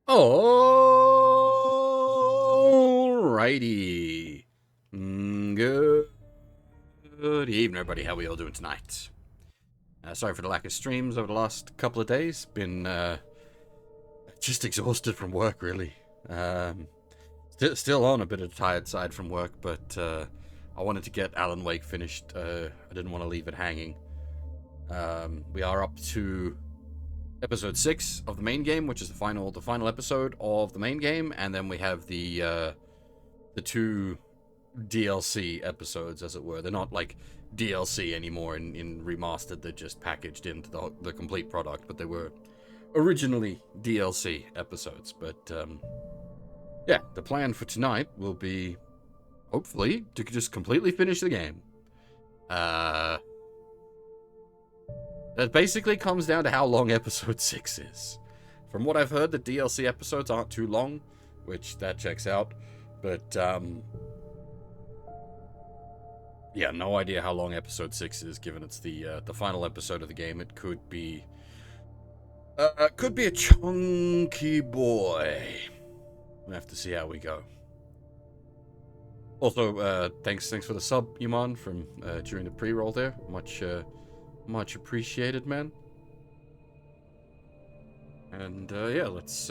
Alrighty. Good evening, everybody. How we all doing tonight? Sorry for the lack of streams over the last couple of days. Been just exhausted from work, really. Still on a bit of the tired side from work, but I wanted to get Alan Wake finished. I didn't want to leave it hanging. We are up to episode 6 of the main game, which is the final episode of the main game, and then we have the two DLC episodes, as it were. They're not like DLC anymore in Remastered. They're just packaged into the complete product, but they were originally DLC episodes. But yeah, the plan for tonight will be hopefully to just completely finish the game. That basically comes down to how long episode 6 is. From what I've heard, the DLC episodes aren't too long, which that checks out. But, yeah, no idea how long episode 6 is, given it's the final episode of the game. It could be a chunky boy. We'll have to see how we go. Also, thanks for the sub, Iman, from during the pre-roll there. Much appreciated, man. And yeah, let's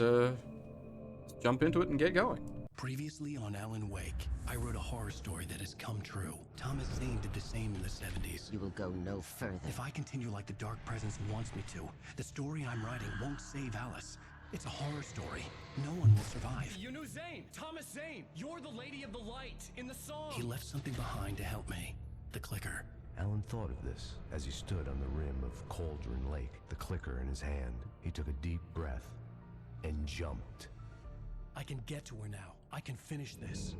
jump into it and get going. Previously on Alan Wake, I wrote a horror story that has come true. Thomas Zane did the same in the 70s. You will go no further. If I continue like the Dark Presence wants me to, the story I'm writing won't save Alice. It's a horror story. No one will survive. You knew Zane! Thomas Zane! You're the Lady of the Light in the song! He left something behind to help me. The clicker. Alan thought of this as he stood on the rim of Cauldron Lake, the clicker in his hand. He took a deep breath and jumped. I can get to her now. I can finish this.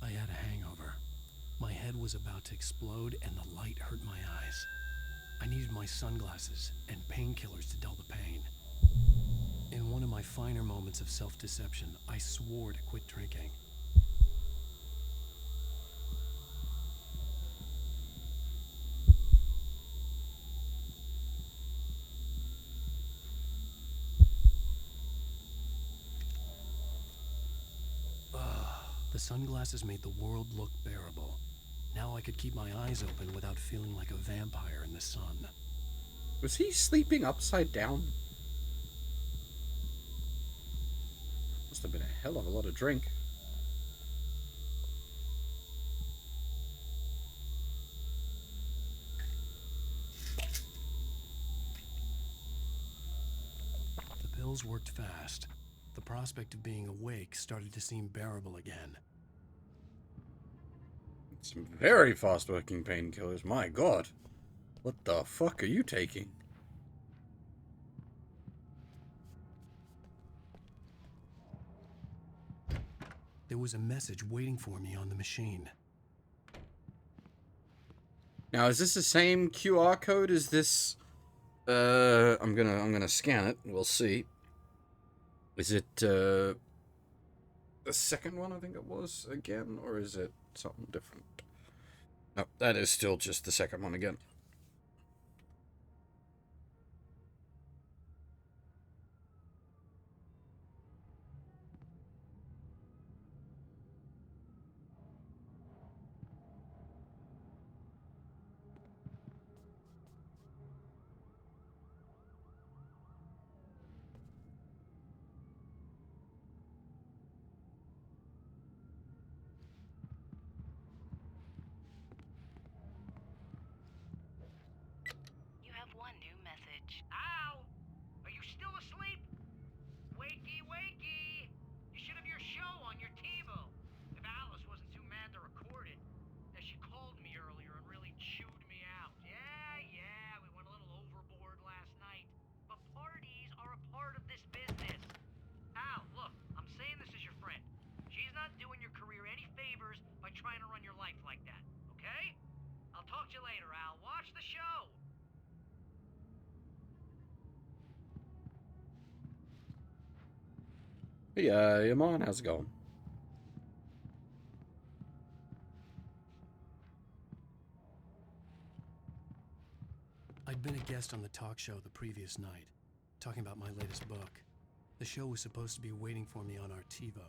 I had a hangover. My head was about to explode and the light hurt my eyes. I needed my sunglasses and painkillers to dull the pain. In one of my finer moments of self-deception, I swore to quit drinking. The sunglasses made the world look bearable. Now I could keep my eyes open without feeling like a vampire in the sun. Was he sleeping upside down? Must have been a hell of a lot of drink. The pills worked fast. The prospect of being awake started to seem bearable again. Some very fast-working painkillers, my god. What the fuck are you taking? There was a message waiting for me on the machine. Now, is this the same QR code as this? I'm gonna scan it. We'll see. Is it the second one? I think it was again, or is it something different? No, that is still just the second one again. You have one new message. Ow! Are you still asleep? Wakey, wakey! You should have your show on your TiVo. If Alice wasn't too mad to record it. As she called me earlier and really chewed me out. Yeah, we went a little overboard last night. But parties are a part of this business. Al, look, I'm saying this as your friend. She's not doing your career any favors by trying trying to run your life like that, okay? I'll talk to you later, Al. Watch the show! Hey, Iman, how's it going? I'd been a guest on the talk show the previous night, talking about my latest book. The show was supposed to be waiting for me on our TiVo.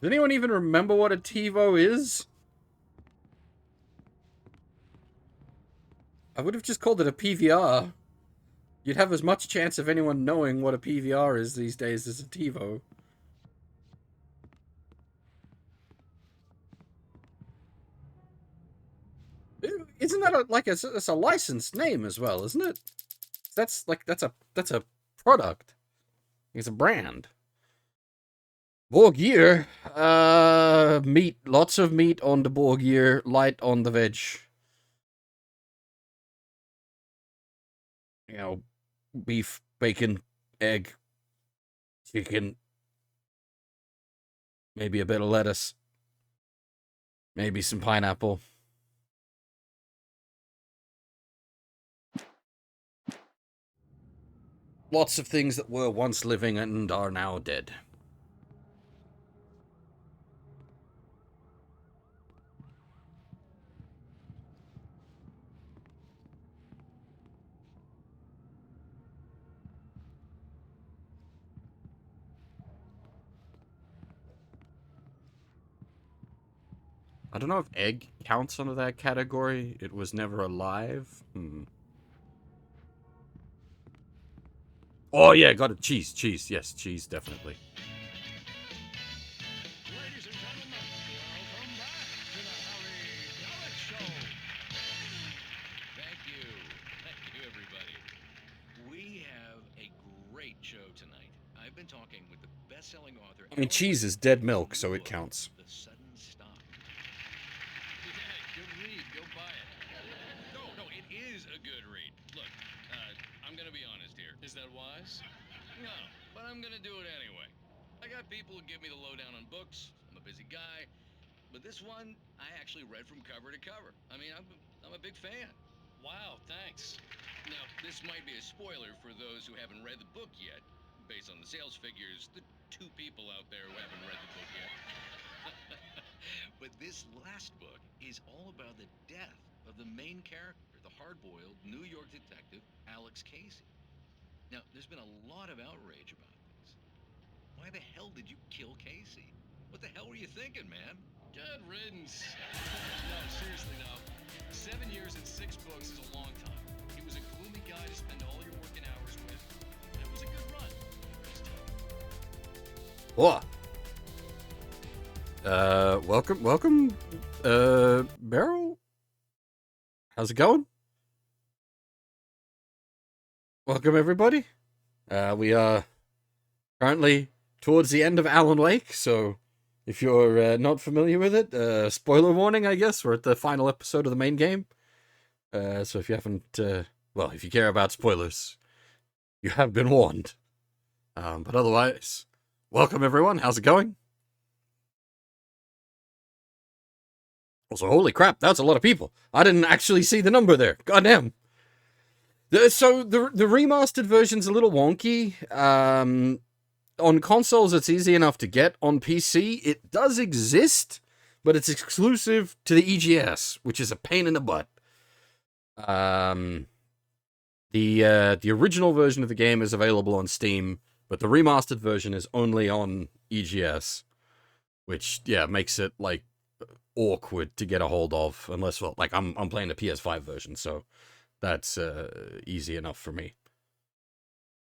Does anyone even remember what a TiVo is? I would have just called it a PVR. You'd have as much chance of anyone knowing what a PVR is these days as a TiVo. Isn't that it's a licensed name as well, isn't it? That's a product. It's a brand. Borgir, meat, lots of meat on the Borgir, light on the veg. You know, beef, bacon, egg, chicken, maybe a bit of lettuce, maybe some pineapple. Lots of things that were once living and are now dead. I don't know if egg counts under that category. It was never alive. Oh, yeah, got it. Cheese. Yes, cheese, definitely. Ladies and gentlemen, welcome back to the Harry Dalek Show. Thank you, everybody. We have a great show tonight. I've been talking with the best-selling author. I mean, cheese is dead milk, so it counts. The Sudden Stop. Yeah, good read. Go buy it. No, it is a good read. Look, I'm gonna be honest here. Is that wise? No, but I'm gonna do it anyway. I got people who give me the lowdown on books. I'm a busy guy. But this one, I actually read from cover to cover. I mean, I'm a big fan. Wow, thanks. Now, this might be a spoiler for those who haven't read the book yet. Based on the sales figures, the 2 people out there who haven't read the book yet. But this last book is all about the death of the main character, the hard-boiled New York detective, Alex Casey. Now, there's been a lot of outrage about this. Why the hell did you kill Casey? What the hell were you thinking, man? Good riddance. No, seriously, no. 7 years and 6 books is a long time. He was a gloomy guy to spend all your working hours with. And it was a good run. What? Welcome, Beryl? How's it going? Welcome, everybody. We are currently towards the end of Alan Wake, so if you're not familiar with it, spoiler warning, I guess. We're at the final episode of the main game. So if you haven't, if you care about spoilers, you have been warned. But otherwise, welcome, everyone. How's it going? Also, holy crap, that's a lot of people. I didn't actually see the number there. Goddamn. So the remastered version's a little wonky. On consoles, it's easy enough to get. On PC, it does exist, but it's exclusive to the EGS, which is a pain in the butt. The original version of the game is available on Steam, but the remastered version is only on EGS, which makes it like awkward to get a hold of, unless I'm playing the PS5 version, so that's easy enough for me.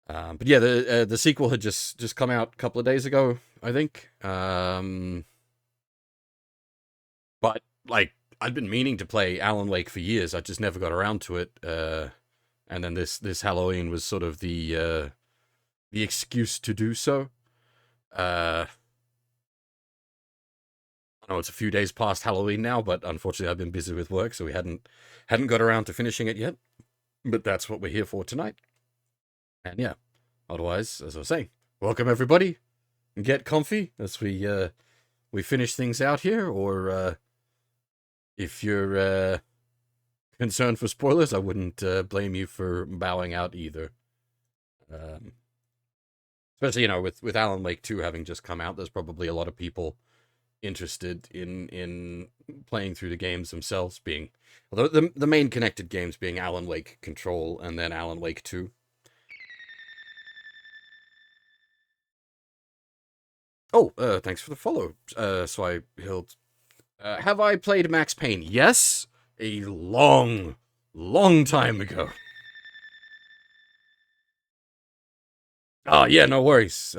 But yeah, the sequel had just come out a couple of days ago, I think. But I'd been meaning to play Alan Wake for years. I just never got around to it. And then this Halloween was sort of the excuse to do so. I know it's a few days past Halloween now, but unfortunately I've been busy with work, so we hadn't got around to finishing it yet. But that's what we're here for tonight. And yeah, otherwise, as I was saying, welcome everybody, and get comfy as we we finish things out here, or if you're concerned for spoilers, I wouldn't blame you for bowing out either. Especially, with Alan Wake 2 having just come out, there's probably a lot of people interested in playing through the games themselves, although the main connected games being Alan Wake Control and then Alan Wake 2. Oh, thanks for the follow. Have I played Max Payne? Yes, a long, long time ago. Oh, yeah, no worries.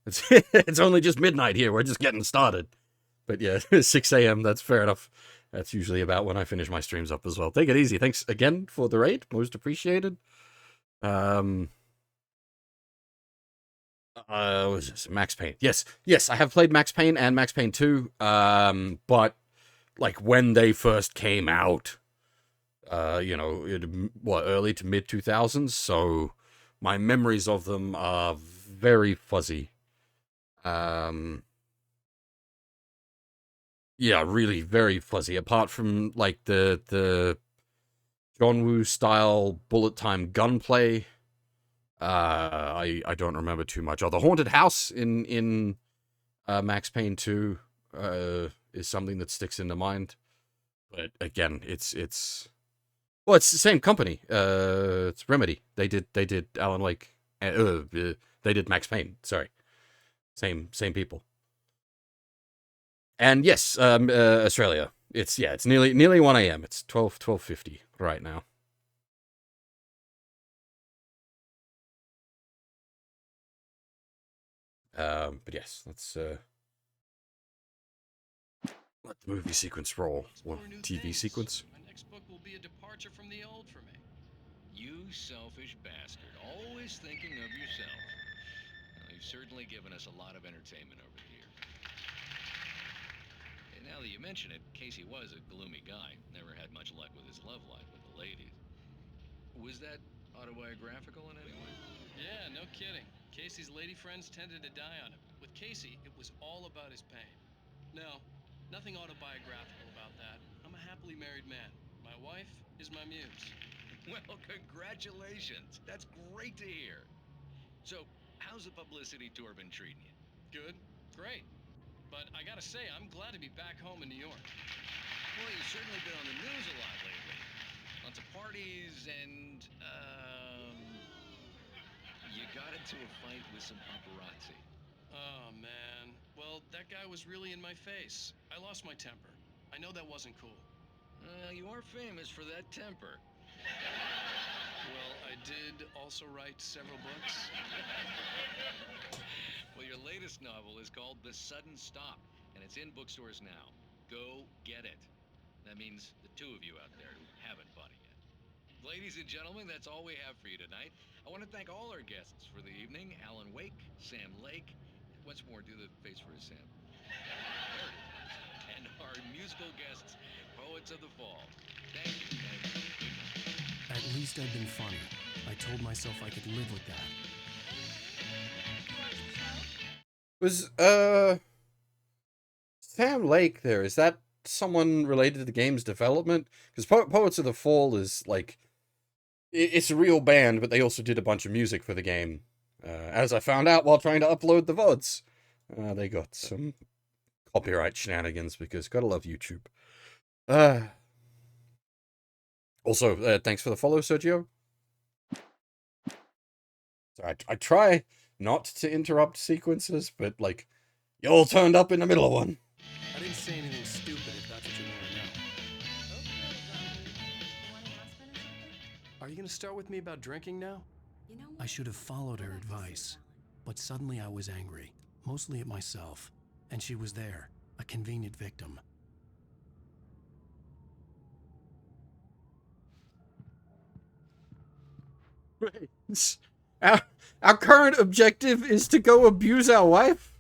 It's only just midnight here. We're just getting started. But yeah, 6 a.m., that's fair enough. That's usually about when I finish my streams up as well. Take it easy. Thanks again for the raid. Most appreciated. What was this? Max Payne. Yes, I have played Max Payne and Max Payne 2. But like when they first came out, early to mid 2000s. So my memories of them are very fuzzy. Yeah, really very fuzzy. Apart from like the John Woo style bullet time gunplay, I don't remember too much. Oh, the haunted house in Max Payne 2 is something that sticks into mind. But again, it's the same company. It's Remedy. They did Alan Wake. They did Max Payne. Sorry, same people. And yes, Australia. It's nearly 1 a.m. It's 12:50 right now. But yes, let's let the movie sequence roll. Or TV sequence. My next book will be a departure from the old for me. You selfish bastard, always thinking of yourself. Well, you've certainly given us a lot of entertainment over the years. And now that you mention it, Casey was a gloomy guy. Never had much luck with his love life with the ladies. Was that autobiographical in any way? Yeah, no kidding. Casey's lady friends tended to die on him. With Casey, it was all about his pain. No, nothing autobiographical about that. I'm a happily married man. My wife is my muse. Well, congratulations. That's great to hear. So, how's the publicity tour been treating you? Good, great. But I gotta say, I'm glad to be back home in New York. Well, you've certainly been on the news a lot lately. Lots of parties and, you got into a fight with some paparazzi. Oh, man. Well, that guy was really in my face. I lost my temper. I know that wasn't cool. You are famous for that temper. Well, I did also write several books. Well, your latest novel is called The Sudden Stop, and it's in bookstores now. Go get it. That means the two of you out there who haven't bought it yet. Ladies and gentlemen, that's all we have for you tonight. I want to thank all our guests for the evening. Alan Wake, Sam Lake. Once more, do the face for his Sam. There it is. And our musical guests, Poets of the Fall. Thank you. At least I'd been funny. I told myself I could live with that. Was Sam Lake there? Is that someone related to the game's development? Because Poets of the Fall is like it's a real band, but they also did a bunch of music for the game. As I found out while trying to upload the VODs, they got some copyright shenanigans because gotta love YouTube. Also, thanks for the follow, Sergio. So I try not to interrupt sequences, but like, you all turned up in the middle of one. I didn't say anything stupid if that's what you want to know. Are you going to start with me about drinking now? I should have followed her advice, but suddenly I was angry, mostly at myself, and she was there, a convenient victim. Right. Our current objective is to go abuse our wife?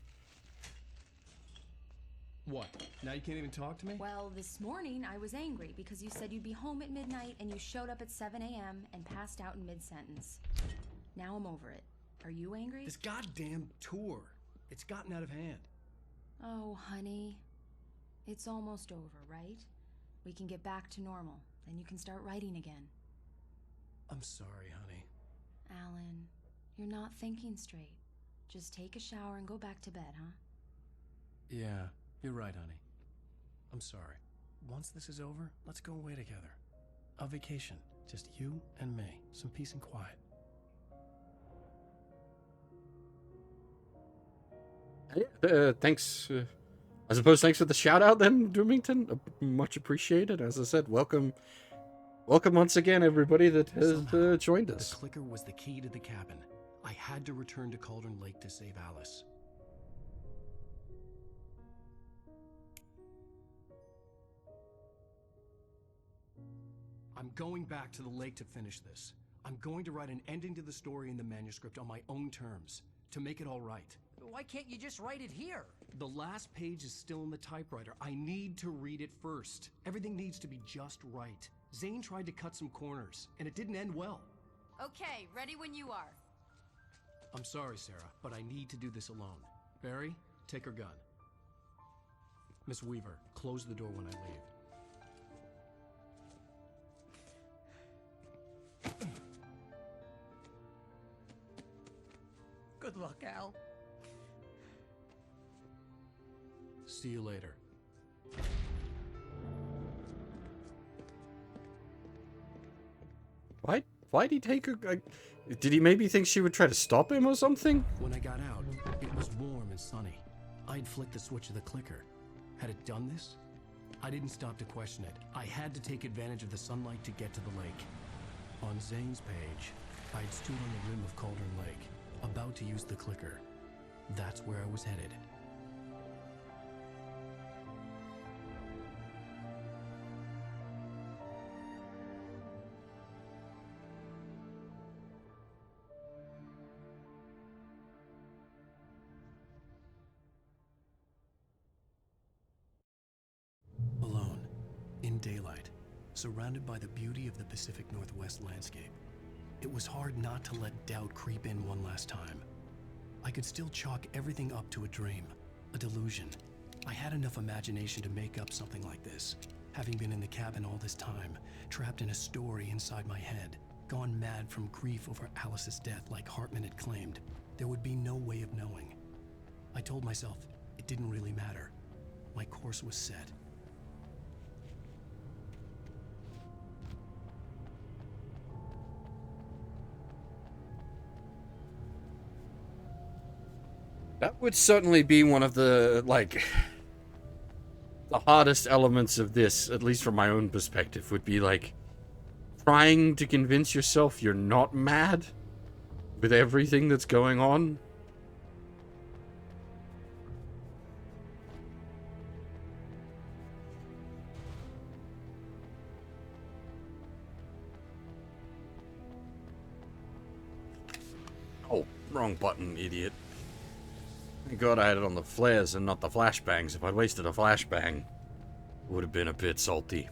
What? Now you can't even talk to me? Well, this morning I was angry because you said you'd be home at midnight and you showed up at 7 a.m. and passed out in mid-sentence. Now I'm over it. Are you angry? This goddamn tour. It's gotten out of hand. Oh, honey. It's almost over, right? We can get back to normal. Then you can start writing again. I'm sorry, honey. Alan, you're not thinking straight. Just take a shower and go back to bed, huh? Yeah, you're right, honey. I'm sorry. Once this is over, let's go away together. A vacation. Just you and me. Some peace and quiet. Thanks. I suppose thanks for the shout out then, Doomington. Much appreciated. As I said, welcome once again, everybody that has joined us. The clicker was the key to the cabin. I had to return to Cauldron Lake to save Alice. I'm going back to the lake to finish this. I'm going to write an ending to the story in the manuscript on my own terms, to make it all right. Why can't you just write it here? The last page is still in the typewriter. I need to read it first. Everything needs to be just right. Zane tried to cut some corners, and it didn't end well. Okay, ready when you are. I'm sorry, Sarah, but I need to do this alone. Barry, take her gun. Miss Weaver, close the door when I leave. Good luck, Al. See you later. Why'd he take her? Did he maybe think she would try to stop him or something? When I got out, it was warm and sunny. I'd flicked the switch of the clicker. Had it done this? I didn't stop to question it. I had to take advantage of the sunlight to get to the lake. On Zane's page, I'd stood on the rim of Cauldron Lake, about to use the clicker. That's where I was headed. Alone, in daylight, surrounded by the beauty of the Pacific Northwest landscape. It was hard not to let doubt creep in one last time. I could still chalk everything up to a dream, a delusion. I had enough imagination to make up something like this, having been in the cabin all this time, trapped in a story inside my head, gone mad from grief over Alice's death like Hartman had claimed. There would be no way of knowing. I told myself it didn't really matter. My course was set. That would certainly be one of the, the hardest elements of this, at least from my own perspective, would be, trying to convince yourself you're not mad with everything that's going on. Oh, wrong button, idiot. Thank God I had it on the flares and not the flashbangs. If I'd wasted a flashbang, it would have been a bit salty.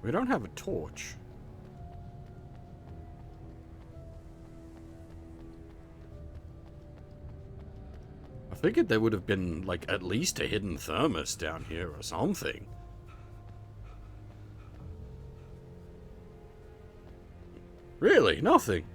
We don't have a torch. I figured there would have been, at least a hidden thermos down here or something. Really? Nothing?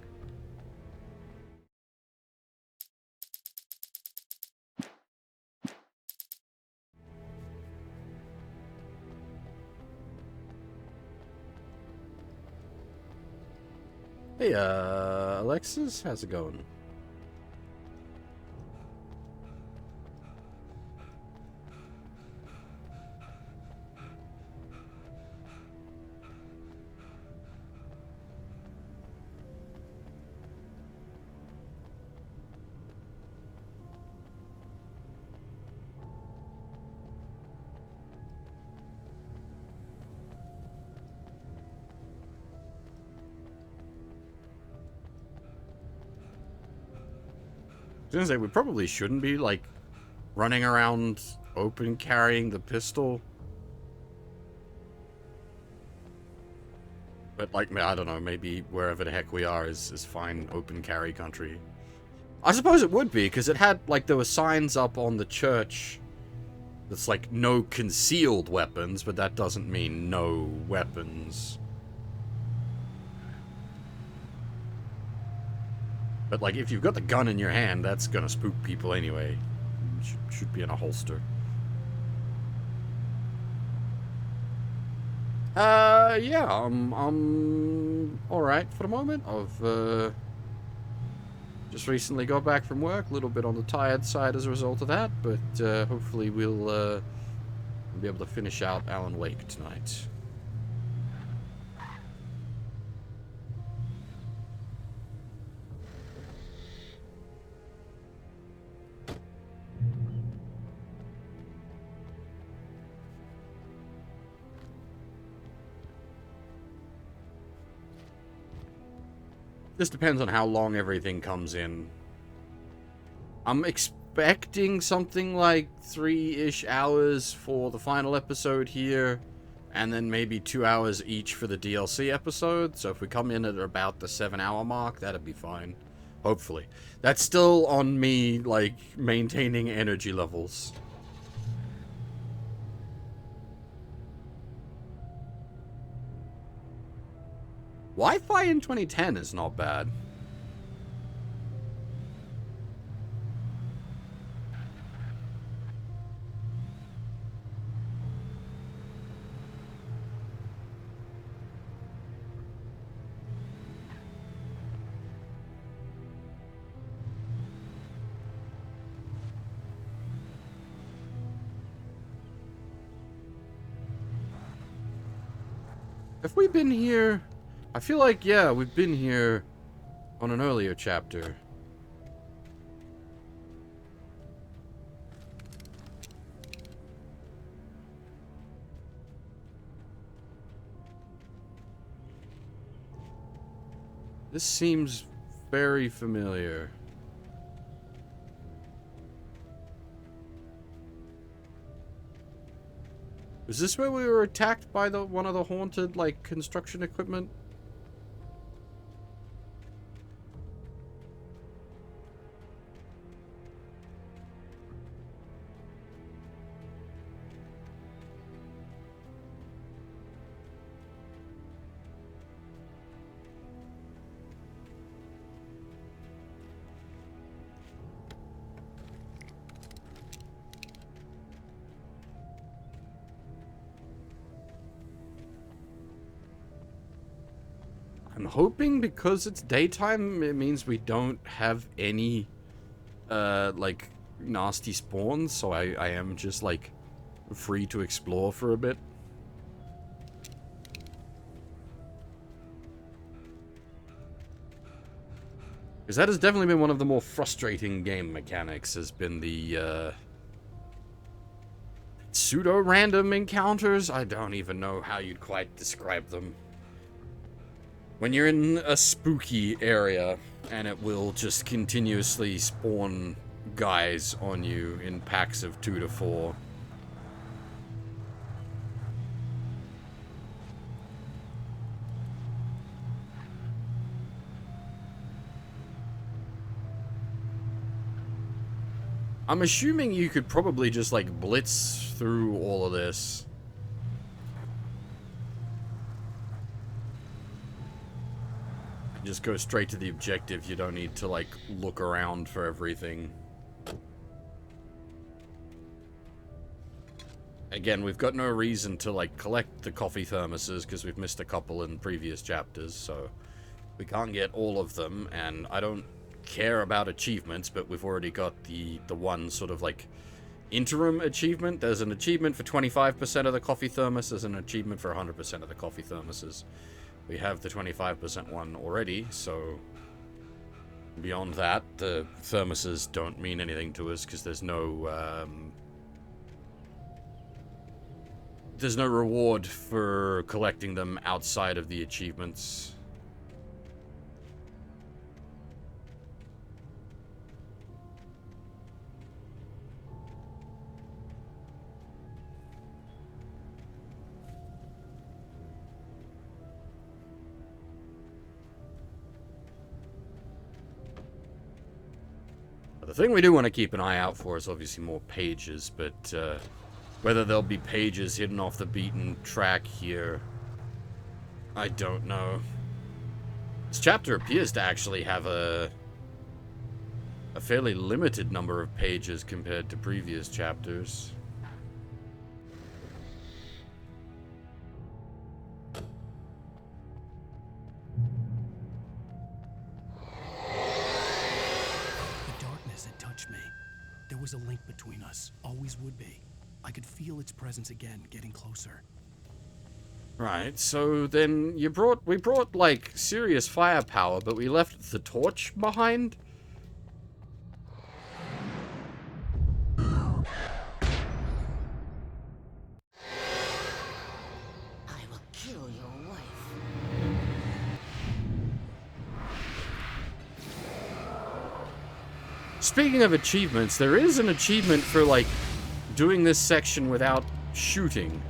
Hey, Alexis, how's it going? I was gonna say, we probably shouldn't be, running around open carrying the pistol But, like, I don't know, maybe wherever the heck we are is fine open carry country. I suppose it would be, because it had, like, there were signs up on the church that's like, no concealed weapons, but that doesn't mean no weapons. But, like, if you've got the gun in your hand, that's gonna spook people anyway. Should be in a holster. Yeah, I'm alright for the moment. I've, just recently got back from work, a little bit on the tired side as a result of that, but, hopefully we'll be able to finish out Alan Wake tonight. This depends on how long everything comes in. I'm expecting something like 3-ish hours for the final episode here, and then maybe 2 hours each for the DLC episode. So if we come in at about the 7-hour mark, that'd be fine. Hopefully. That's still on me, like, maintaining energy levels. Wi-Fi in 2010 is not bad. Have we been here? I feel like, yeah, we've been here on an earlier chapter. This seems very familiar. Is this where we were attacked by one of the haunted, like, construction equipment? I'm hoping because it's daytime, it means we don't have any, like, nasty spawns, so I am just, like, free to explore for a bit. Because that has definitely been one of the more frustrating game mechanics, has been the, pseudo-random encounters. I don't even know how you'd quite describe them. When you're in a spooky area, and it will just continuously spawn guys on you in packs of 2 to 4. I'm assuming you could probably just, like, blitz through all of this. Just go straight to the objective. You don't need to, like, look around for everything. Again, we've got no reason to, like, collect the coffee thermoses because we've missed a couple in previous chapters, so we can't get all of them, and I don't care about achievements, but we've already got the one sort of, like, interim achievement. There's an achievement for 25% of the coffee thermos. There's an achievement for 100% of the coffee thermoses. We have the 25% one already, so beyond that, the thermoses don't mean anything to us because there's no reward for collecting them outside of the achievements. thing we do want to keep an eye out for is obviously more pages, but whether there'll be pages hidden off the beaten track here, I don't know. This chapter appears to actually have a fairly limited number of pages compared to previous chapters. The darkness had touched me. There was a link between us, always would be. I could feel its presence again, getting closer. Right, so then we brought like serious firepower, but we left the torch behind? I will kill your wife. Speaking of achievements, there is an achievement for like doing this section without shooting.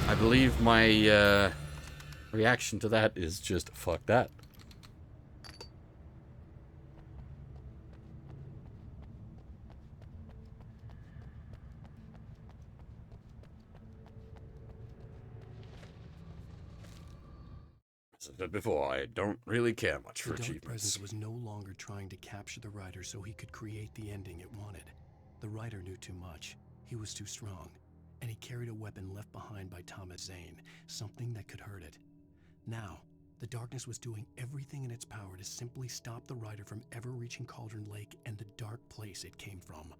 I believe my reaction to that is just fuck that. As I said before, I don't really care much for The dark achievements. presence was no longer trying to capture the writer so he could create the ending it wanted. The writer knew too much. He was too strong. And he carried a weapon left behind by Thomas Zane, something that could hurt it. Now, the darkness was doing everything in its power to simply stop the writer from ever reaching Cauldron Lake and the dark place it came from.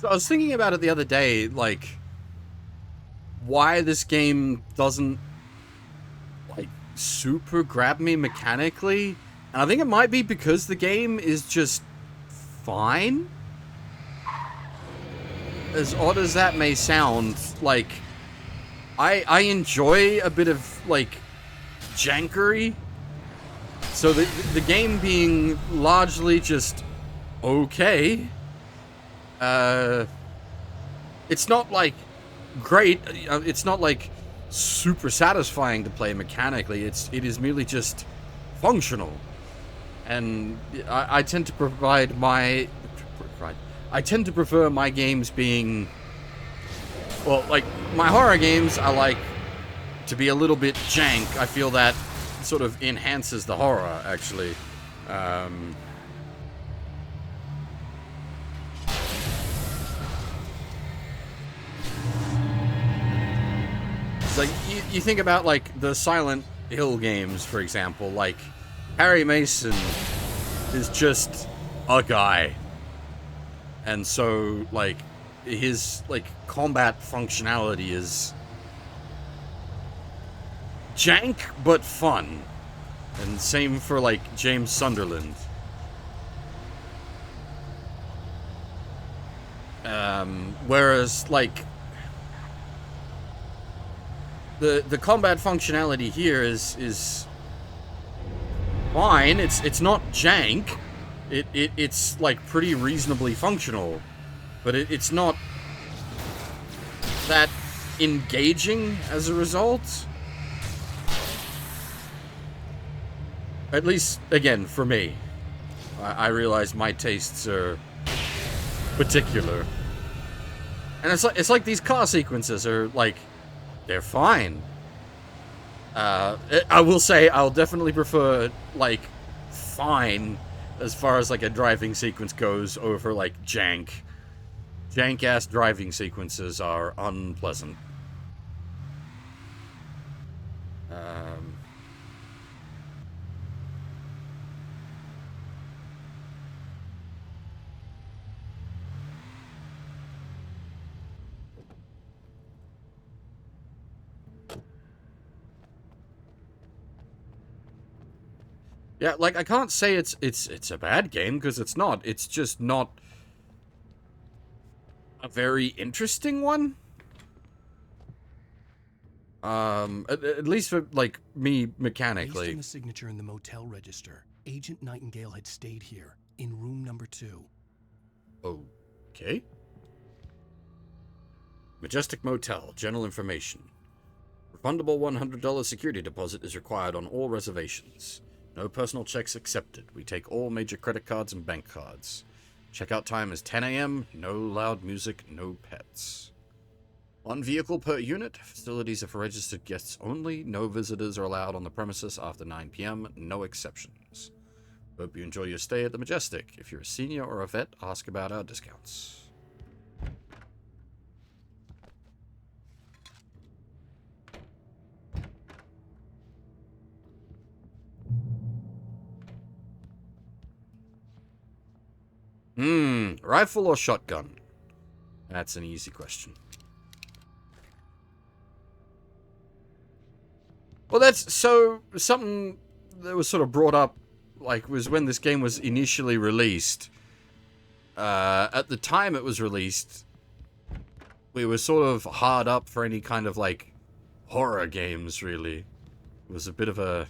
So I was thinking about it the other day, like, why this game doesn't, like, super grab me mechanically. And I think it might be because the game is just fine. As odd as that may sound, like, I enjoy a bit of, like, jankery. So the game being largely just okay. It's not like great. It's not like super satisfying to play mechanically. It is merely just functional, and I tend to I tend to prefer my games being, well, like my horror games. I like to be a little bit jank. I feel that sort of enhances the horror, actually. Like, you think about, like, the Silent Hill games, for example. Like, Harry Mason is just a guy. And so, like, his, like, combat functionality is jank, but fun. And same for, like, James Sunderland. Whereas, like, the combat functionality here is fine. It's not jank. It's like pretty reasonably functional, but it's not that engaging as a result. At least, again, for me. I realize my tastes are particular. And it's like these car sequences are like, they're fine. I will say I'll definitely prefer, like, fine as far as, like, a driving sequence goes over, like, jank. Jank-ass driving sequences are unpleasant. Yeah, like, I can't say it's a bad game, because it's not. It's just not a very interesting one. At least for, like, me mechanically. Based on the signature in the motel register, Agent Nightingale had stayed here, in room number 2. Okay. Majestic Motel, general information. Refundable $100 security deposit is required on all reservations. No personal checks accepted. We take all major credit cards and bank cards. Checkout time is 10 a.m. No loud music, no pets. 1 vehicle per unit. Facilities are for registered guests only. No visitors are allowed on the premises after 9 p.m. No exceptions. Hope you enjoy your stay at the Majestic. If you're a senior or a vet, ask about our discounts. Rifle or shotgun? That's an easy question. Well, that's so something that was sort of brought up, like, was when this game was initially released. At the time it was released, we were sort of hard up for any kind of, like, horror games, really. It was a bit of a...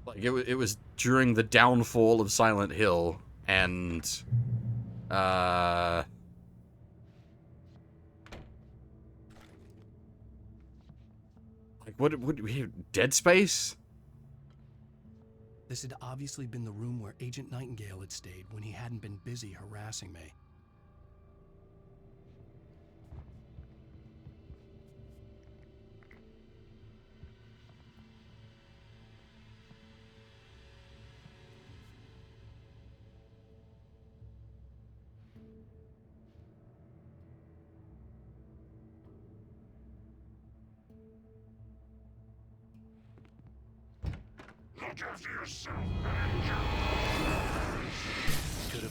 like, it was during the downfall of Silent Hill, and... What would we have? Dead Space? This had obviously been the room where Agent Nightingale had stayed when he hadn't been busy harassing me. Look after yourself, manager. Could have...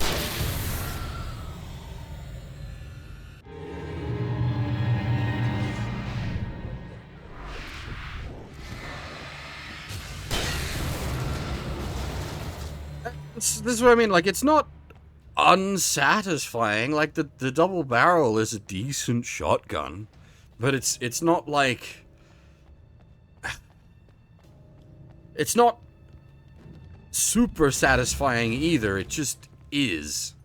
This is what I mean, like, it's not unsatisfying. Like, the double barrel is a decent shotgun, but it's not like... it's not super satisfying either, it just is.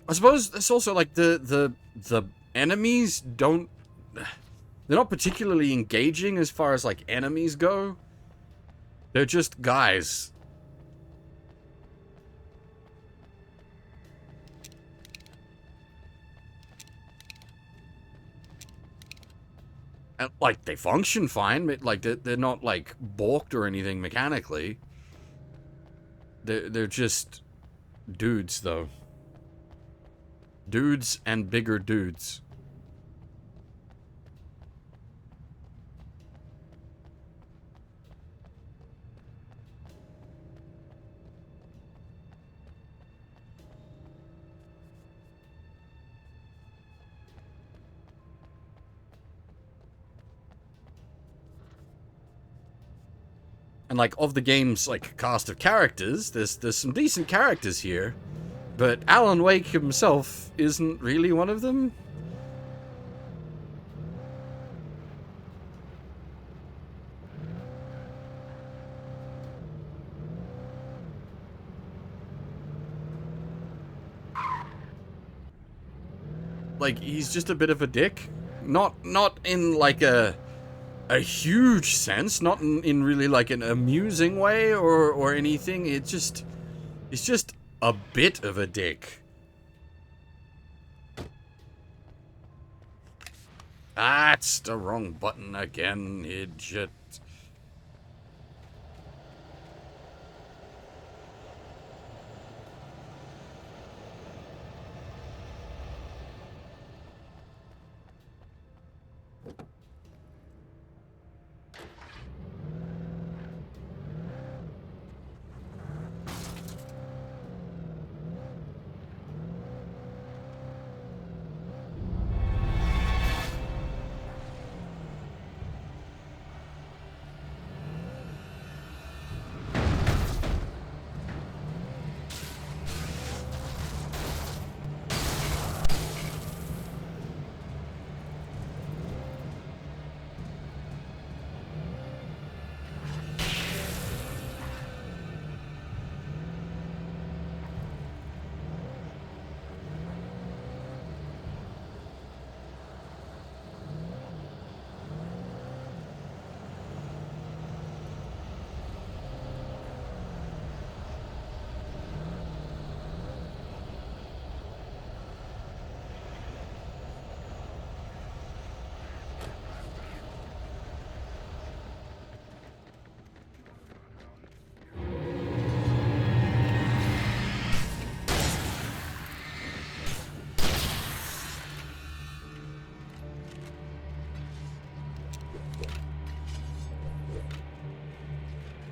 I suppose it's also like the enemies don't... they're not particularly engaging as far as, like, enemies go. They're just guys. And, like, they function fine. Like, they're not, like, balked or anything mechanically. They're just dudes, though. Dudes and bigger dudes. And, like, of the game's, like, cast of characters, there's some decent characters here. But Alan Wake himself isn't really one of them. Like, he's just a bit of a dick. Not in, like, a huge sense. Not in really, like, an amusing way or anything. It's just a bit of a dick. That's the wrong button again, idiot.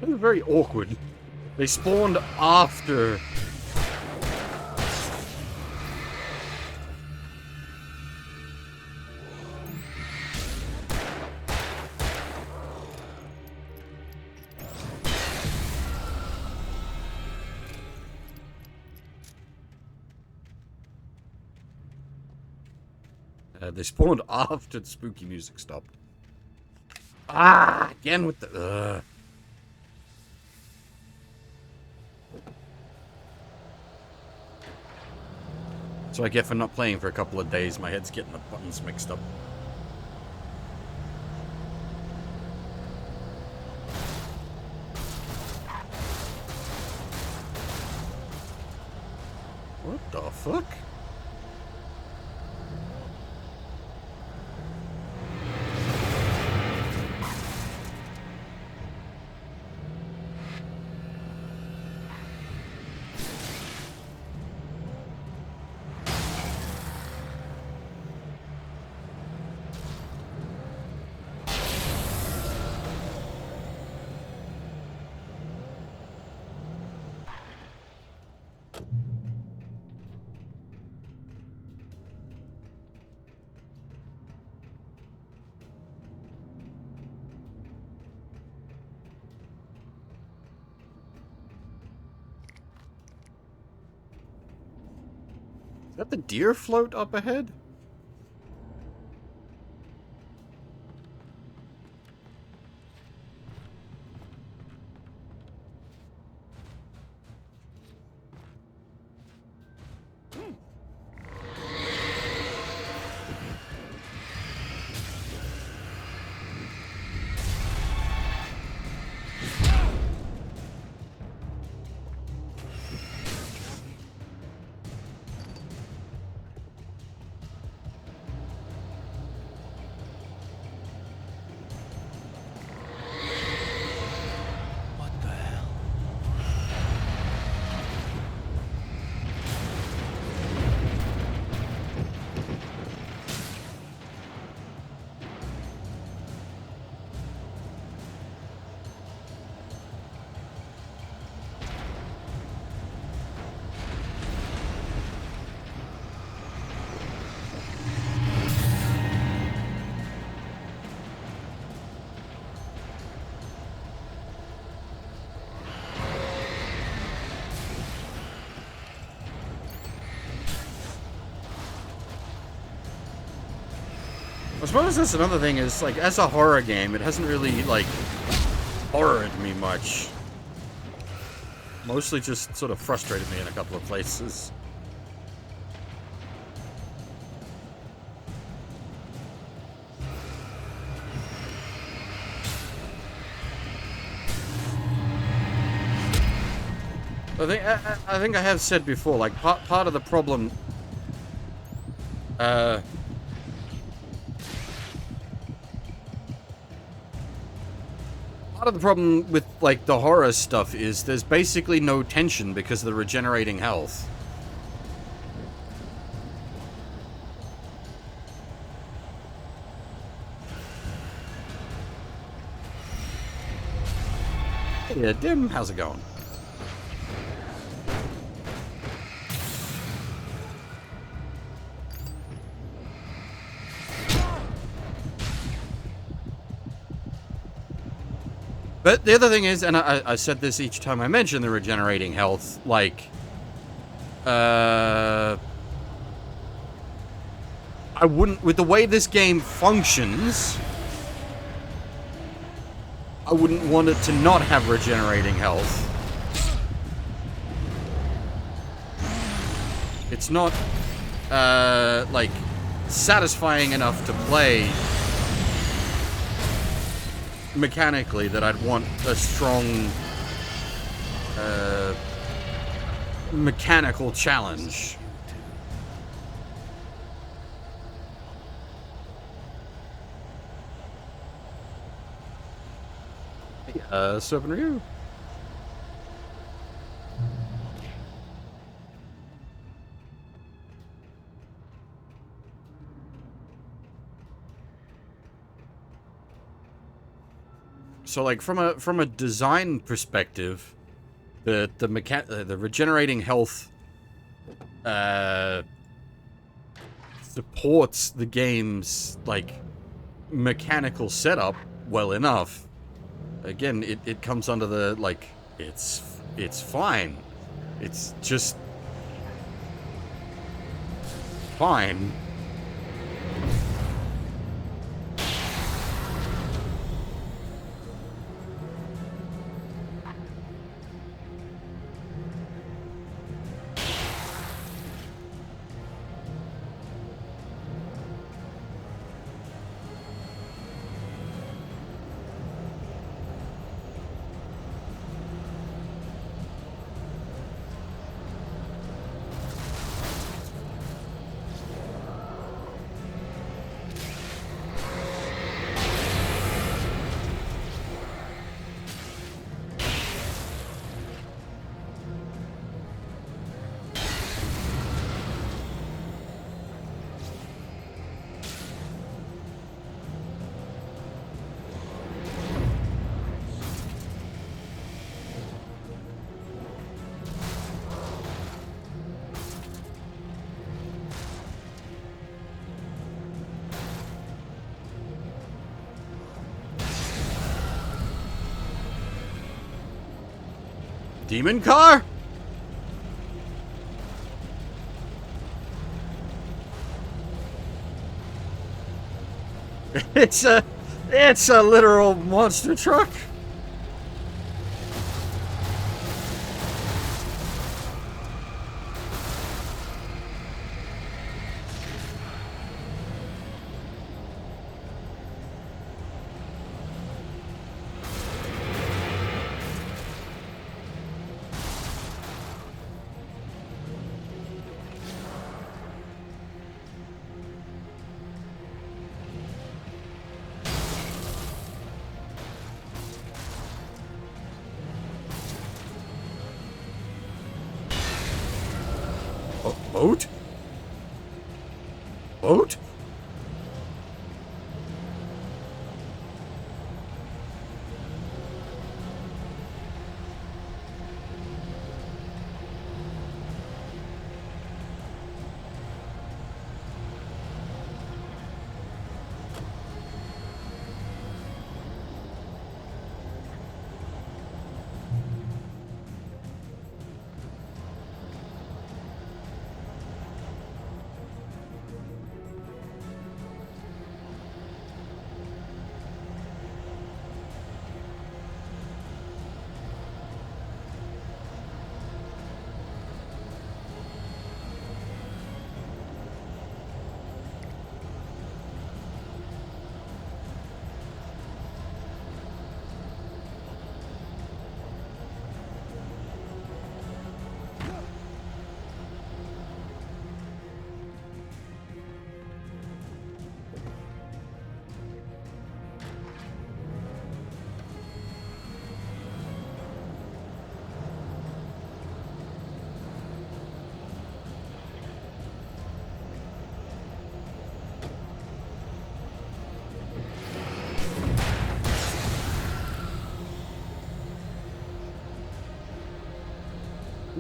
That was very awkward. They spawned after. They spawned after the spooky music stopped. Ah, again with the. So I get for not playing for a couple of days. My head's getting the buttons mixed up. What the fuck? Is that the deer float up ahead? I suppose that's another thing is, like, as a horror game, it hasn't really, like, horrored me much. Mostly just sort of frustrated me in a couple of places. I think I have said before, like, part of the problem, part of the problem with, like, the horror stuff is there's basically no tension because of the regenerating health. Yeah, Dim, how's it going? But the other thing is, and I said this each time I mention the regenerating health, like, I wouldn't, with the way this game functions, I wouldn't want it to not have regenerating health. It's not, like, satisfying enough to play mechanically that I'd want a strong, mechanical challenge. Serpent Ryu. So, like, from a design perspective, the regenerating health supports the game's, like, mechanical setup well enough. Again, it comes under the, like, it's fine. It's just fine. Demon car? It's a literal monster truck. Boat? Boat?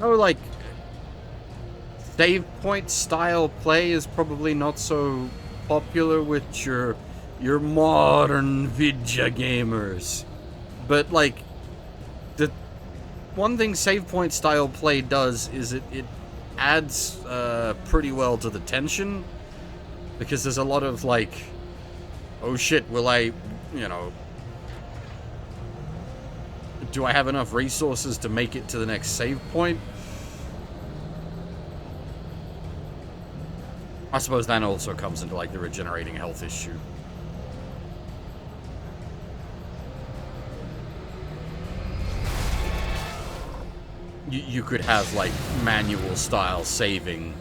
no, like, save point style play is probably not so popular with your modern video gamers. But, like, the one thing save point style play does is it adds pretty well to the tension, because there's a lot of, like, oh shit, will I, you know, do I have enough resources to make it to the next save point? I suppose that also comes into, like, the regenerating health issue. You could have, like, manual style saving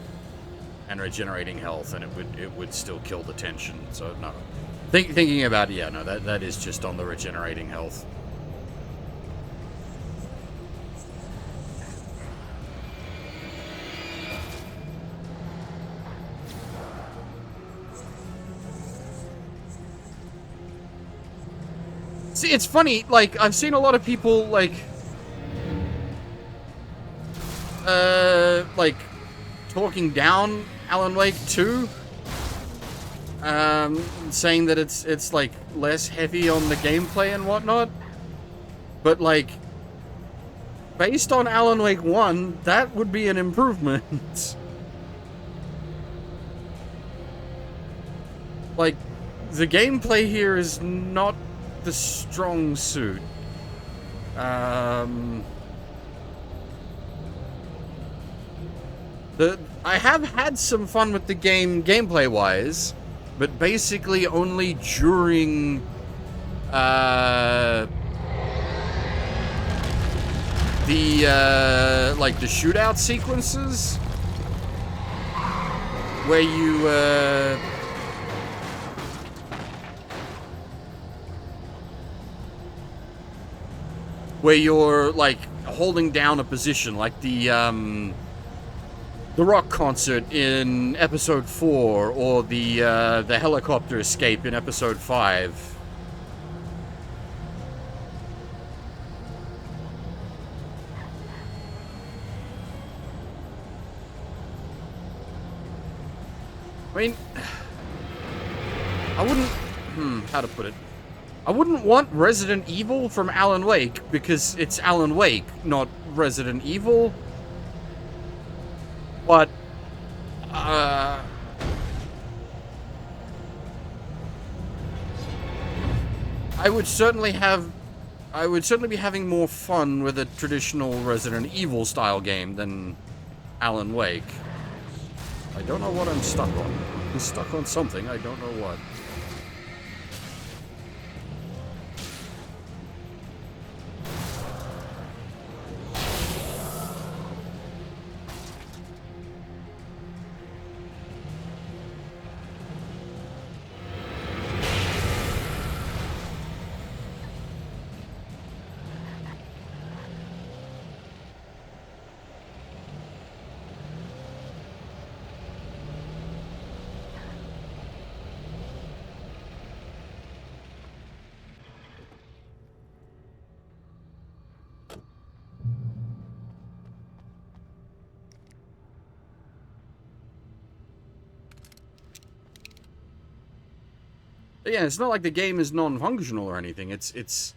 and regenerating health, and it would still kill the tension. So no, thinking about it, yeah, no, that is just on the regenerating health. See, it's funny, like, I've seen a lot of people, like, talking down Alan Wake 2, saying that it's like less heavy on the gameplay and whatnot, but like, based on Alan Wake 1, that would be an improvement. Like, the gameplay here is not the strong suit. I have had some fun with the game gameplay-wise, but basically only during like the shootout sequences where you where you're like holding down a position, like the rock concert in episode 4, or the helicopter escape in episode 5. I mean, I wouldn't, how to put it? I wouldn't want Resident Evil from Alan Wake, because it's Alan Wake, not Resident Evil. But, I would certainly be having more fun with a traditional Resident Evil style game than Alan Wake. I don't know what I'm stuck on. I'm stuck on something, I don't know what. Yeah, it's not like the game is non-functional or anything. Its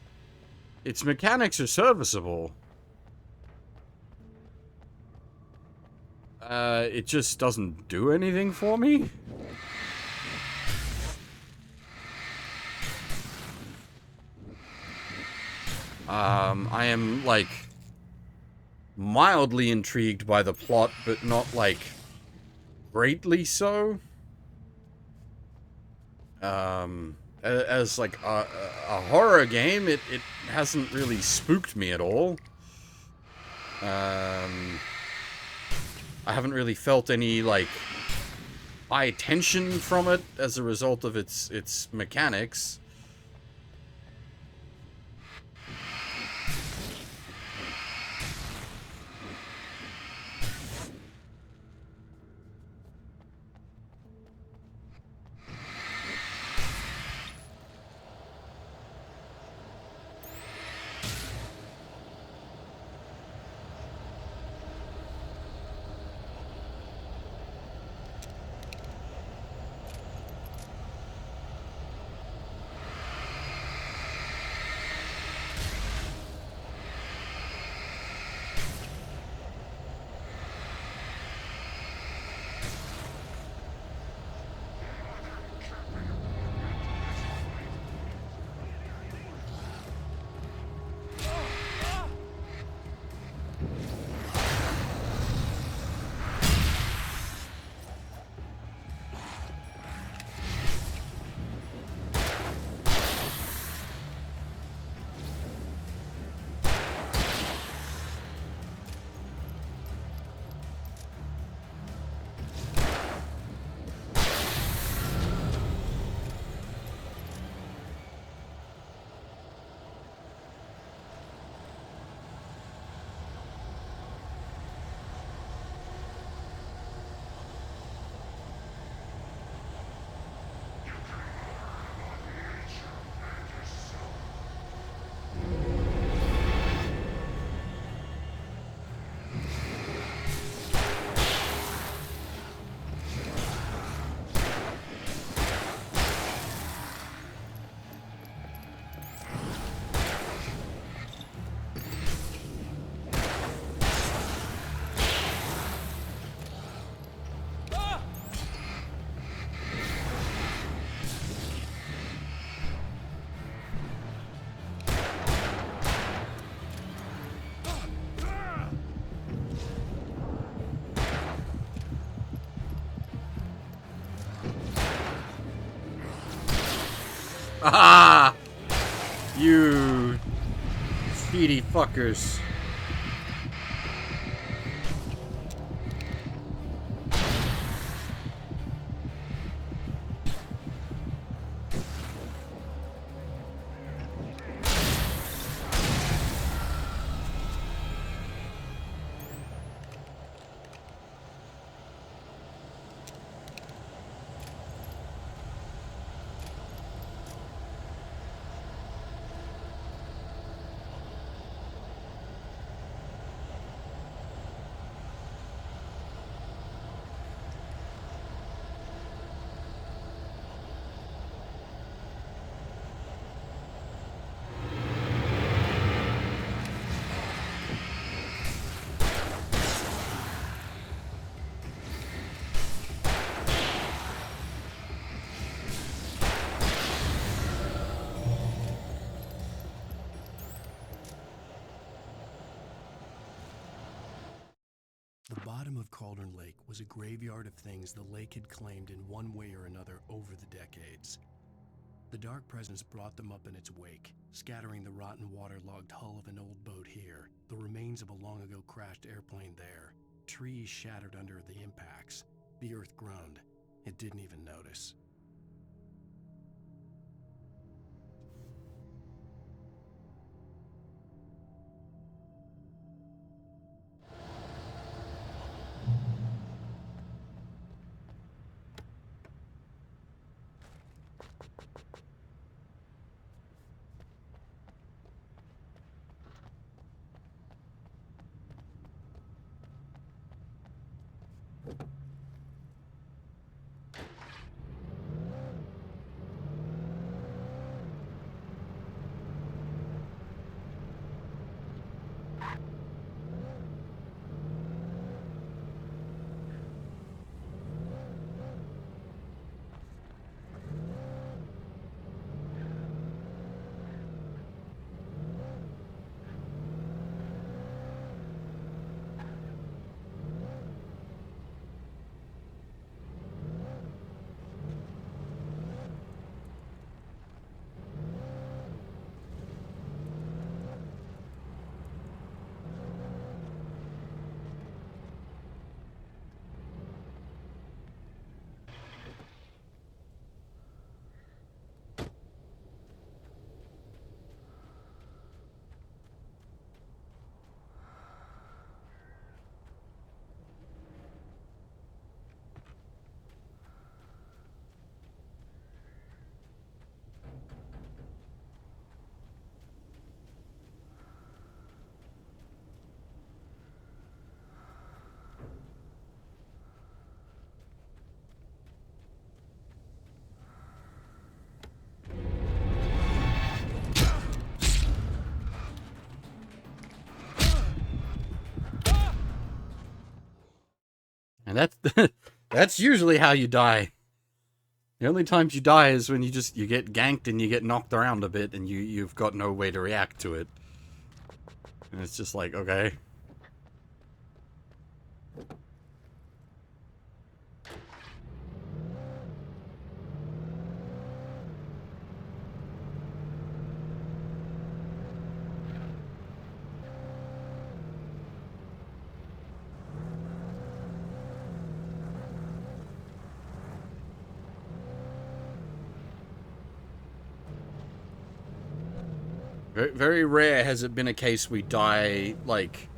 mechanics are serviceable. It just doesn't do anything for me. I am, like, mildly intrigued by the plot, but not, like, greatly so. As like a horror game, it hasn't really spooked me at all. I haven't really felt any, like, high tension from it as a result of its mechanics. Ah! You cheaty fuckers. The bottom of Cauldron Lake was a graveyard of things the lake had claimed in one way or another over the decades. The dark presence brought them up in its wake, scattering the rotten waterlogged hull of an old boat here, the remains of a long-ago crashed airplane there, trees shattered under the impacts. The earth groaned. It didn't even notice. And that's usually how you die. The only times you die is when you get ganked and you get knocked around a bit and you've got no way to react to it. And it's just like, okay. Very, very rare has it been a case we die, like,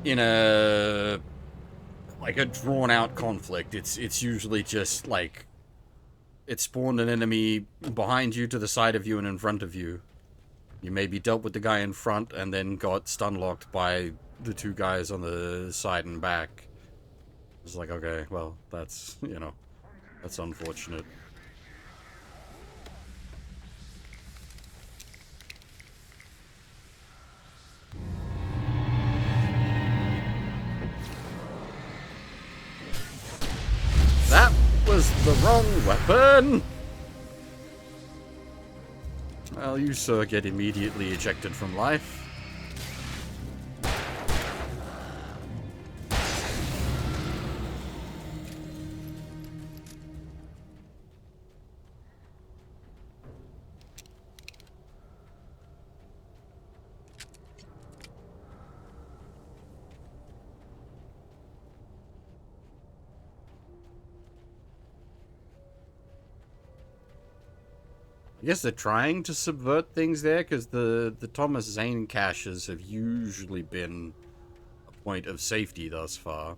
in a drawn-out conflict. It's usually just, like, it spawned an enemy behind you, to the side of you, and in front of you. You maybe dealt with the guy in front and then got stun-locked by the two guys on the side and back. It's like, okay, well, that's, you know, that's unfortunate. That was the wrong weapon! Well, you, sir, get immediately ejected from life. I guess they're trying to subvert things there, because the Thomas Zane caches have usually been a point of safety thus far.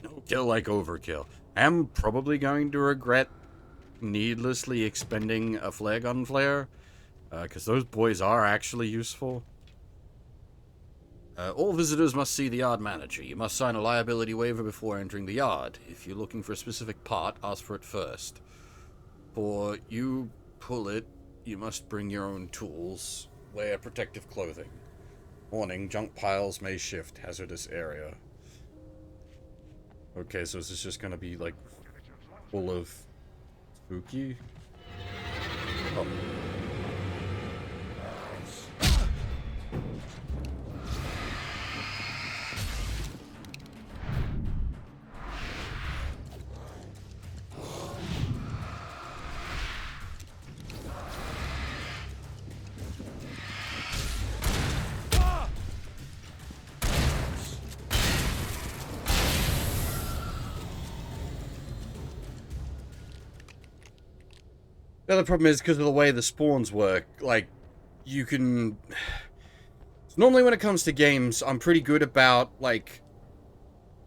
No kill like overkill. I am probably going to regret needlessly expending a flare gun flare, because those boys are actually useful. All visitors must see the yard manager. You must sign a liability waiver before entering the yard. If you're looking for a specific part, ask for it first. For you pull it, you must bring your own tools. Wear protective clothing. Warning, junk piles may shift. Hazardous area. Okay, so is this just gonna be, like, full of spooky? Oh. The other problem is because of the way the spawns work, like, you can... Normally when it comes to games, I'm pretty good about, like,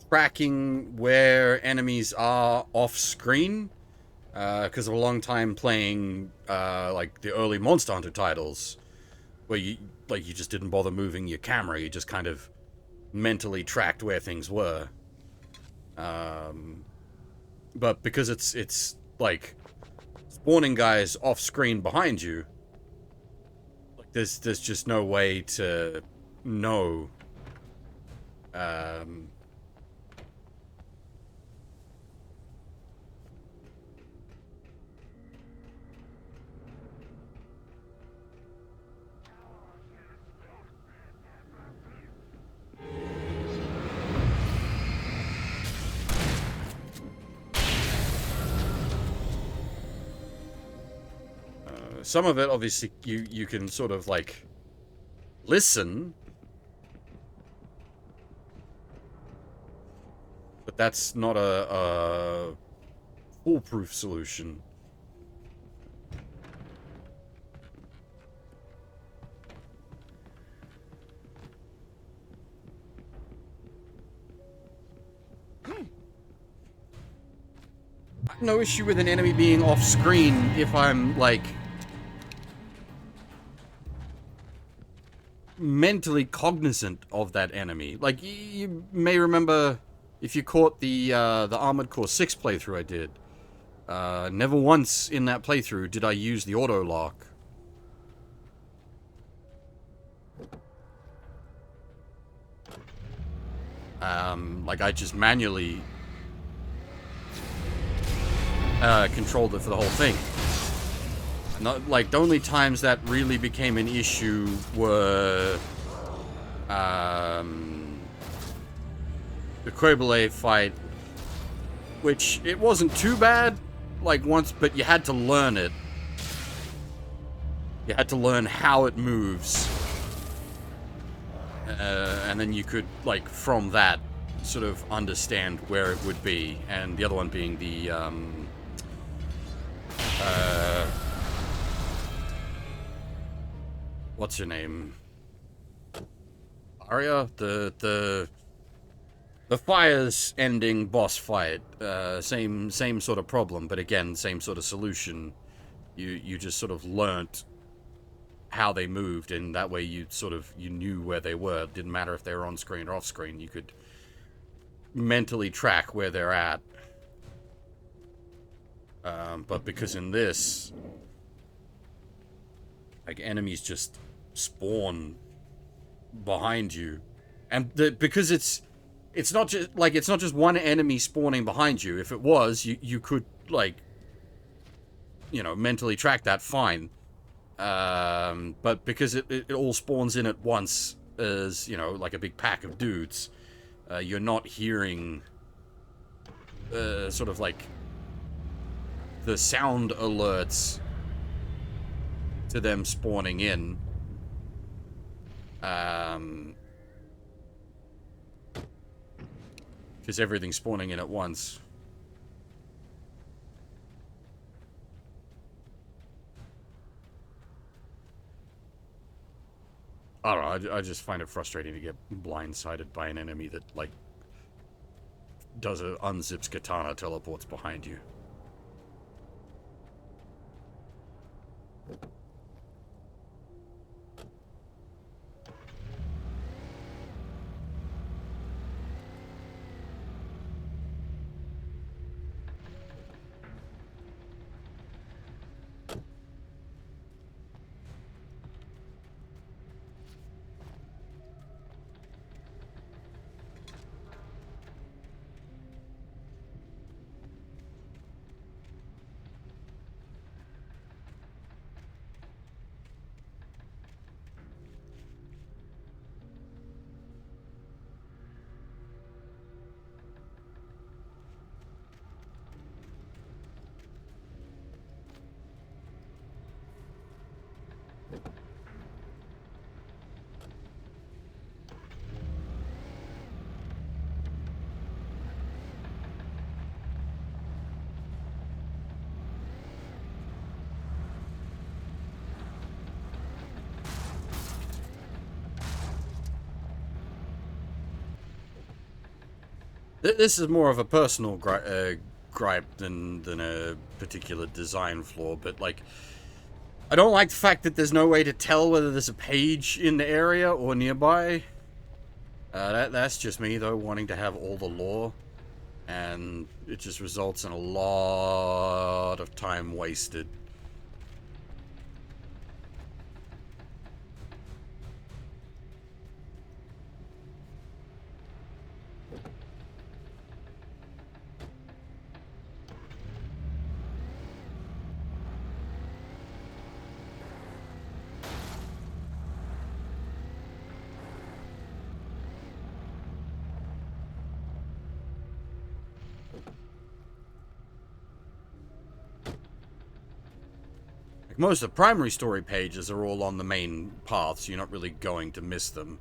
tracking where enemies are off-screen, because of a long time playing, like, the early Monster Hunter titles, where you just didn't bother moving your camera, you just kind of mentally tracked where things were. But because it's, like... spawning guys off screen behind you, like there's just no way to know. Some of it, obviously, you can sort of, like, listen. But that's not a foolproof solution. I have no issue with an enemy being off-screen if I'm, like... mentally cognizant of that enemy. Like, you may remember if you caught the Armored Core 6 playthrough I did. Never once in that playthrough did I use the auto lock. Like, I just manually controlled it for the whole thing. Not, like, the only times that really became an issue were the Quibble fight, which it wasn't too bad, like, once, but you had to learn it. You had to learn how it moves. And then you could, like, from that, sort of understand where it would be. And the other one being the, what's her name? Arya? The Fire's ending boss fight. Same sort of problem, but again, same sort of solution. You just sort of learnt how they moved, and that way you knew where they were. It didn't matter if they were on screen or off screen. You could mentally track where they're at. But because in this, like, enemies just spawn behind you, and because it's not just one enemy spawning behind you. If it was, you could, like, you know, mentally track that fine. But because it all spawns in at once as, you know, like a big pack of dudes, you're not hearing sort of like the sound alerts to them spawning in. Because everything's spawning in at once. I don't know, I just find it frustrating to get blindsided by an enemy that, like, does a unzips katana, teleports behind you. This is more of a personal gripe than a particular design flaw, but, like, I don't like the fact that there's no way to tell whether there's a page in the area or nearby. That's just me, though, wanting to have all the lore, and it just results in a lot of time wasted. Most of the primary story pages are all on the main path, so you're not really going to miss them.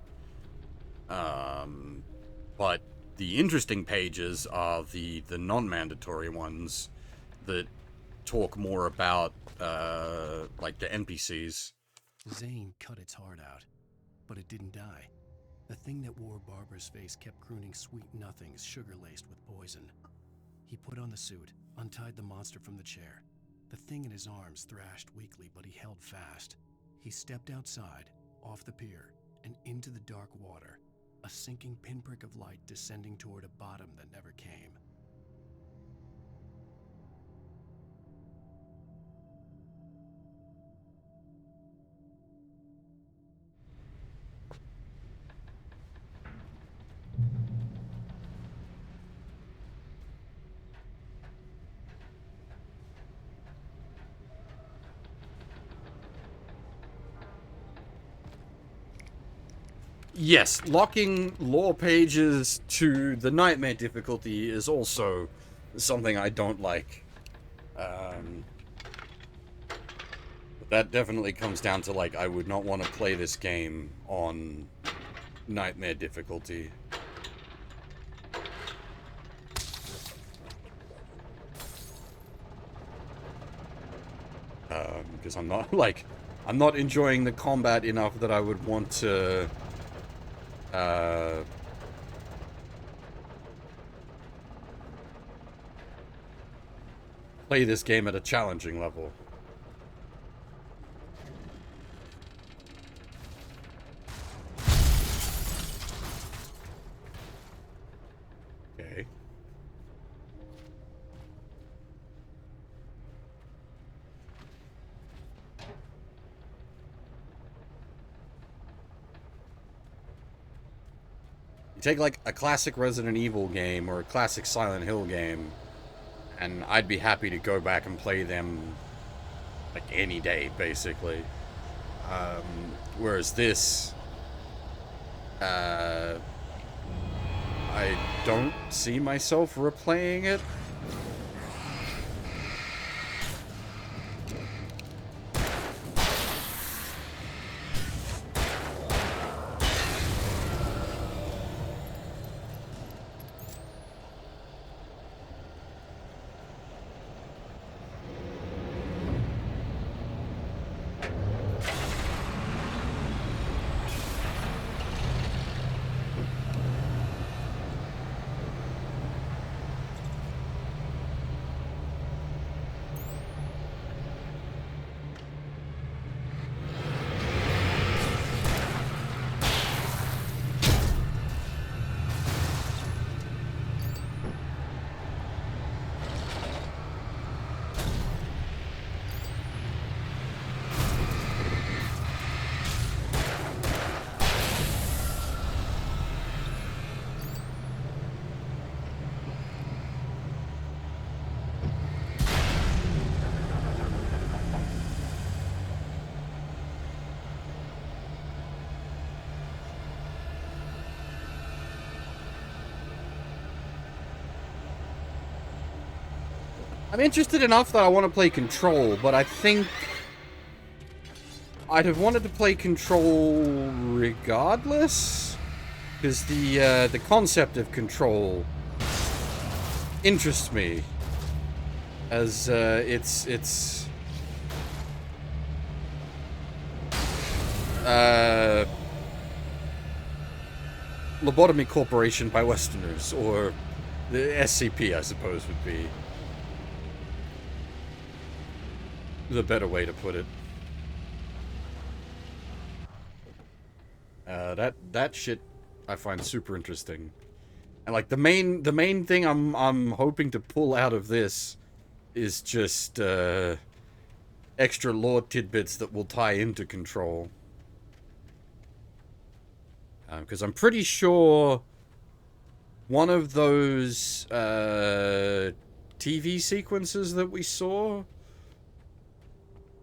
But the interesting pages are the non-mandatory ones that talk more about, like, the NPCs. Zane cut its heart out, but it didn't die. The thing that wore Barbara's face kept crooning sweet nothings sugar-laced with poison. He put on the suit, untied the monster from the chair. The thing in his arms thrashed weakly, but he held fast. He stepped outside, off the pier, and into the dark water, a sinking pinprick of light descending toward a bottom that never came. Yes, locking lore pages to the nightmare difficulty is also something I don't like. But that definitely comes down to, like, I would not want to play this game on nightmare difficulty. Because I'm not, like, I'm not enjoying the combat enough that I would want to play this game at a challenging level. Okay. Take, like, a classic Resident Evil game or a classic Silent Hill game, and I'd be happy to go back and play them, like, any day, basically. Whereas this, I don't see myself replaying it. I'm interested enough that I want to play Control, but I think I'd have wanted to play Control regardless, because the concept of Control interests me, as it's Lobotomy Corporation by Westerners, or the SCP, I suppose, would be the better way to put it. That shit I find super interesting. And like the main thing I'm hoping to pull out of this is just extra lore tidbits that will tie into Control. Because I'm pretty sure one of those TV sequences that we saw,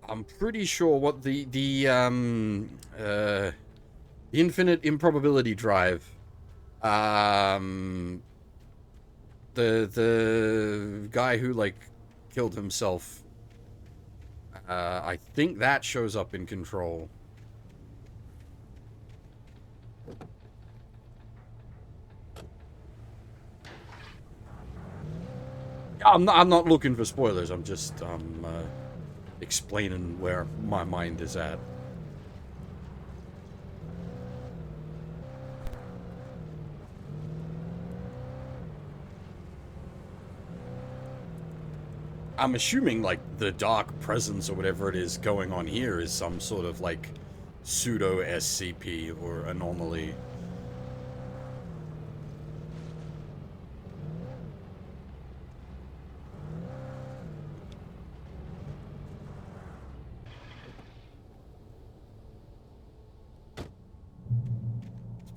I'm pretty sure what the infinite improbability drive, the guy who like killed himself, I think that shows up in Control. I'm not looking for spoilers. I'm just explaining where my mind is at. I'm assuming like the dark presence or whatever it is going on here is some sort of like pseudo SCP or anomaly.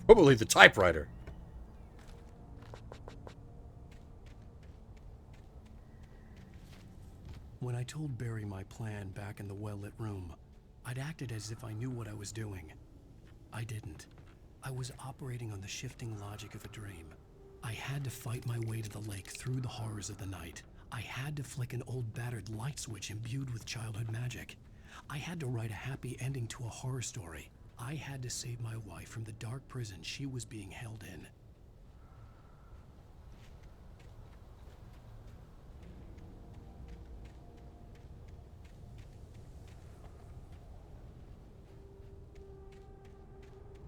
Probably the typewriter. When I told Barry my plan back in the well-lit room, I'd acted as if I knew what I was doing. I didn't. I was operating on the shifting logic of a dream. I had to fight my way to the lake through the horrors of the night. I had to flick an old battered light switch imbued with childhood magic. I had to write a happy ending to a horror story. I had to save my wife from the dark prison she was being held in.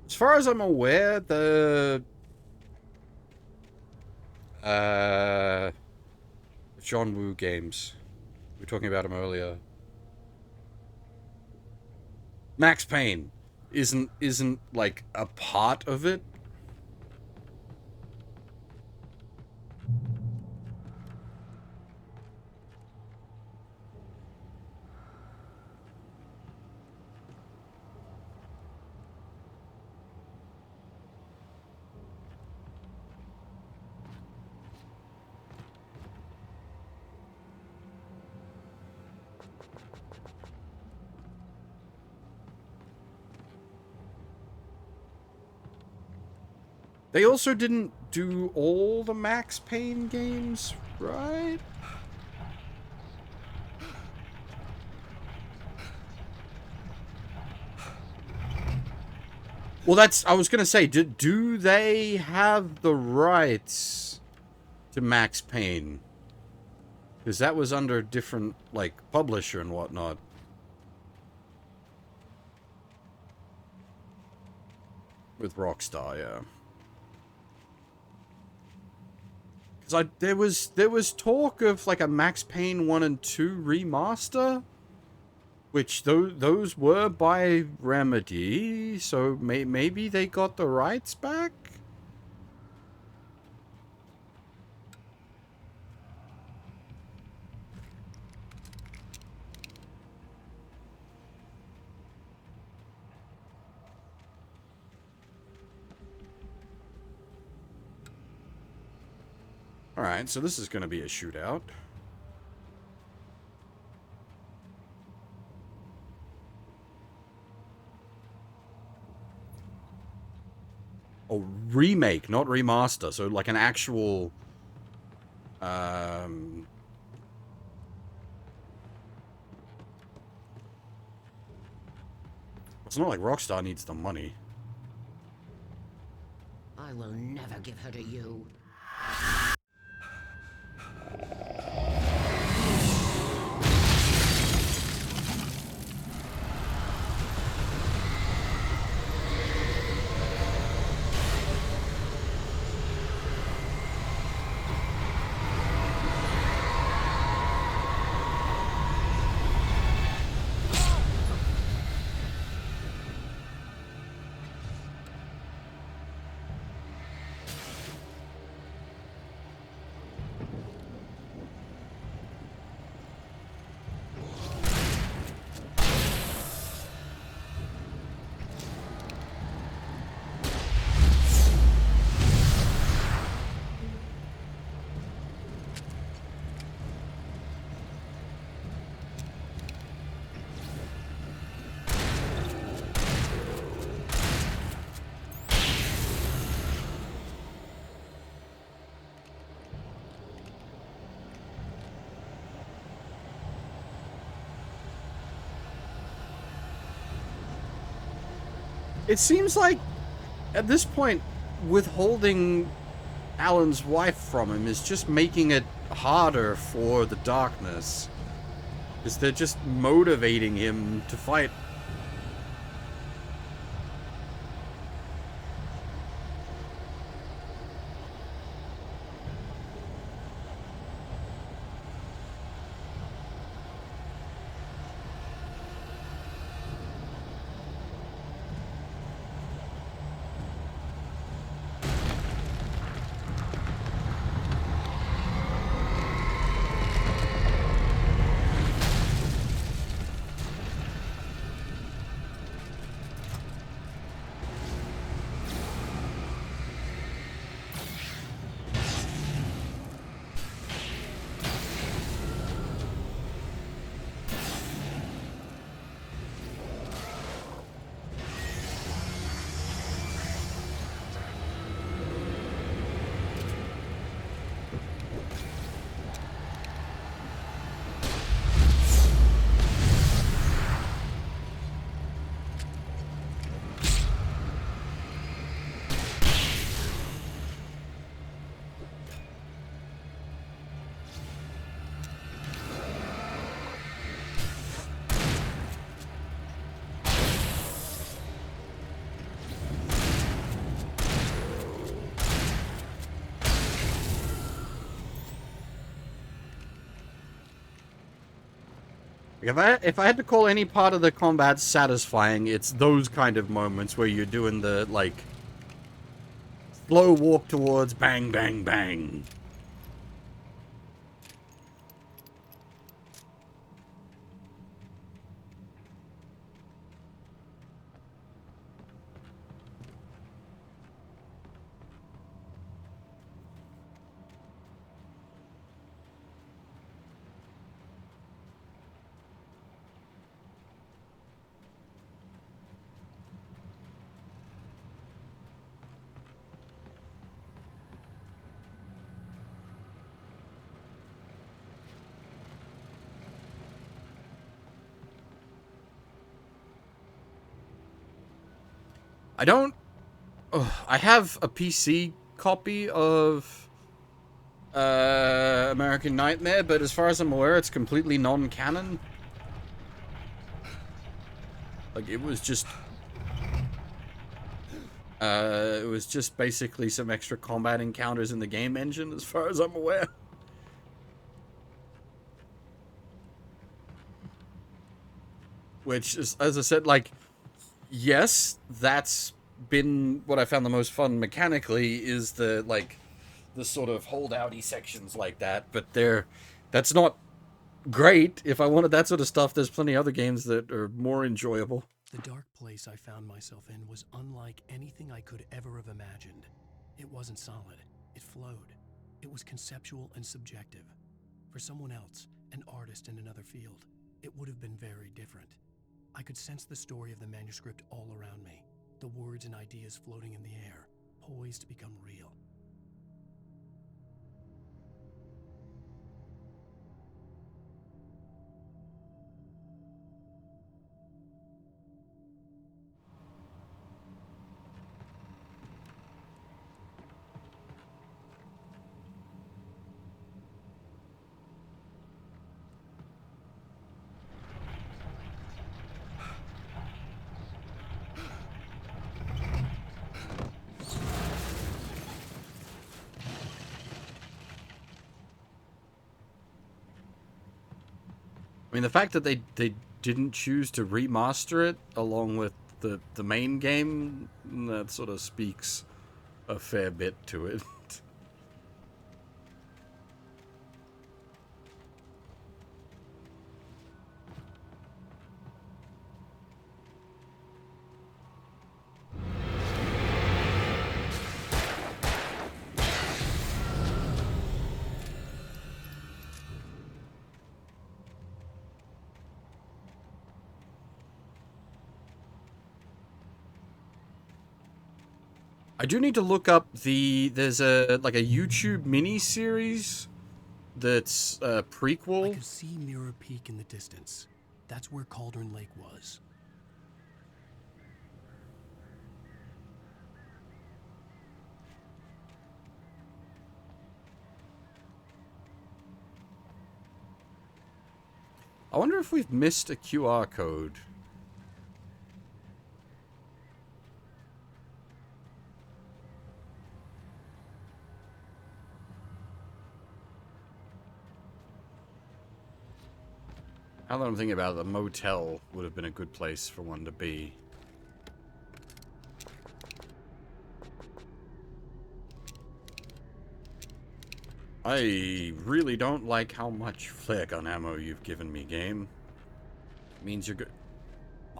As far as I'm aware, the John Woo games, we were talking about him earlier. Max Payne isn't like a part of it. They also didn't do all the Max Payne games, right? Well, I was gonna say, do they have the rights to Max Payne? Because that was under a different, like, publisher and whatnot. With Rockstar, yeah. Because there was talk of like a Max Payne 1 and 2 remaster, which those were by Remedy, so maybe they got the rights back. Alright, so this is going to be a shootout. Oh, remake, not remaster. So like an actual It's not like Rockstar needs the money. I will never give her to you. It seems like, at this point, withholding Alan's wife from him is just making it harder for the darkness. Because they're just motivating him to fight. If I had to call any part of the combat satisfying, it's those kind of moments where you're doing the, like, slow walk towards bang, bang, bang. I don't... I have a PC copy of American Nightmare, but as far as I'm aware, it's completely non-canon. Like, it was just basically some extra combat encounters in the game engine, as far as I'm aware. Which is, as I said, like, yes, that's been what I found the most fun mechanically, is the, like, the sort of holdouty sections like that, but that's not great. If I wanted that sort of stuff, there's plenty of other games that are more enjoyable. The dark place I found myself in was unlike anything I could ever have imagined. It wasn't solid. It flowed. It was conceptual and subjective. For someone else, an artist in another field, it would have been very different. I could sense the story of the manuscript all around me, the words and ideas floating in the air, poised to become real. mean, the fact that they didn't choose to remaster it along with the main game, that sort of speaks a fair bit to it. I do need to look up there's a YouTube mini series that's a prequel. I could see Mirror Peak in the distance. That's where Cauldron Lake was. I wonder if we've missed a QR code. Now that I'm thinking about it, the motel would have been a good place for one to be. I really don't like how much flare gun ammo you've given me, game. Means you're good.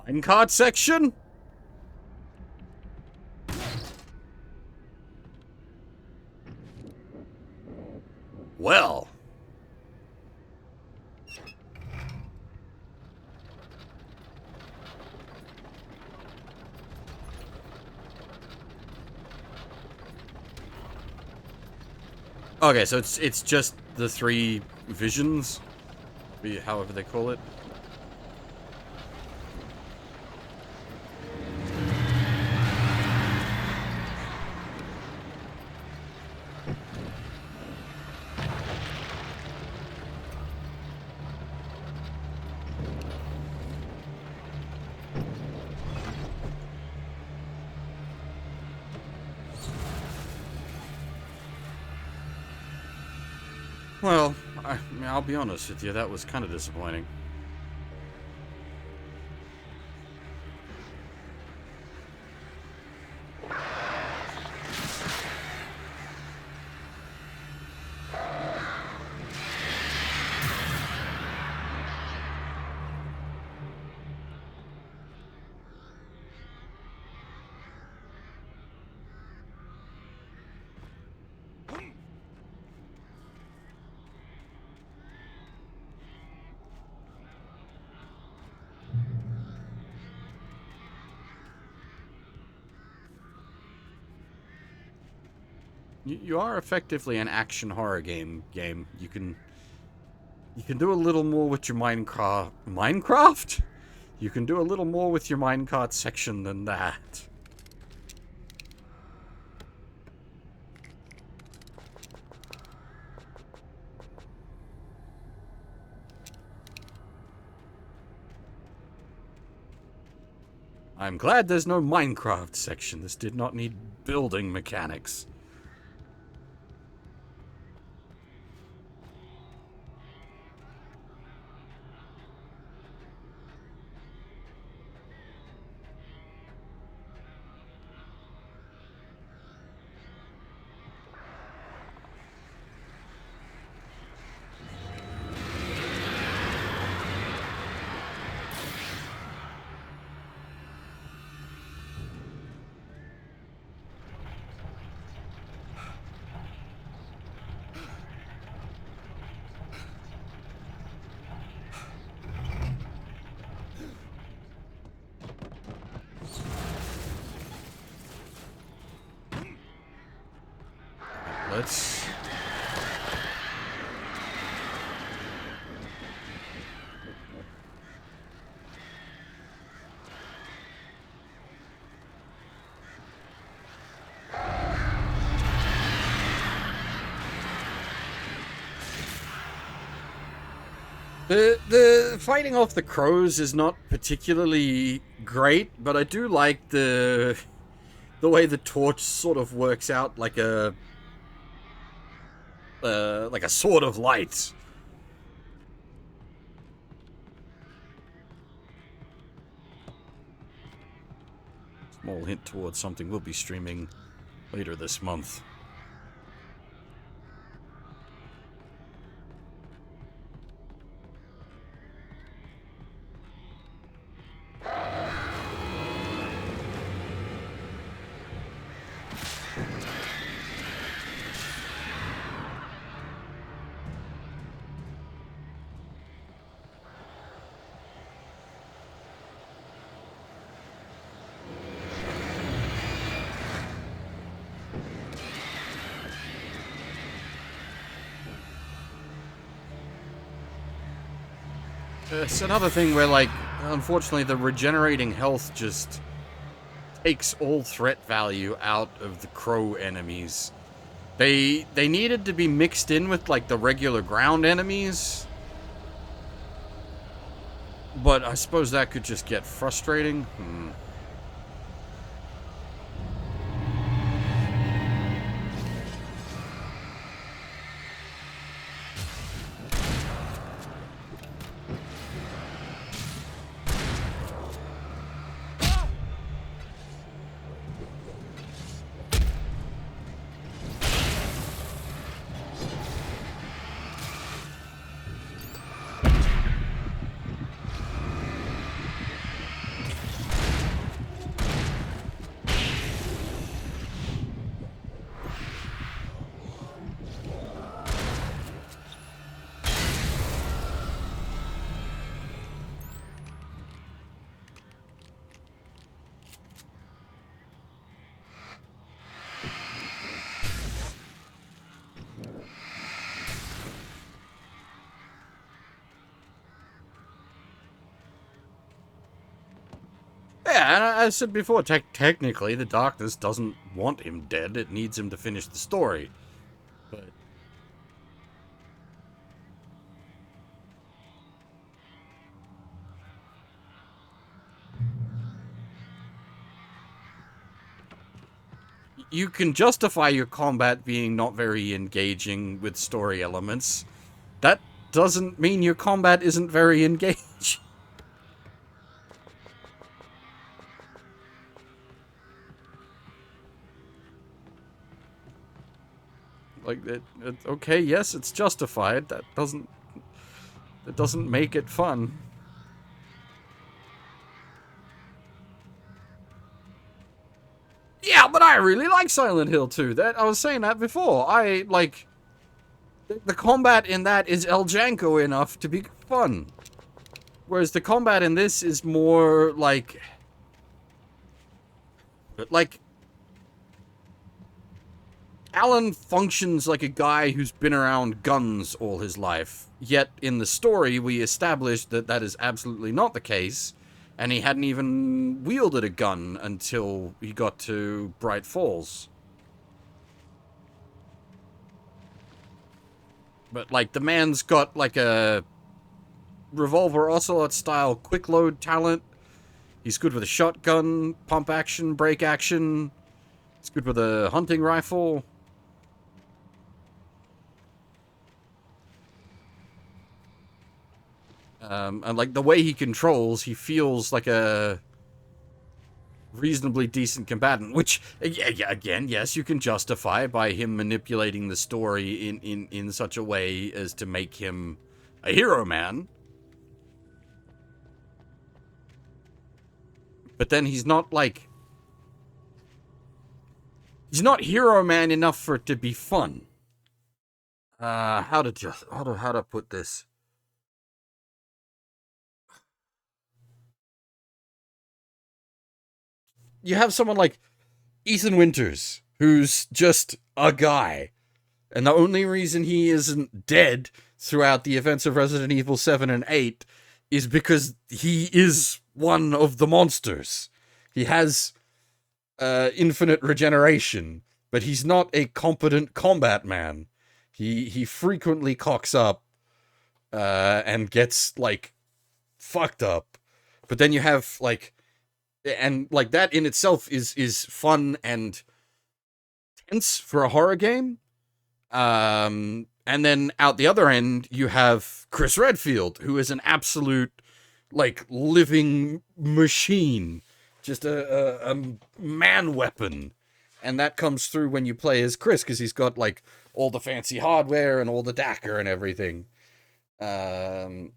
Minecart section? Well. Okay, so it's just the 3 visions, however they call it. Well, I'll be honest with you, that was kind of disappointing. You are effectively an action horror game. You can do a little more with your Minecraft? You can do a little more with your minecart section than that. I'm glad there's no Minecraft section. This did not need building mechanics. Let's... The fighting off the crows is not particularly great, but I do like the way the torch sort of works out like a sword of light. small hint towards something we'll be streaming later this month. It's another thing where, like, unfortunately the regenerating health just takes all threat value out of the crow enemies. They needed to be mixed in with, like, the regular ground enemies. But I suppose that could just get frustrating. Yeah, and I said before, technically, the Darkness doesn't want him dead. It needs him to finish the story. But you can justify your combat being not very engaging with story elements. That doesn't mean your combat isn't very engaging. Like, okay, yes, it's justified. That doesn't make it fun. Yeah, but I really like Silent Hill 2. That I was saying that before. I like the combat in that is El Janko enough to be fun. Whereas the combat in this is more like Alan functions like a guy who's been around guns all his life. Yet in the story, we established that that is absolutely not the case, and he hadn't even wielded a gun until he got to Bright Falls. But, like, the man's got, like, a Revolver Ocelot style quick load talent. He's good with a shotgun, pump action, break action. He's good with a hunting rifle. And, like, the way he controls, he feels like a reasonably decent combatant, which, again, yes, you can justify by him manipulating the story in such a way as to make him a hero man. But then he's not, like... he's not hero man enough for it to be fun. How to put this? You have someone like Ethan Winters, who's just a guy. And the only reason he isn't dead throughout the events of Resident Evil 7 and 8 is because he is one of the monsters. He has infinite regeneration, but he's not a competent combat man. He frequently cocks up and gets, like, fucked up. But then you have, like... and, like, that in itself is fun and tense for a horror game. And then out the other end, you have Chris Redfield, who is an absolute, like, living machine just a man weapon. And that comes through when you play as Chris, because he's got, like, all the fancy hardware and all the dagger and everything. But,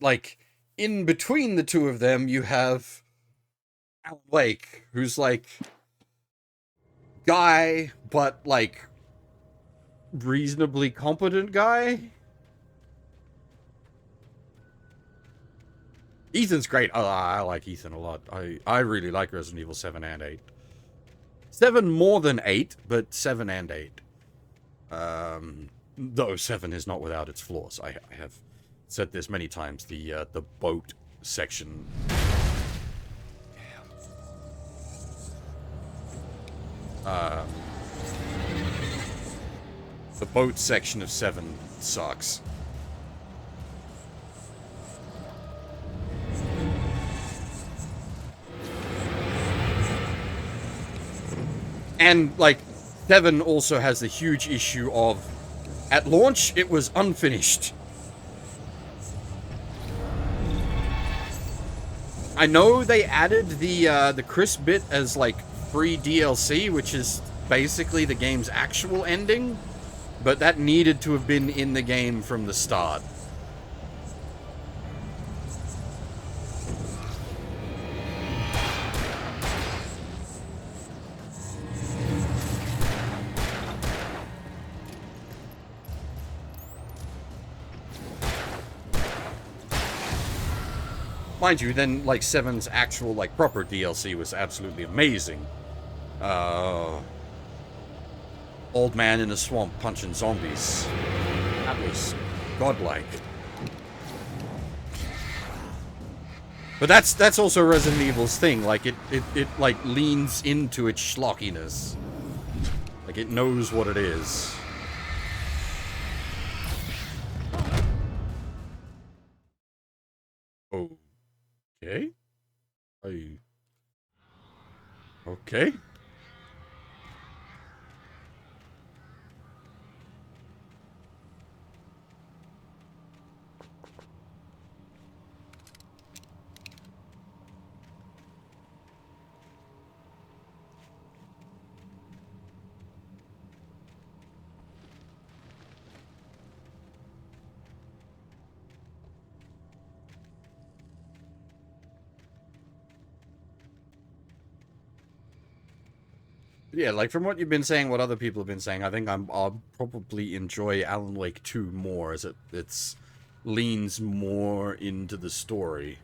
like, in between the two of them, you have Alan Wake, who's, like, guy, but, like, reasonably competent guy. Ethan's great. I like Ethan a lot. I really like Resident Evil 7 and 8. 7 more than 8, but 7 and 8. Though 7 is not without its flaws. I have said this many times. The boat section. The boat section of 7 sucks. And, like, 7 also has the huge issue of, at launch, it was unfinished. I know they added the Chris bit as, like, free DLC, which is basically the game's actual ending, but that needed to have been in the game from the start. Mind you, then, like, 7's actual, like, proper DLC was absolutely amazing. Old man in a swamp punching zombies. That was godlike. But that's also Resident Evil's thing. Like, it like, leans into its schlockiness. Like, it knows what it is. Okay. Okay. Yeah, like, from what you've been saying, what other people have been saying, I think I'll probably enjoy Alan Wake 2 more, as it's leans more into the story.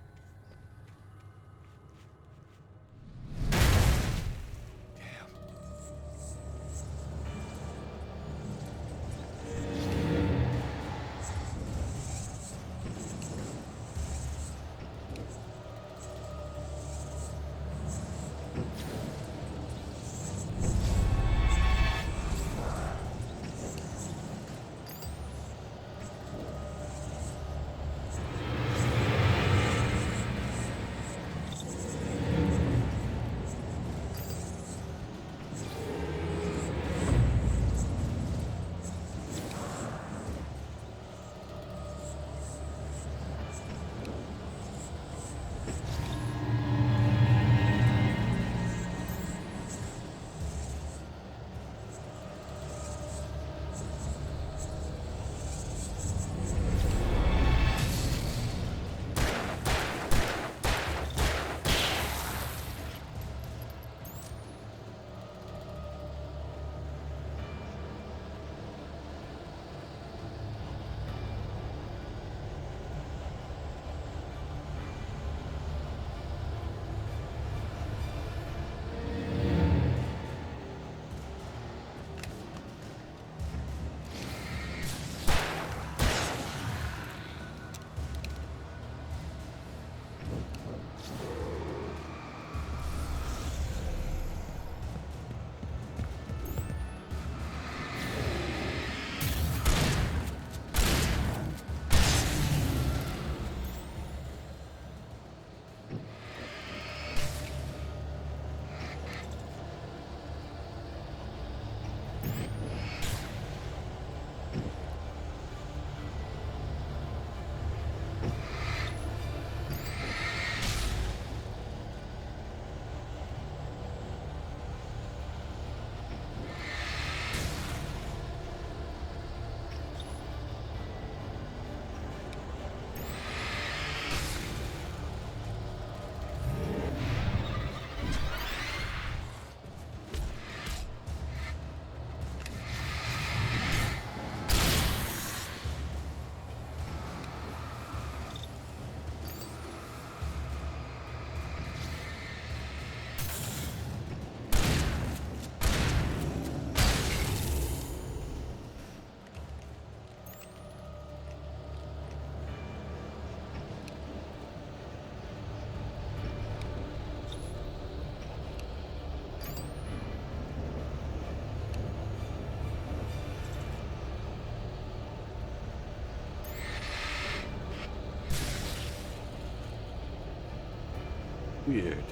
weird.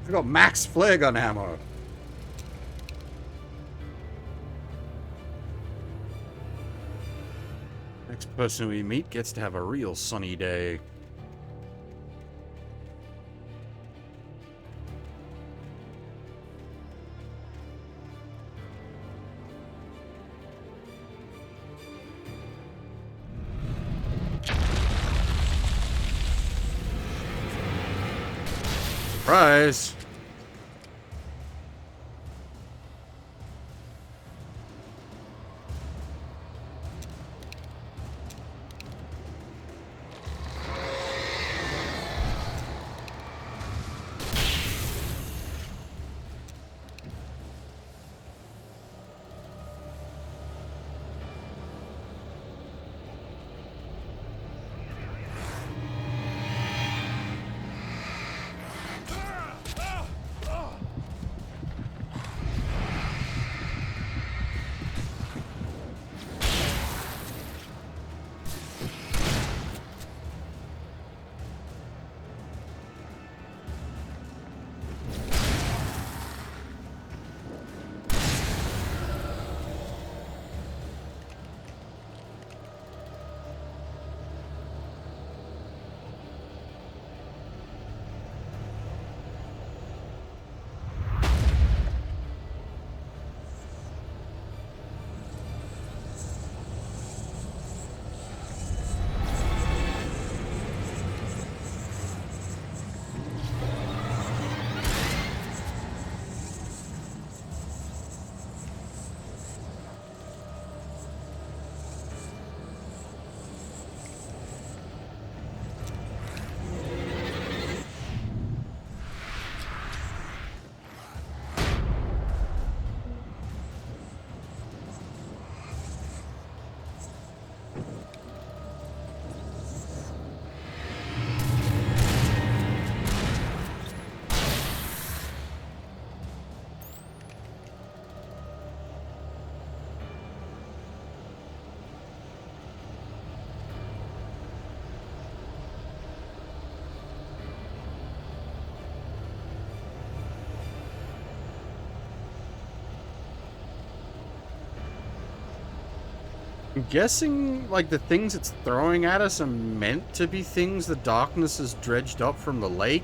I've got max flare gun ammo. Next person we meet gets to have a real sunny day. Surprise! I'm guessing, like, the things it's throwing at us are meant to be things the darkness has dredged up from the lake.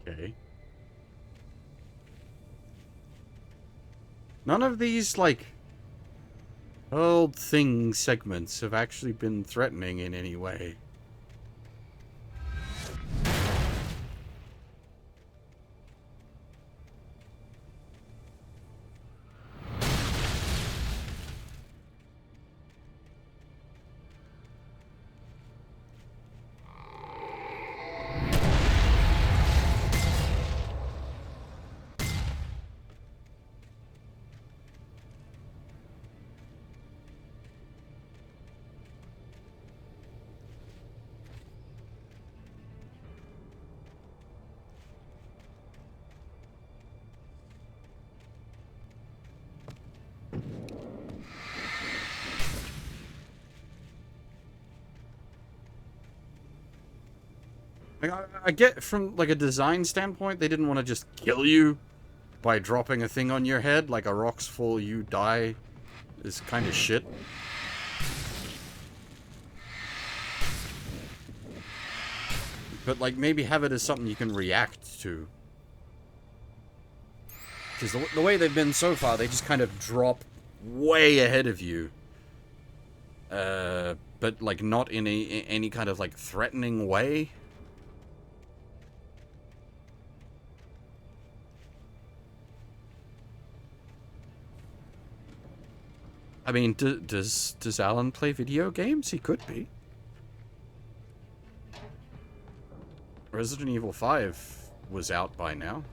Okay. None of these, like, Old thing segments have actually been threatening in any way. Like, I get from like a design standpoint, they didn't want to just kill you by dropping a thing on your head, like a rocks fall, you die, is kind of shit. But like maybe have it as something you can react to. Because the way they've been so far, they just kind of drop way ahead of you. But like not in any kind of like threatening way. I mean, does Alan play video games? He could be. Resident Evil 5 was out by now.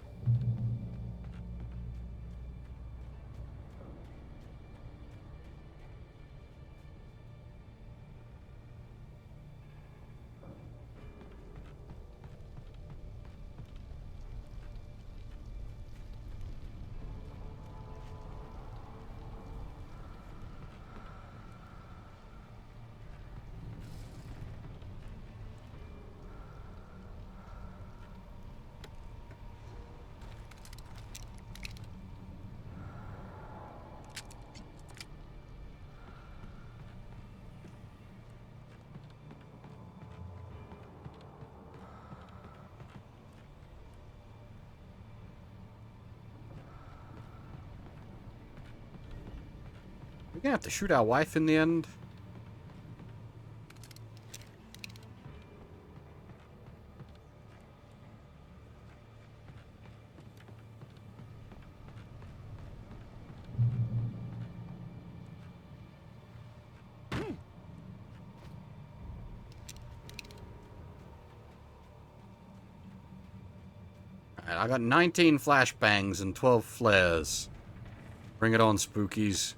We're gonna have to shoot our wife in the end. Alright, I got 19 flashbangs and 12 flares. Bring it on, spookies.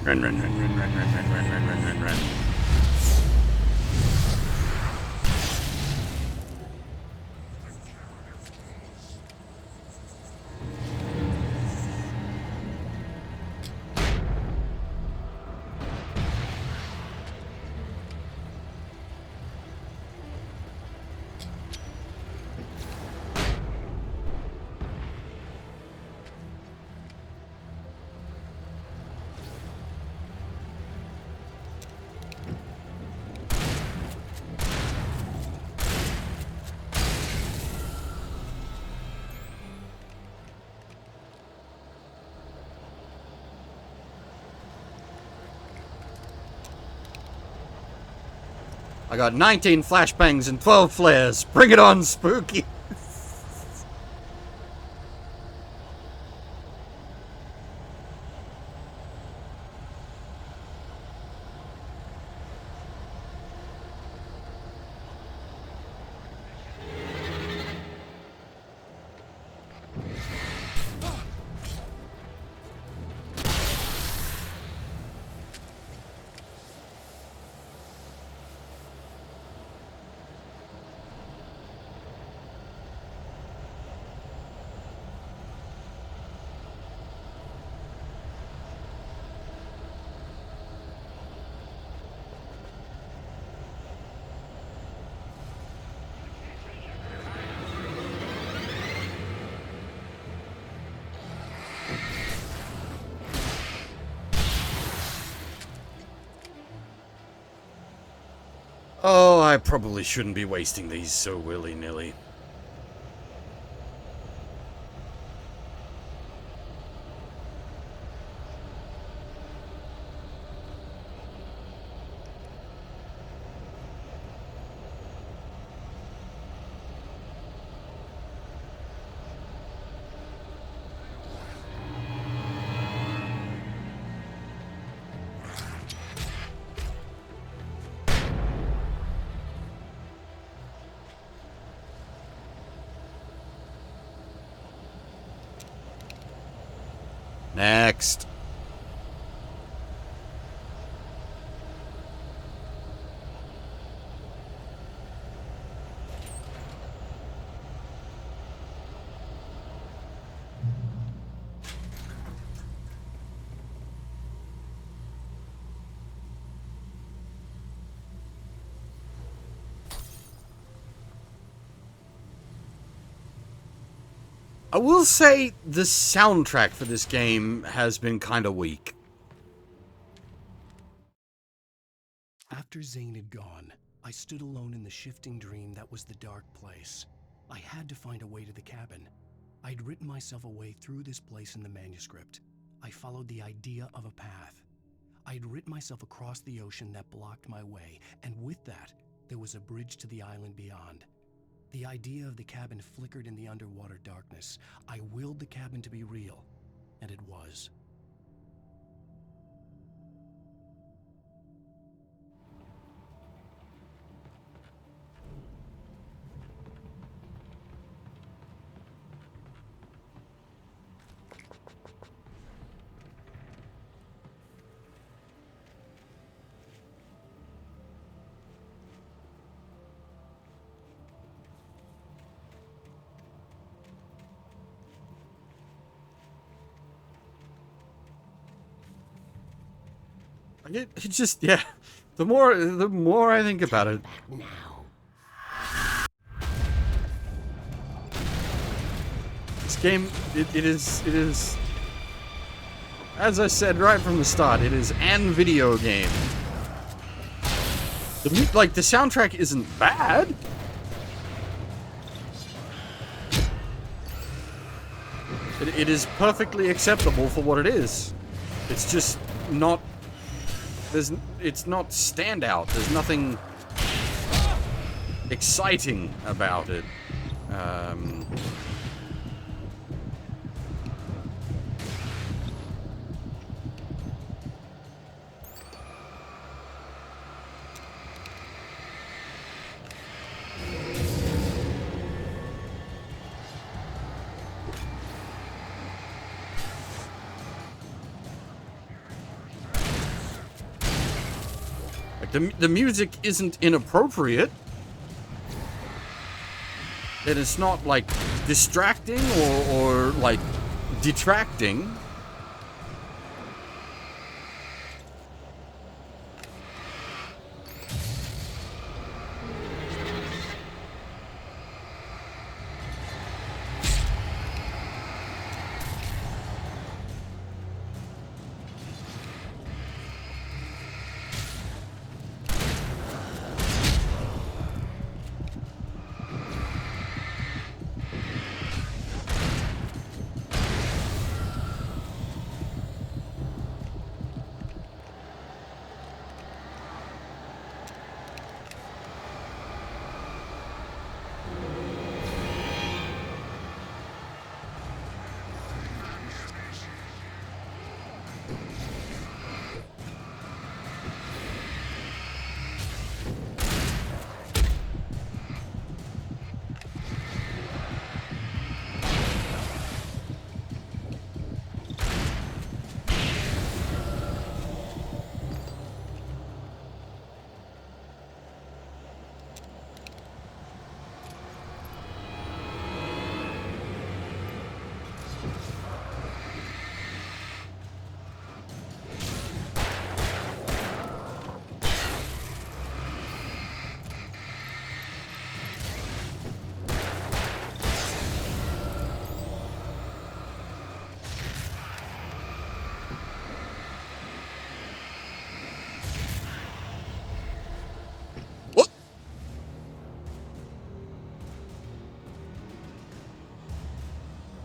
Run, run, run, run, run, run, run, run, run, run, run, run. I got 19 flashbangs and 12 flares. Bring it on, spooky. Oh, I probably shouldn't be wasting these so willy-nilly. Next. I will say the soundtrack for this game has been kind of weak. After Zane had gone, I stood alone in the shifting dream that was the dark place. I had to find a way to the cabin. I'd written myself a way through this place in the manuscript. I followed the idea of a path. I'd written myself across the ocean that blocked my way, and with that, there was a bridge to the island beyond. The idea of the cabin flickered in the underwater darkness. I willed the cabin to be real, and it was. It just, yeah. The more I think about it. Now. This game, it is, as I said right from the start, it is an video game. The soundtrack isn't bad. It is perfectly acceptable for what it is. It's just not. It's not standout. There's nothing exciting about it. The music isn't inappropriate. And it's not, like, distracting or like, detracting.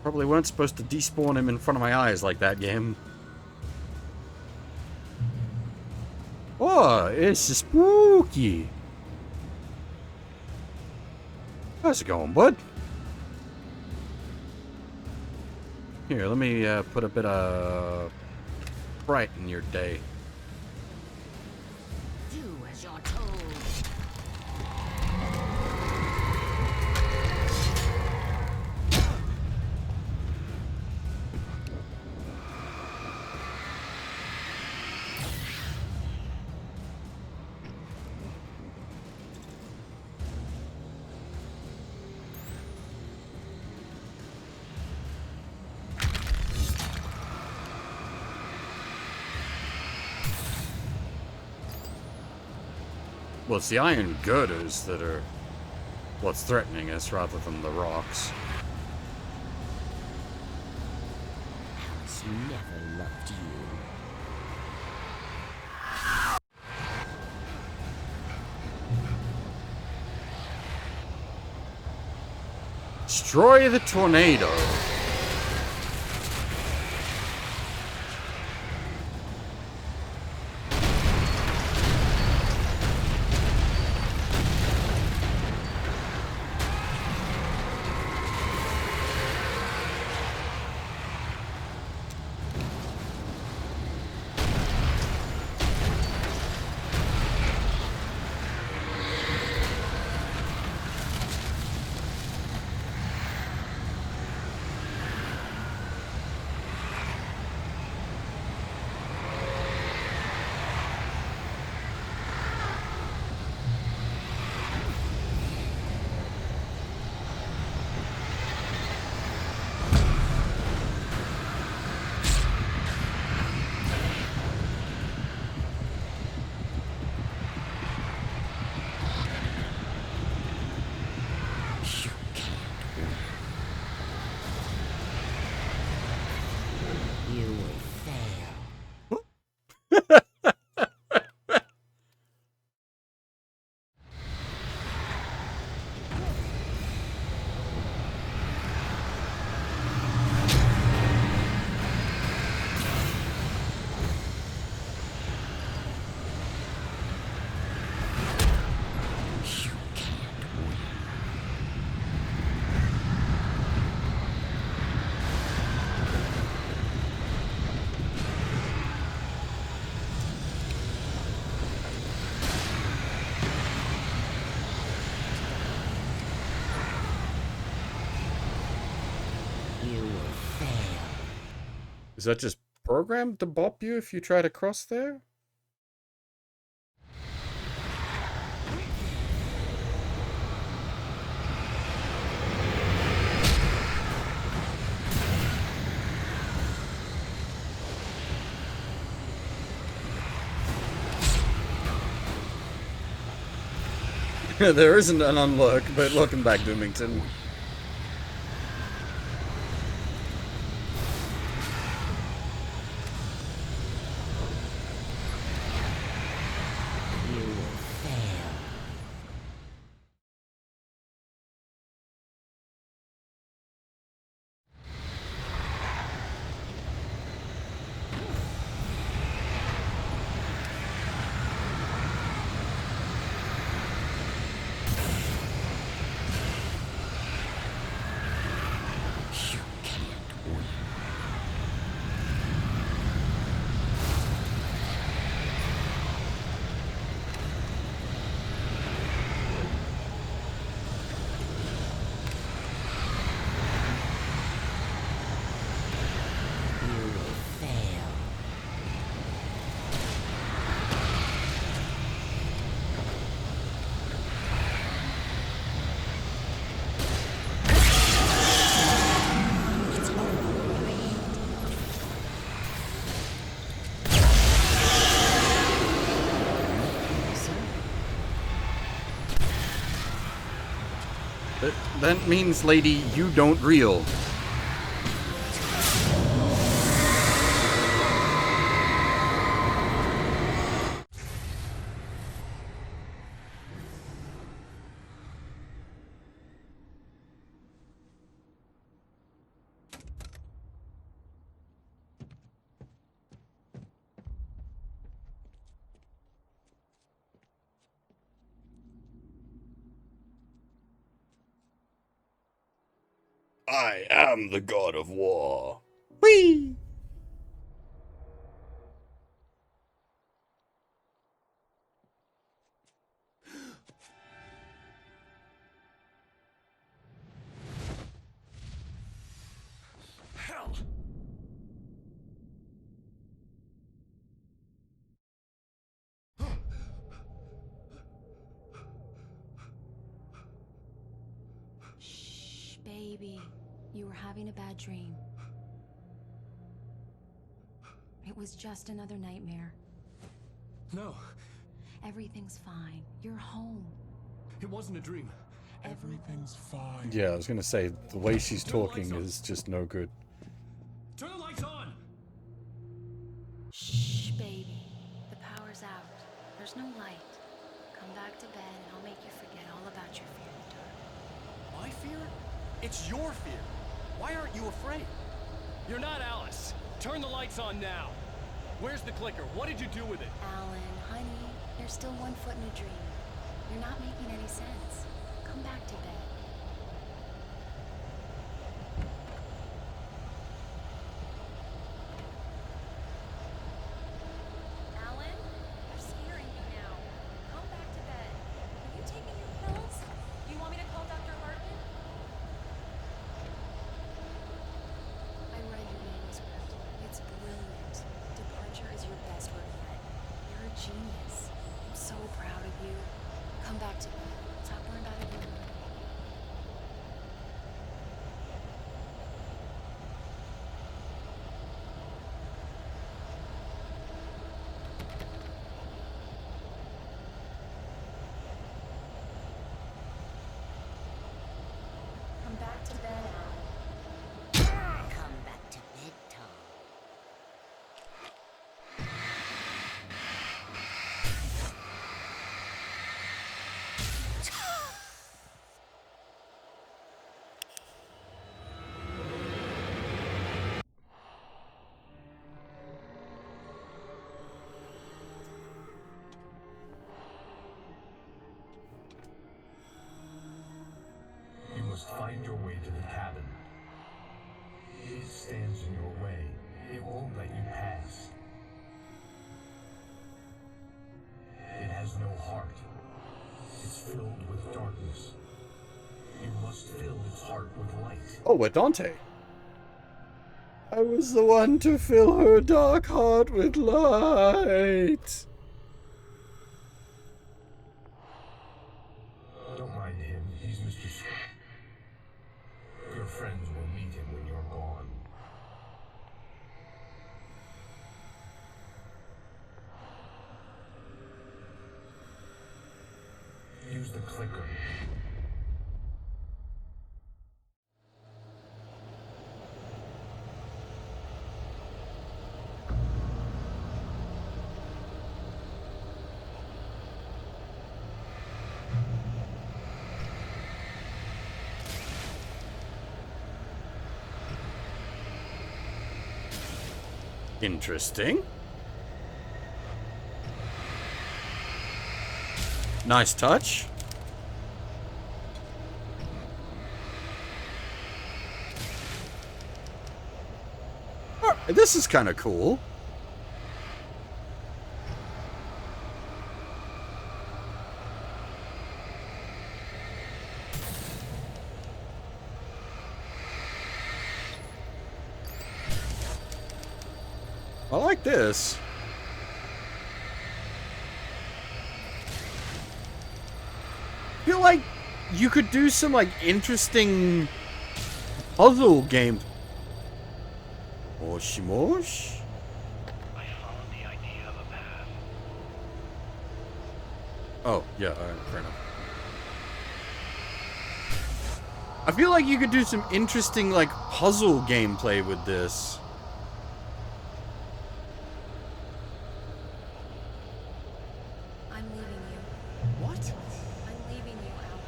Probably weren't supposed to despawn him in front of my eyes like that, game. Oh, it's spooky. How's it going, bud? Here, let me put a bit of bright in your day. Do as you're told. Well, it's the iron girders that are what's threatening us rather than the rocks. Alice never loved you. Destroy the tornado. You will fail. You can't win. You will fail. Is that just programmed to bop you if you try to cross there? There isn't an unlock, but welcome back, Doomington. You will fail. You can't win. You will fail. It's That means, lady, you don't reel. I am the god of war. Whee! Hell! Shh, baby. You were having a bad dream. It was just another nightmare. No, Everything's fine. You're home. it wasn't a dream. Everything's fine. Yeah, I was gonna say, the way she's talking is just no good. Turn the lights on! Shh, baby. The power's out. There's no light. Come back to bed and I'll make you forget all about your fear in the dark. My fear? It's your fear. Why aren't you afraid? You're not Alice. Turn the lights on now. Where's the clicker? What did you do with it? Alan, honey, you're still 1 foot in a dream. You're not making any sense. Come back to bed. Alan, you're scaring me now. Come back to bed. Have you taken your pills? Do you want me to call Dr. Hartman? I read your manuscript. It's brilliant. Departure is your best work yet. You're a genius. I'm so proud of you. Come back to bed. Talk more about it in the morning. Come back to bed, Alan. Come back to bed, Tom. You must find your way to the cabin. It stands in your way. It won't let you pass. It has no heart. It's filled with darkness. You must fill its heart with light. Oh, we're Dante. I was the one to fill her dark heart with light. Don't mind him. He's Mr. Your friends will meet him when you're gone. Use the clicker. Interesting. Nice touch. Oh, this is kind of cool. I like this. I feel like you could do some like interesting puzzle game. Mosh mosh. I followed the idea of a path. Oh, yeah, fair enough. I feel like you could do some interesting like puzzle gameplay with this. I'm leaving you. What? I'm leaving you, Alan.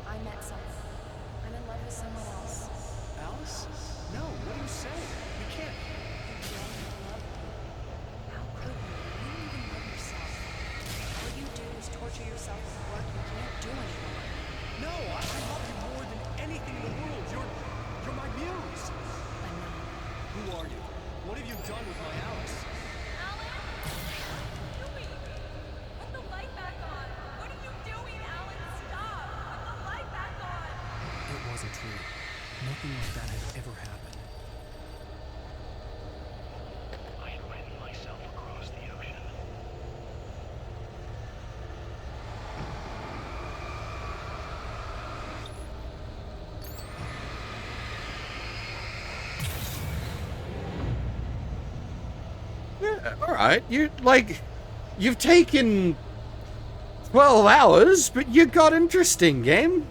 I met someone. I'm in love with someone else. Alice? No, what are you saying? You can't. You don't love me. How could you? You don't even love yourself. All you do is torture yourself with work you can't do anymore. No, I love you more than anything in the world. You're You're my muse! I'm not. Who are you? What have you done with my Alice? Alan? What are you doing? Put the light back on! What are you doing, Alan? Stop! Put the light back on! It wasn't true. Nothing like that had ever happened. I had written myself across the ocean. Yeah, alright. You've taken 12 hours, but you got interesting, game.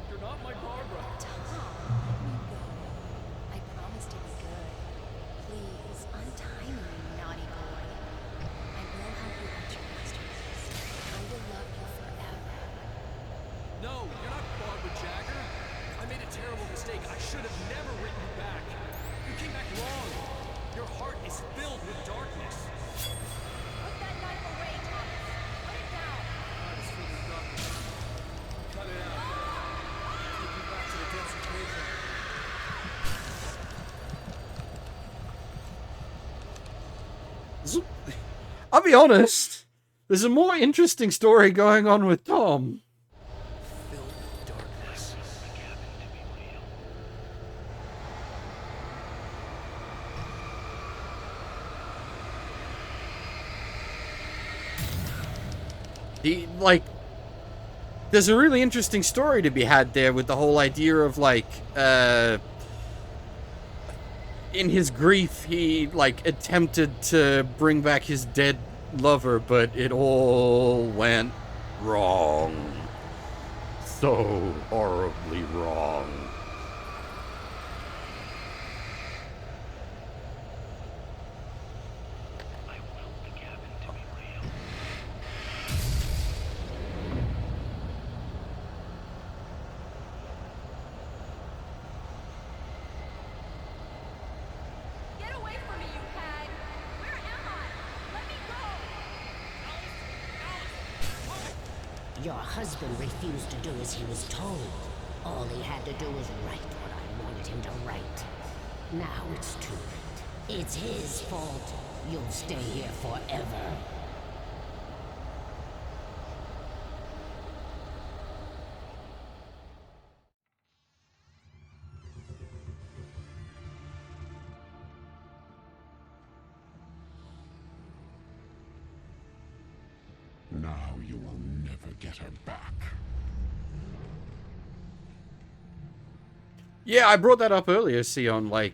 You're not my Barbara. Tom, let me go. I promised to be good. Please, untie me, you naughty boy. I will help you at your masterpiece. I will love you forever. No, you're not Barbara Jagger. I made a terrible mistake. I should have never written you back. You came back wrong. Your heart is filled with darkness. Put that knife away, Thomas! Put it down! Heart is filled with darkness. Cut it out. Take you back to the depths of nature. I'll be honest. There's a more interesting story going on with Tom. Filled with darkness. The cabin to be real. There's a really interesting story to be had there with the whole idea of, in his grief, he, attempted to bring back his dead lover, but it all went wrong. So horribly wrong. I willed the cabin to be real. Get away from me, you hag! Where am I? Let me go! Your husband refused to do as he was told. All he had to do was write what I wanted him to write. Now it's too late. It's his fault. You'll stay here forever. Now you will never get her back. Yeah, I brought that up earlier, Sion, I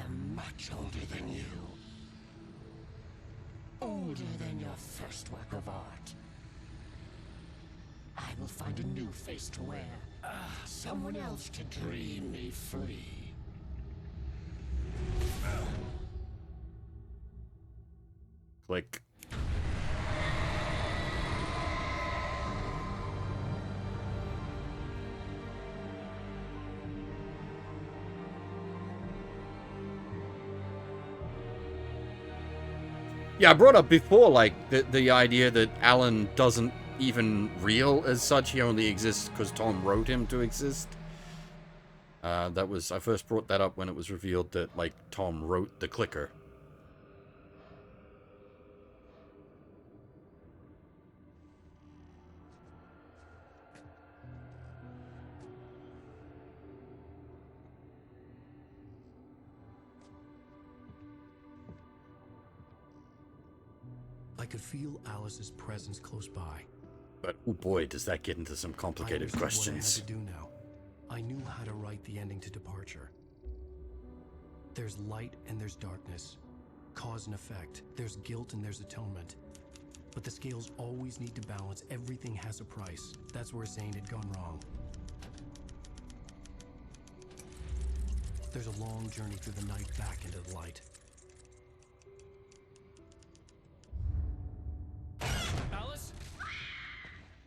am much older than you. Older than your first work of art. I will find a new face to wear. Someone else to dream me free. click. Yeah, I brought up before, the idea that Alan doesn't even real as such. He only exists because Tom wrote him to exist. I first brought that up when it was revealed that, Tom wrote the clicker. I could feel Alice's presence close by. But, oh boy, does that get into some complicated I understood questions. what I had to do now. I knew how to write the ending to Departure. There's light and there's darkness. Cause and effect. There's guilt and there's atonement. But the scales always need to balance. Everything has a price. That's where Zane had gone wrong. There's a long journey through the night back into the light. Alice?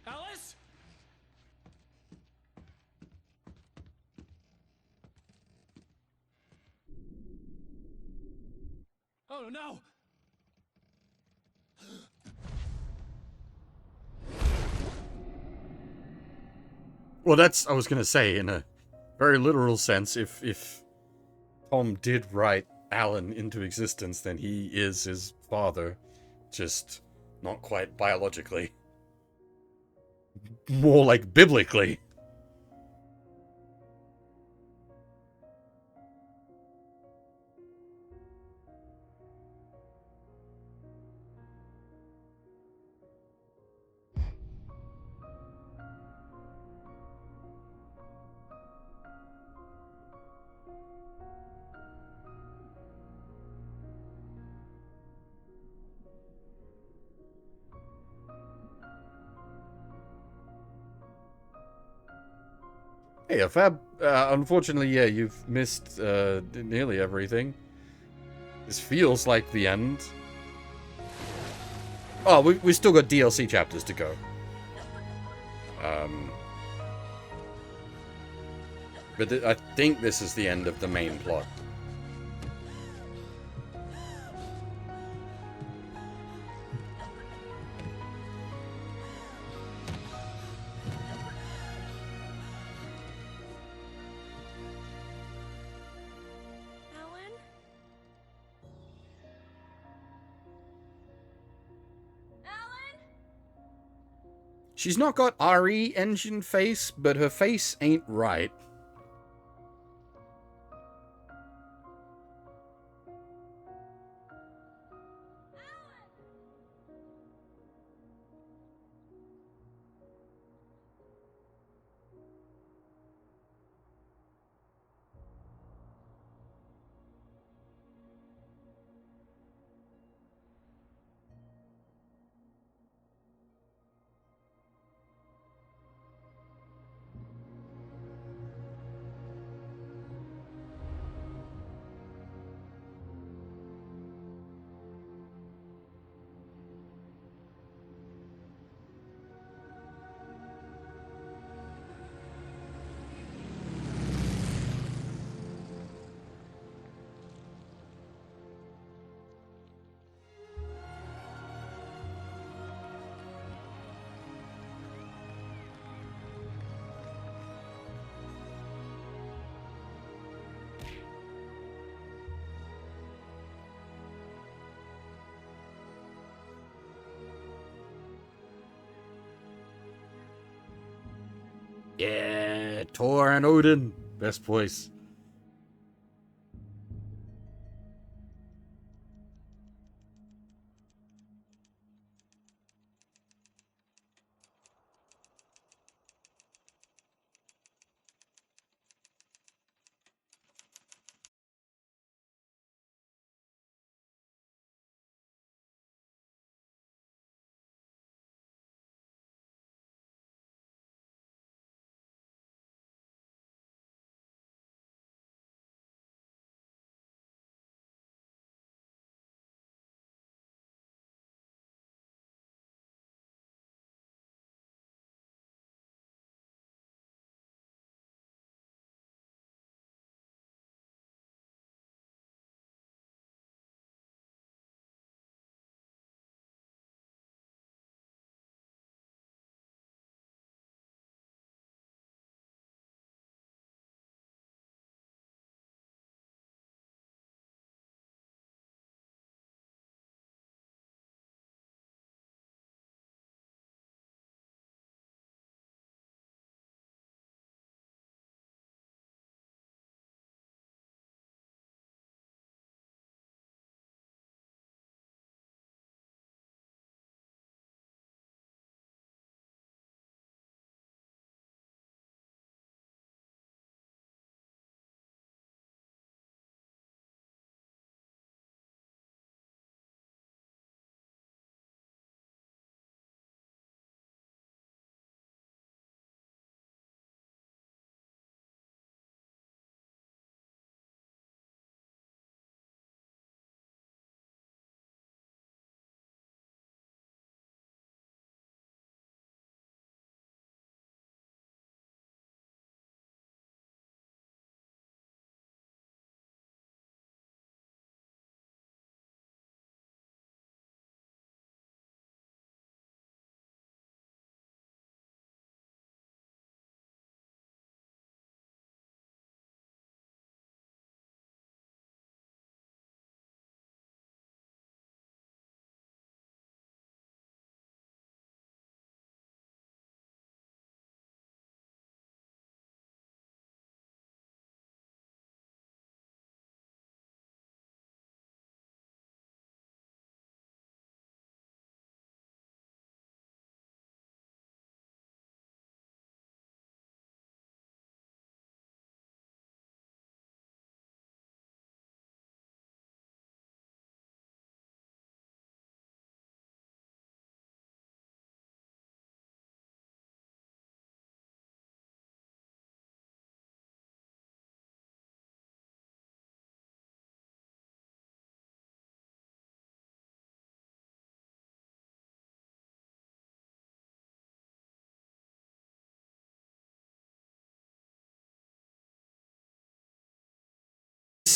Alice? Oh no! Well, that's, I was gonna say, in a very literal sense, if Tom did write Alan into existence, then he is his father, just not quite biologically. More like biblically. Hey, Fab, unfortunately, yeah, you've missed nearly everything. This feels like the end. Oh, we still got DLC chapters to go. But I think this is the end of the main plot. Alan? Alan? She's not got RE engine face, but her face ain't right. Yeah, Thor and Odin. Best voice.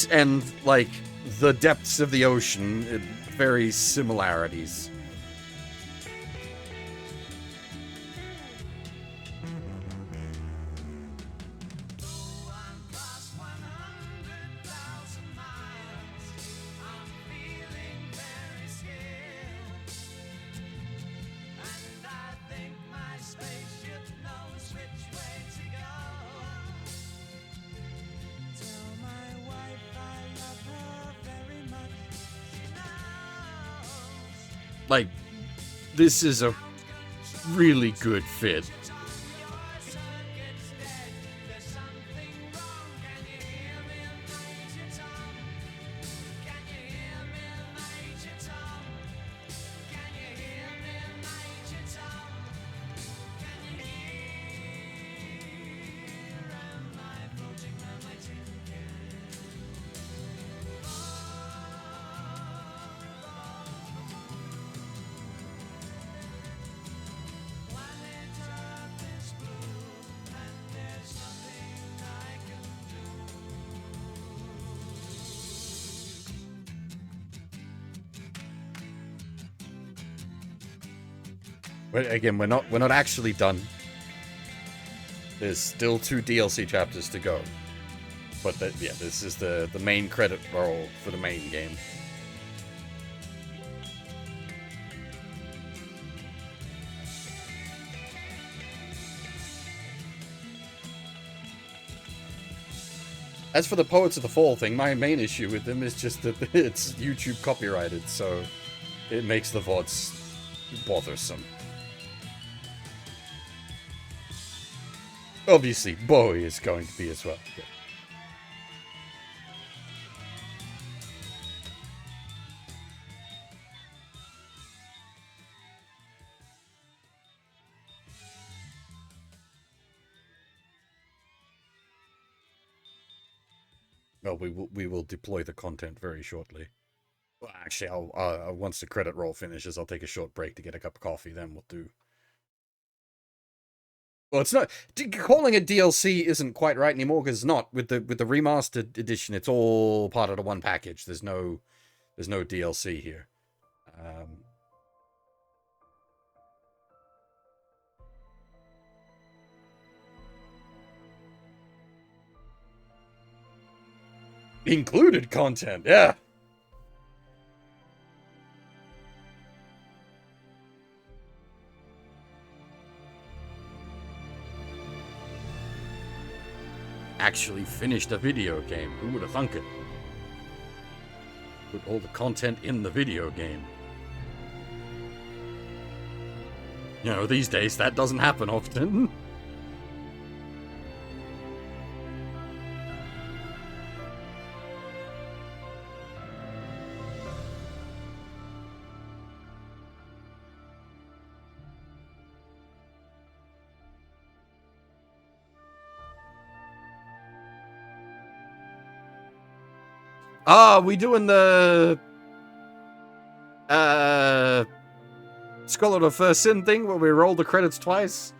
this and, like, the depths of the ocean, very similarities. Like, this is a really good fit. But again, we're not actually done. There's still 2 DLC chapters to go. But yeah, this is the main credit roll for the main game. As for the Poets of the Fall thing, my main issue with them is just that it's YouTube copyrighted, so it makes the VODs bothersome. Obviously, Bowie is going to be as well. But... well, we will deploy the content very shortly. Well, actually, I'll once the credit roll finishes, I'll take a short break to get a cup of coffee. Then we'll do. Well, it's not calling it DLC isn't quite right anymore because it's not with the remastered edition. It's all part of the one package. There's no DLC here. Included content, yeah. Actually finished a video game. Who would have thunk it? Put all the content in the video game. You know, these days that doesn't happen often. We doing the Scholar of the First Sin thing where we roll the credits twice?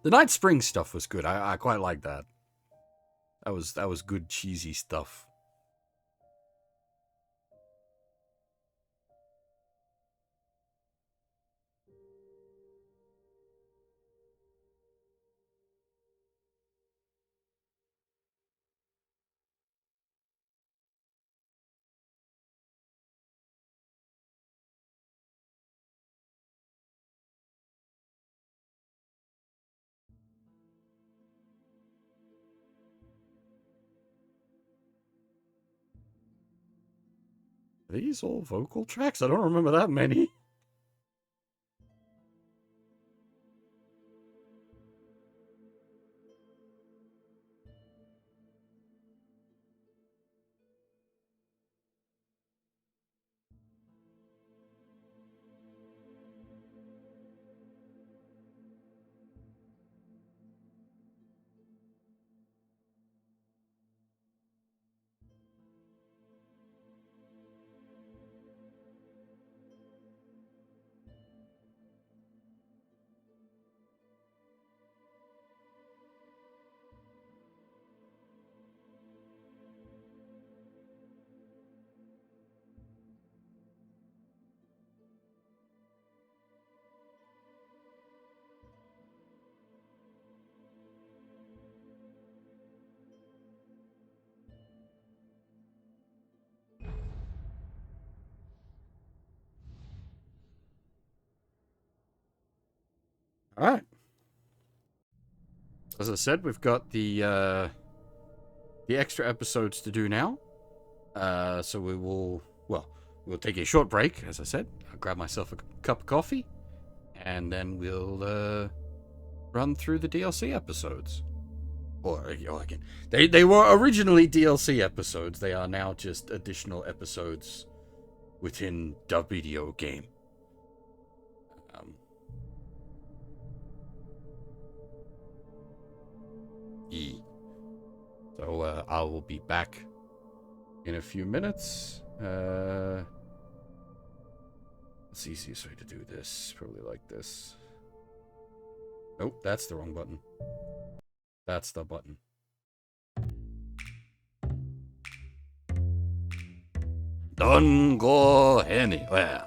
The Night Spring stuff was good. I quite like that. That was good cheesy stuff. Are these all vocal tracks? I don't remember that many. All right. As I said, we've got the extra episodes to do now. So we'll take a short break. As I said, I'll grab myself a cup of coffee, and then we'll run through the DLC episodes. Or again, they were originally DLC episodes. They are now just additional episodes within the video game. So I will be back in a few minutes. What's the easiest way to do this? Probably like this. Nope, that's the wrong button. That's the button. Don't go anywhere.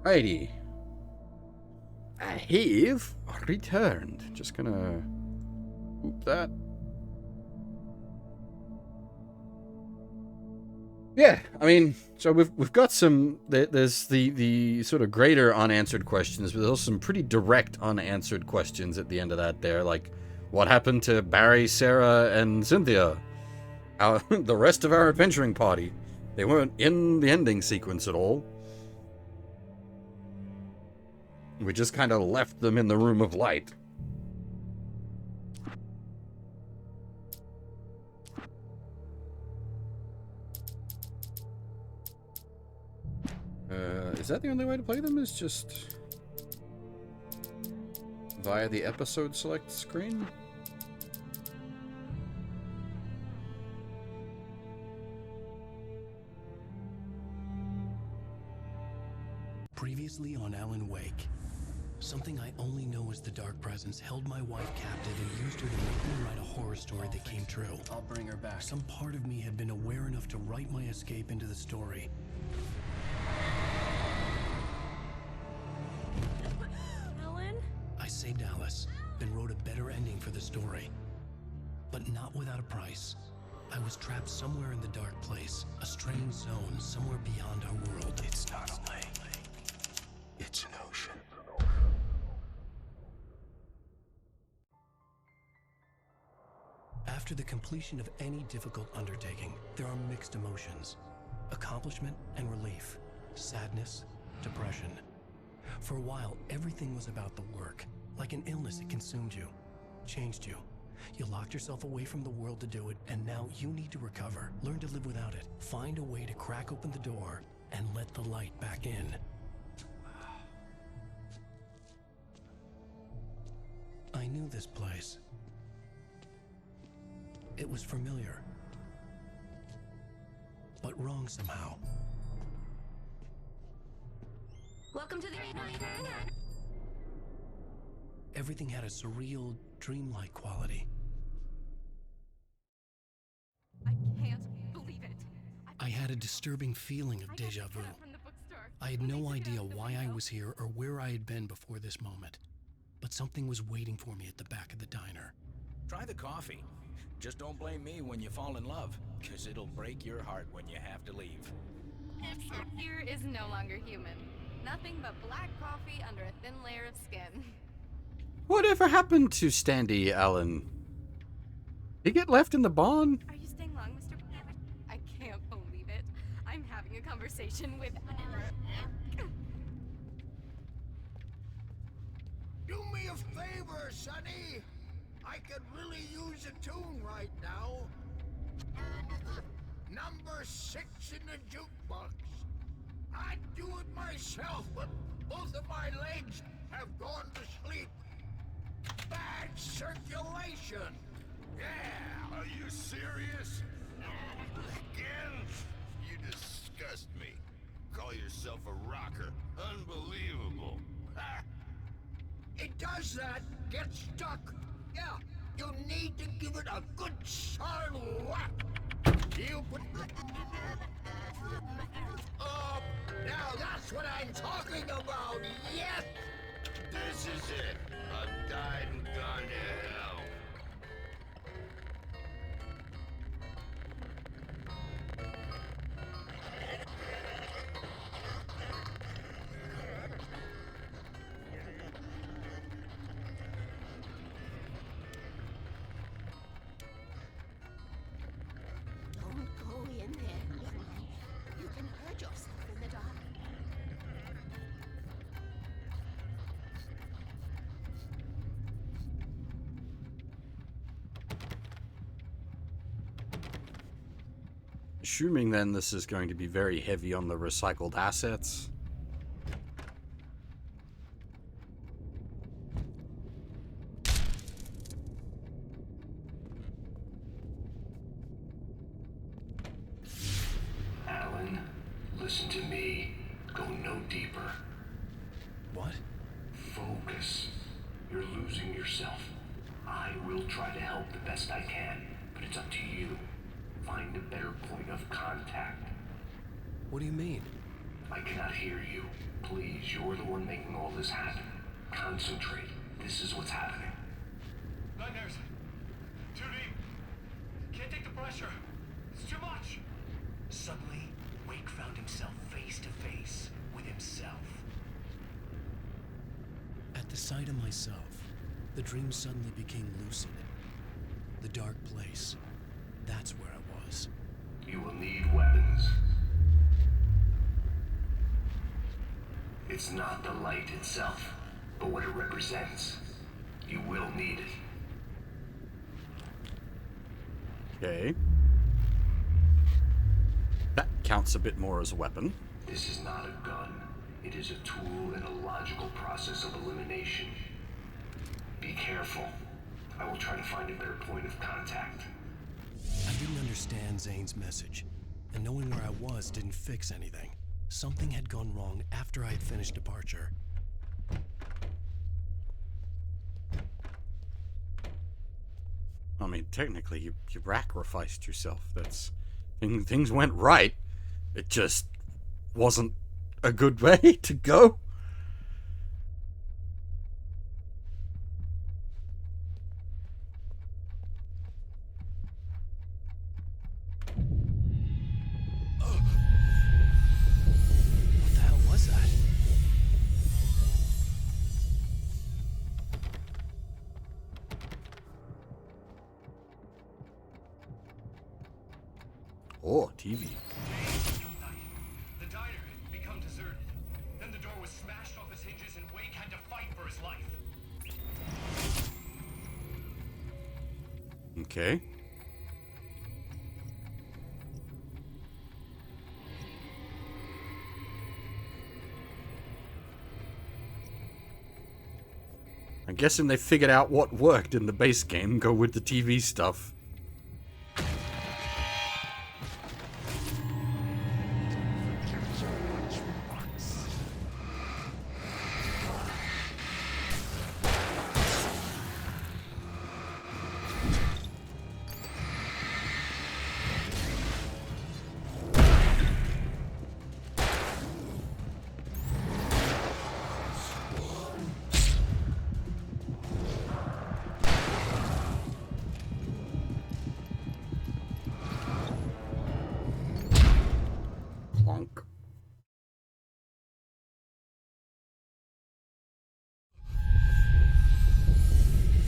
Righty. I have returned. Just gonna oop that. Yeah, I mean, so we've got some. There's the sort of greater unanswered questions, but there's also some pretty direct unanswered questions at the end of that. There, like, what happened to Barry, Sarah, and Cynthia? The rest of our adventuring party, they weren't in the ending sequence at all. We just kind of left them in the room of light. Is that the only way to play them? Is just via the episode select screen? Previously on Alan Wake, something I only know as the Dark Presence held my wife captive and used her to make me write a horror story that came true. I'll bring her back. Some part of me had been aware enough to write my escape into the story. Alan? I saved Alice, then wrote a better ending for the story. But not without a price. I was trapped somewhere in the dark place, a strange zone somewhere beyond our world. It's not a lake. It's an ocean. After the completion of any difficult undertaking, there are mixed emotions. Accomplishment and relief. Sadness, depression. For a while, everything was about the work. Like an illness, it consumed you, changed you. You locked yourself away from the world to do it, and now you need to recover. Learn to live without it. Find a way to crack open the door and let the light back in. I knew this place. It was familiar, but wrong somehow. Welcome to the Everything had a surreal, dreamlike quality. I can't believe it. I had a disturbing feeling of deja vu. I had no idea why I was here or where I had been before this moment. But something was waiting for me at the back of the diner. Try the coffee. Just don't blame me when you fall in love, because it'll break your heart when you have to leave. Here is no longer human. Nothing but black coffee under a thin layer of skin. Whatever happened to Standy Allen? Did he get left in the barn? Are you staying long, Mr. I can't believe it. I'm having a conversation with... Do me a favor, Sonny. I could really use a tune right now. Number 6 in the jukebox. I'd do it myself, but both of my legs have gone to sleep. Bad circulation. Yeah. Are you serious? Again? You disgust me. Call yourself a rocker. Unbelievable. Ha! It does that. Get stuck. Yeah. You need to give it a good solid whack. You put... Oh, now that's what I'm talking about. Yes. This is it. I've died and gone to hell. Don't go in there, young man. You can hurt yourself in the dark. Assuming then this is going to be very heavy on the recycled assets. Alan, listen to me. Go no deeper. What? Focus. You're losing yourself. I will try to help the best I can, but it's up to you. Find a better point of contact. What do you mean? I cannot hear you. Please, you're the one making all this happen. Concentrate. This is what's happening. Nightmares. Too deep. Can't take the pressure. It's too much. Suddenly, Wake found himself face to face with himself. At the sight of myself, the dream suddenly became lucid. The dark place, that's where I was. You will need weapons. It's not the light itself, but what it represents. You will need it. Okay. That counts a bit more as a weapon. This is not a gun. It is a tool in a logical process of elimination. Be careful. I will try to find a better point of contact. I didn't understand Zane's message, and knowing where I was didn't fix anything. Something had gone wrong after I had finished departure. I mean, technically, you sacrificed yourself. Things went right. It just wasn't a good way to go. What the hell was that? Oh, TV. The diner had become deserted. Then the door was smashed off its hinges and Wake had to fight for his life. Okay. I'm guessing they figured out what worked in the base game, go with the TV stuff.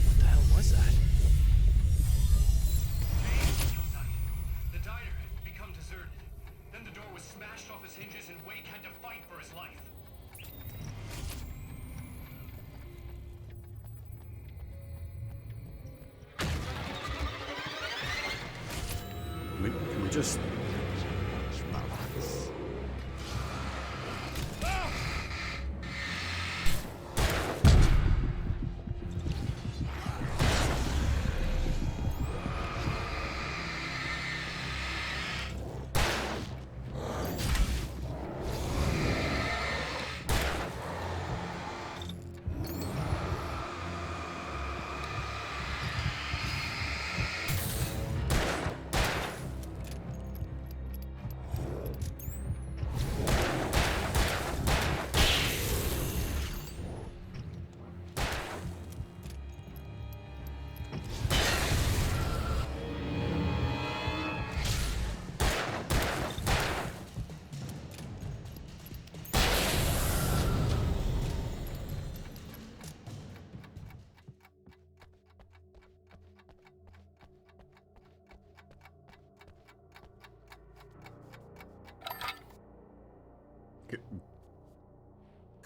What the hell was that? The diner had become deserted. Then the door was smashed off its hinges and Wake had to fight for his life. Can we just...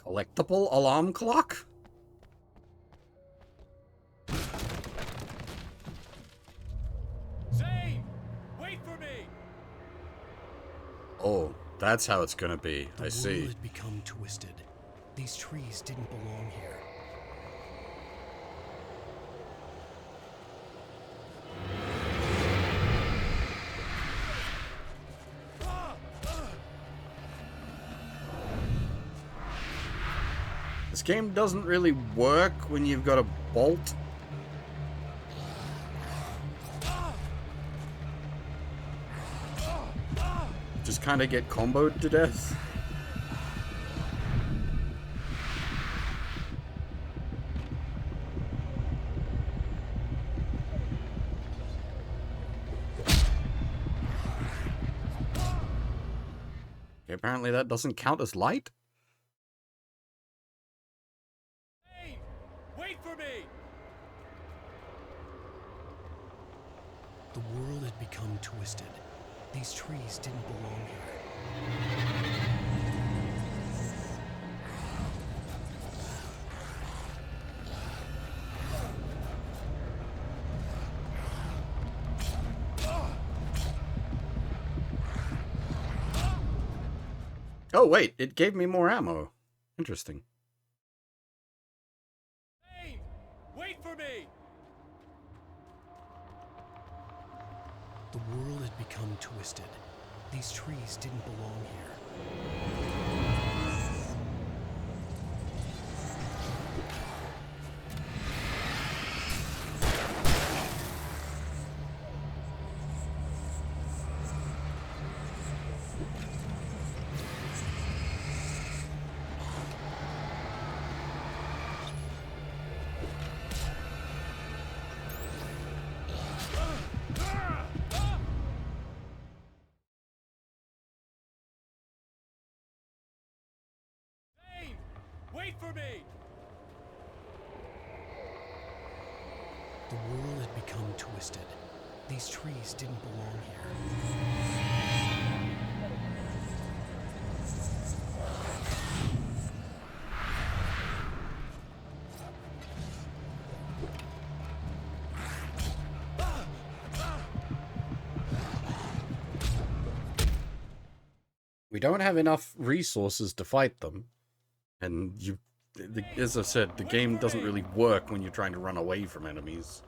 Collectible alarm clock? Zane! Wait for me! Oh, that's how it's gonna be. I The see. world had become twisted. These trees didn't belong here. This game doesn't really work when you've got a bolt. Just kind of get comboed to death. Apparently that doesn't count as light? Hey! Wait for me! The world had become twisted. These trees didn't belong here. Oh, wait, it gave me more ammo. Interesting. Hey! Wait for me! The world had become twisted. These trees didn't belong here. Wait for me! The world had become twisted. These trees didn't belong here. We don't have enough resources to fight them. And as I said, the game doesn't really work when you're trying to run away from enemies.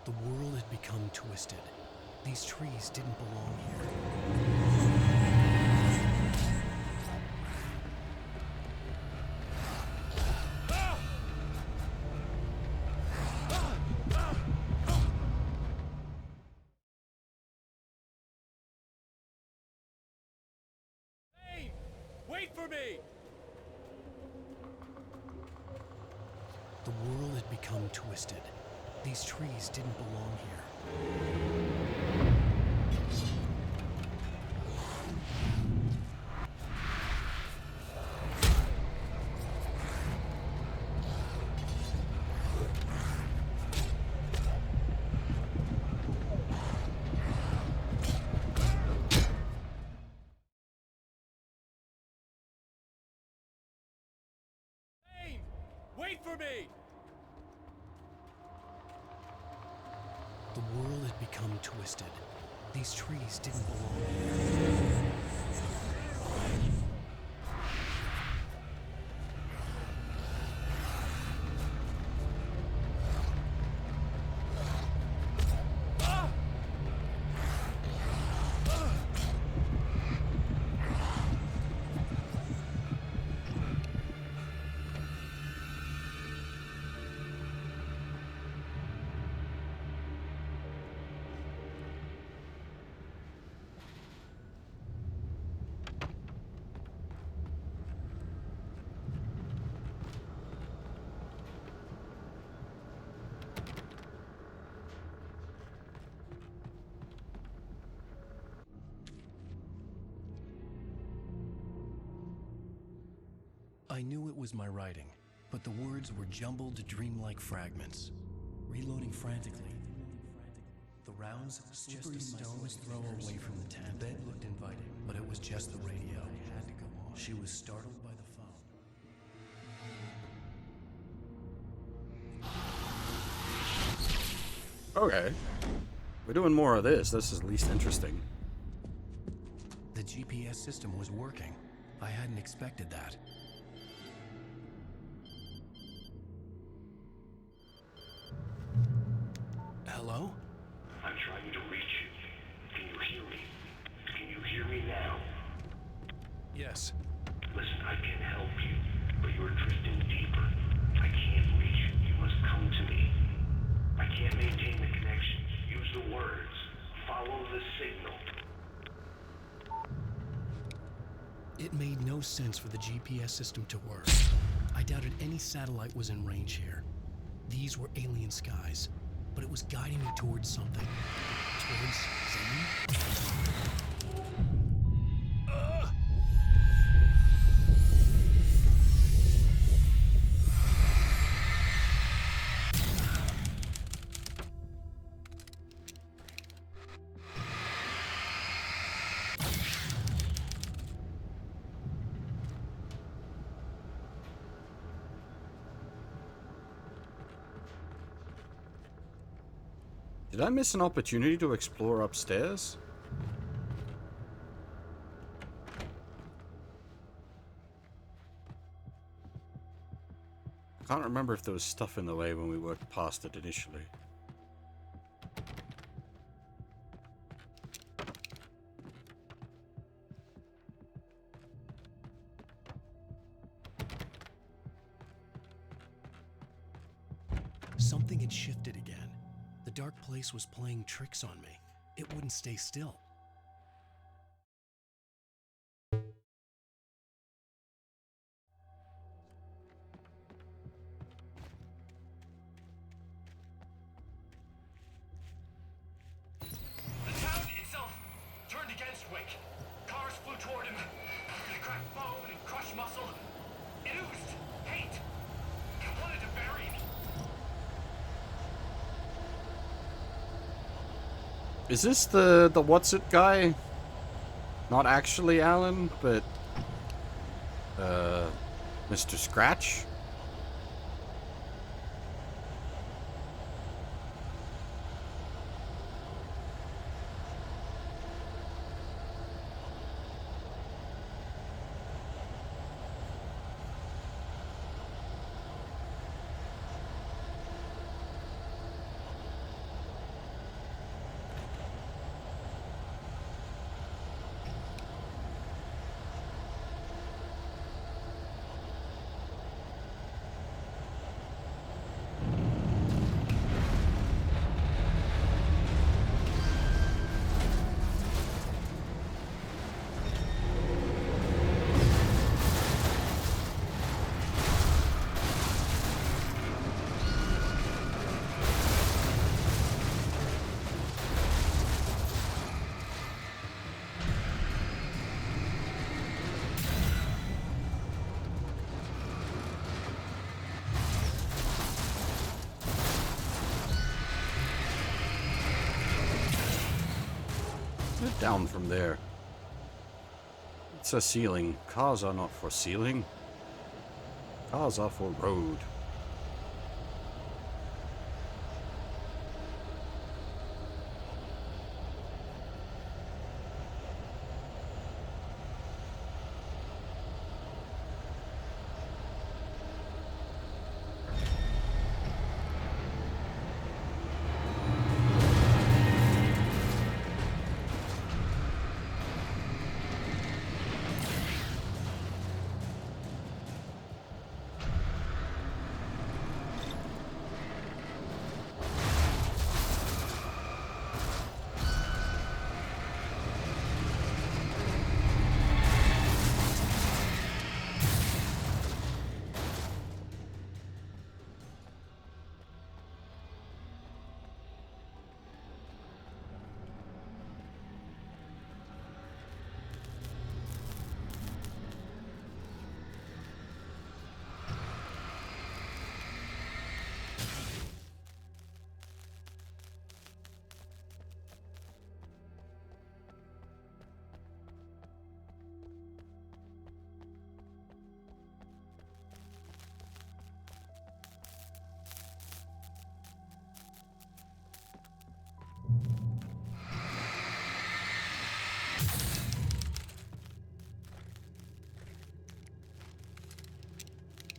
The world had become twisted. These trees didn't belong here. Hey! Wait for me! The world had become twisted. These trees didn't belong here. Hey! Wait for me! The world had become twisted. These trees didn't belong here. I knew it was my writing, but the words were jumbled, dreamlike fragments. Reloading frantically. The rounds, slippery stones throw away from the tent. The bed looked inviting, but it was just the radio. I had to go on. She was startled by the phone. Okay. We're doing more of this. This is at least interesting. The GPS system was working. I hadn't expected that. Hello? I'm trying to reach you. Can you hear me? Can you hear me now? Yes. Listen, I can help you, but you're drifting deeper. I can't reach you. You must come to me. I can't maintain the connection. Use the words. Follow the signal. It made no sense for the GPS system to work. I doubted any satellite was in range here. These were alien skies, but it was guiding me towards something. Towards Zane? Did I miss an opportunity to explore upstairs? I can't remember if there was stuff in the way when we worked past it initially. Something had shifted again. The dark place was playing tricks on me. It wouldn't stay still. The town itself turned against Wake. Cars flew toward him. It cracked bone and crushed muscle. It oozed hate. It wanted to bury me. Is this the what's it guy? Not actually Alan, but Mr. Scratch? Down from there. It's a ceiling. Cars are not for ceiling. Cars are for road.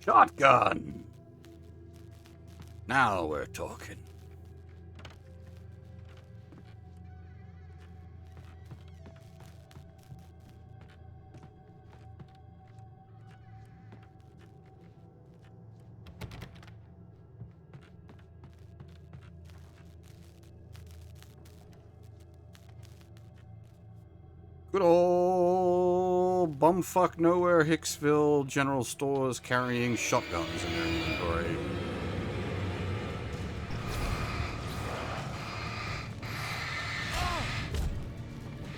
Shotgun! Now we're talking. Good old bumfuck nowhere Hicksville general stores carrying shotguns in their inventory.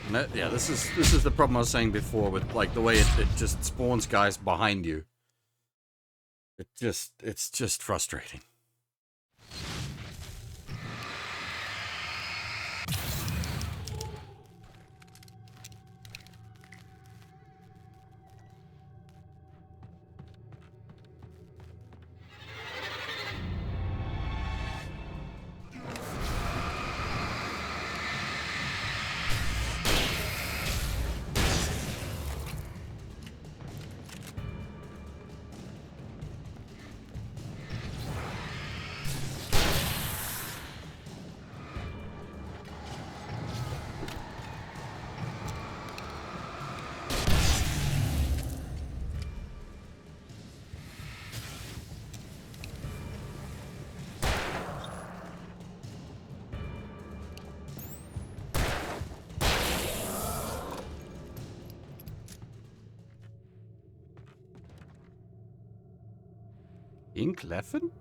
And that, yeah, this is the problem I was saying before with like the way it just spawns guys behind you. It's just frustrating. Ink Elephant?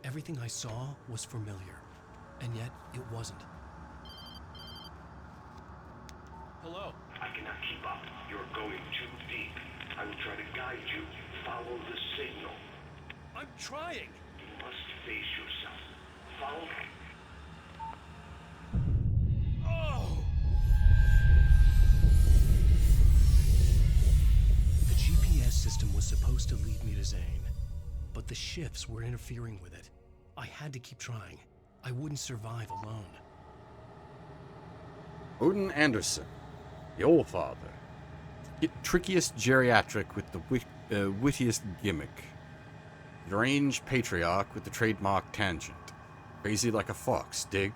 Everything I saw was familiar, and yet it wasn't. Hello? I cannot keep up. You're going too deep. I will try to guide you. Follow the signal. I'm trying! You must face yourself. Follow me. Oh! The GPS system was supposed to lead me to Zane, but the shifts were interfering with it. I had to keep trying. I wouldn't survive alone. Odin Anderson, the Old Father. Trickiest geriatric with the wittiest gimmick. Deranged patriarch with the trademark tangent. Crazy like a fox, dig?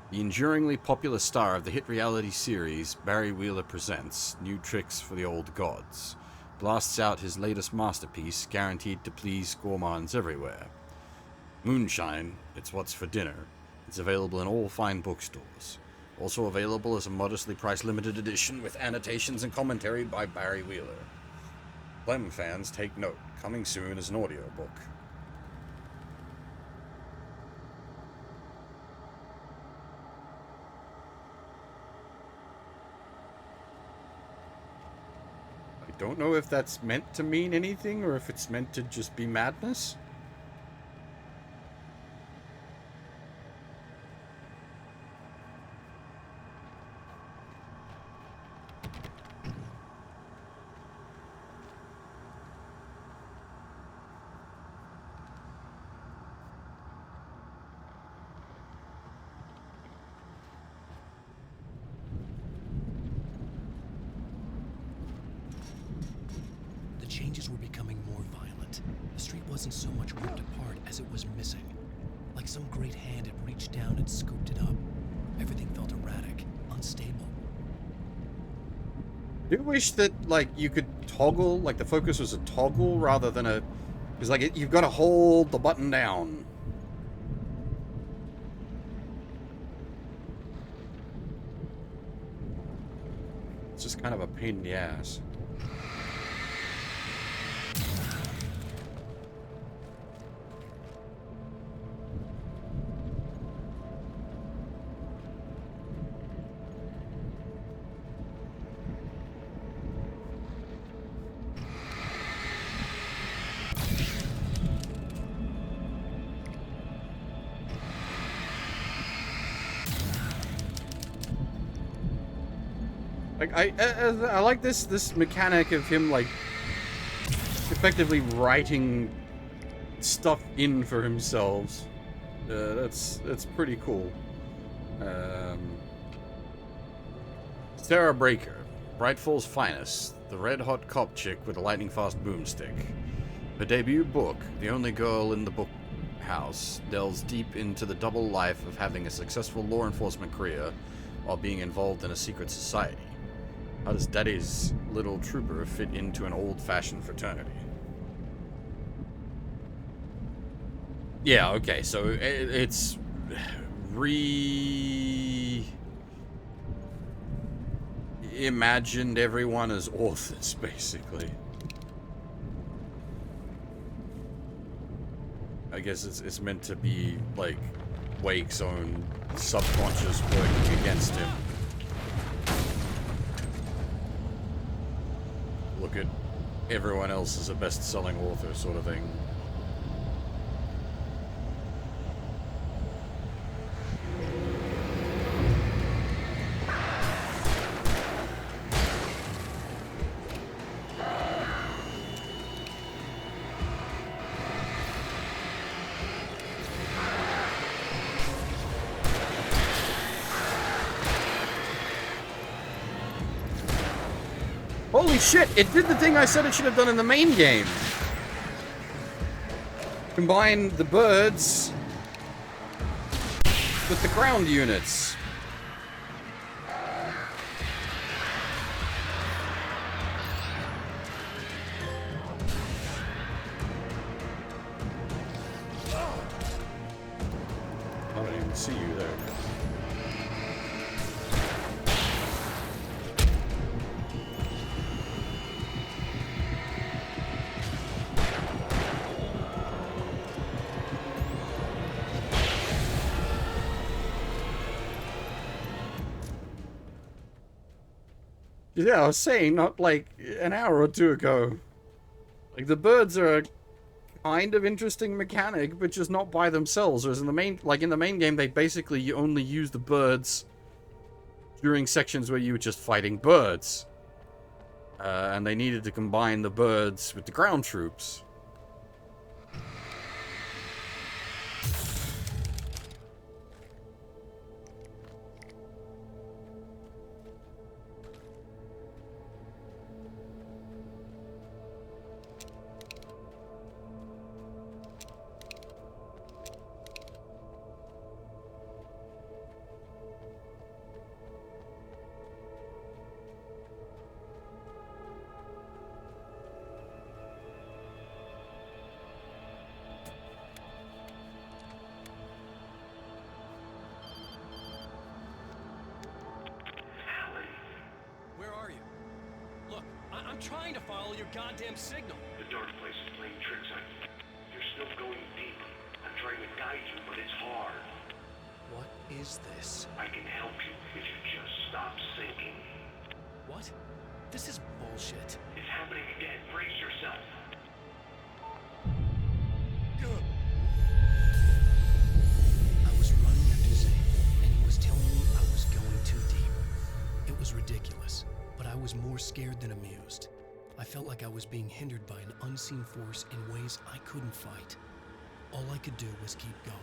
The enduringly popular star of the hit reality series Barry Wheeler Presents New Tricks for the Old Gods blasts out his latest masterpiece guaranteed to please gourmands everywhere. Moonshine, It's What's for Dinner. It's available in all fine bookstores. Also available as a modestly priced limited edition with annotations and commentary by Barry Wheeler. Clem fans take note, coming soon as an audiobook. I don't know if that's meant to mean anything or if it's meant to just be madness. The changes were becoming more violent. The street wasn't so much ripped apart as it was missing. Like some great hand had reached down and scooped it up. Everything felt erratic, unstable. I do wish that, like, you could toggle, like the focus was a toggle rather than a... Because, like, you've got to hold the button down. It's just kind of a pain in the ass. Like, I like this mechanic of him, like, effectively writing stuff in for himself. That's pretty cool. Sarah Breaker, Bright Fall's finest, the red-hot cop chick with a lightning-fast boomstick. Her debut book, The Only Girl in the Book House, delves deep into the double life of having a successful law enforcement career while being involved in a secret society. How does Daddy's little trooper fit into an old-fashioned fraternity? Yeah, okay, so it's imagined everyone as authors, basically. I guess it's meant to be, like, Wake's own subconscious working against him. Look at everyone else as a best-selling author sort of thing. Holy shit, it did the thing I said it should have done in the main game. Combine the birds with the ground units. see you there. Yeah, I was saying, not like an hour or two ago. Like, the birds are a kind of interesting mechanic, but just not by themselves. Whereas in the main game, they basically only use the birds during sections where you were just fighting birds. And they needed to combine the birds with the ground troops. I'm trying to follow your goddamn signal. The dark place is playing tricks on you. You're still going deep. I'm trying to guide you, but it's hard. What is this? I can help you if you just stop sinking. What? This is bullshit. It's happening again. Brace yourself. I was running after Zane, and he was telling me I was going too deep. It was ridiculous, but I was more scared than amused. I felt like I was being hindered by an unseen force in ways I couldn't fight. All I could do was keep going.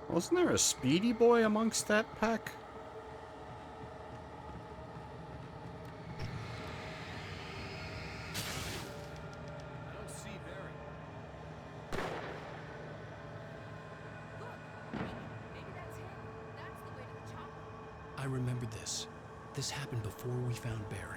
Wasn't there a speedy boy amongst that pack? I don't see Barry. Look, maybe that's him. That's the way to the chopper. I remembered this. This happened before we found Barry.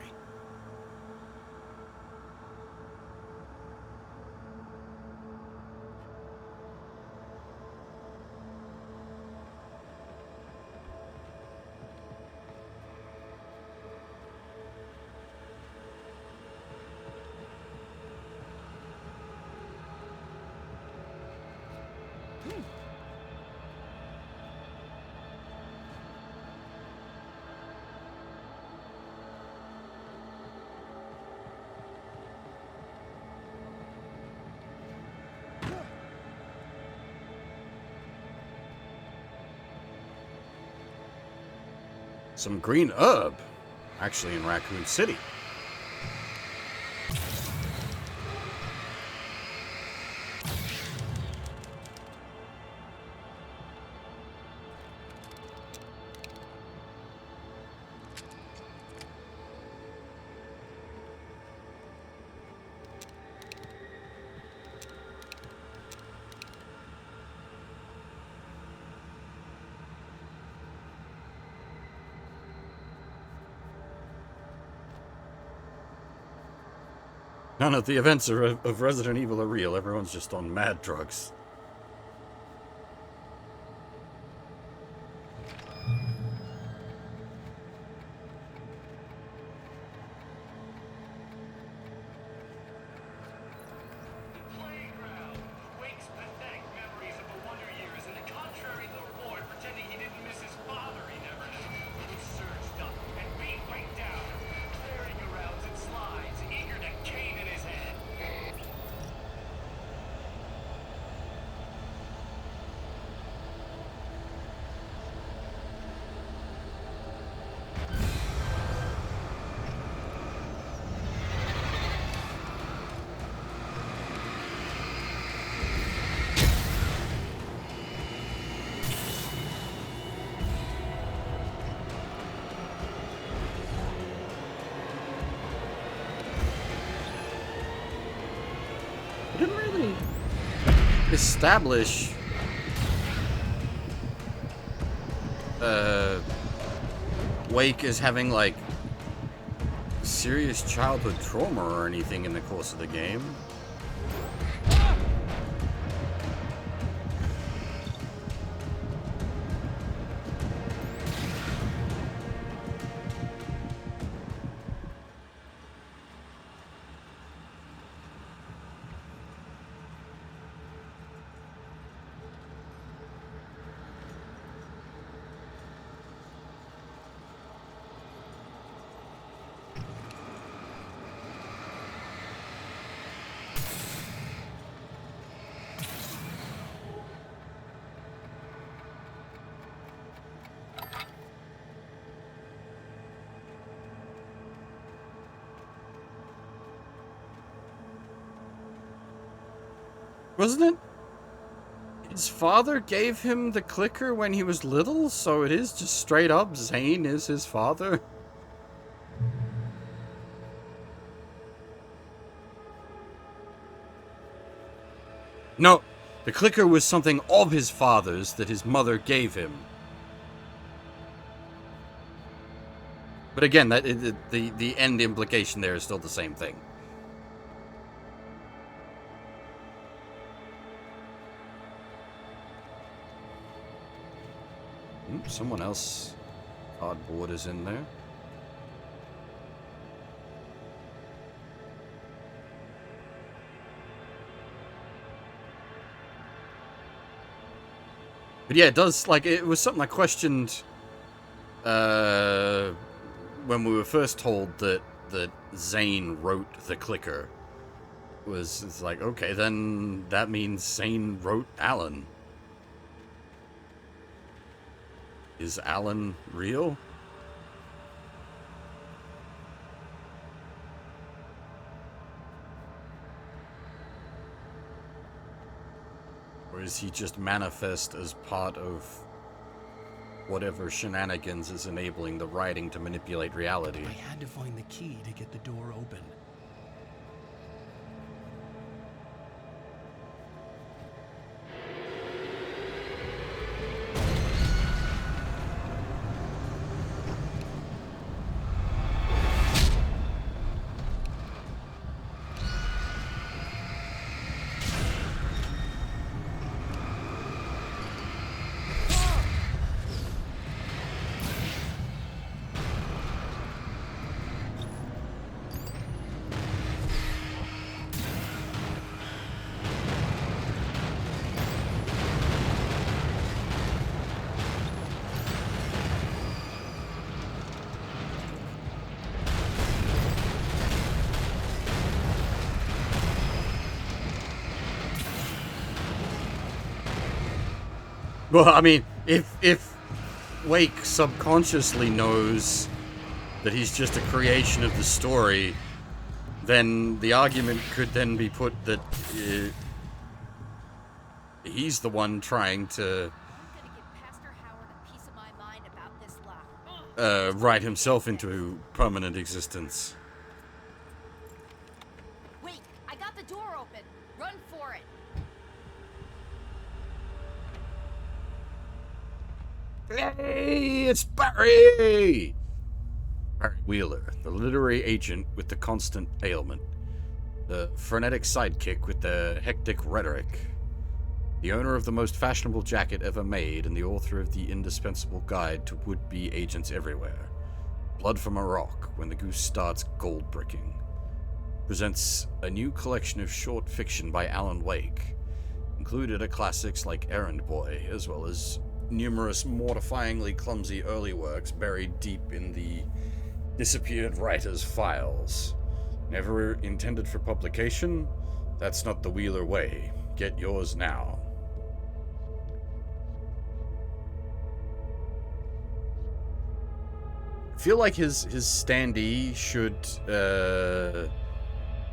Some green herb. Actually in Raccoon City. None of the events of Resident Evil are real. Everyone's just on mad drugs. Playground. Wake's pathetic memories of the Wonder Years, and the contrary little boy pretending he didn't miss his father he never knew. He surged up and beat Wake down, clearing arounds and slides, eager to cane in his head. It didn't really establish Wake as having like serious childhood trauma or anything in the course of the game. Wasn't it? His father gave him the clicker when he was little, so it is just straight up Zane is his father? No, the clicker was something of his father's that his mother gave him. But again, the end implication there is still the same thing. Someone else cardboard is in there. But yeah, it does, like, it was something I questioned when we were first told that Zane wrote the clicker. It's like, okay, then that means Zane wrote Alan. Is Alan real? Or is he just manifest as part of whatever shenanigans is enabling the writing to manipulate reality? I had to find the key to get the door open. Well, I mean, if Wake subconsciously knows that he's just a creation of the story, then the argument could then be put that he's the one trying to write himself into permanent existence. Wait, I got the door open. Run for it. Hey, it's Barry! Barry Wheeler, the literary agent with the constant ailment, the frenetic sidekick with the hectic rhetoric, the owner of the most fashionable jacket ever made and the author of the indispensable guide to would-be agents everywhere, Blood from a Rock, When the Goose Starts Gold Bricking, presents a new collection of short fiction by Alan Wake. Included are classics like Errand Boy, as well as numerous mortifyingly clumsy early works buried deep in the disappeared writer's files. Never intended for publication? That's not the Wheeler way. Get yours now. I feel like his standee should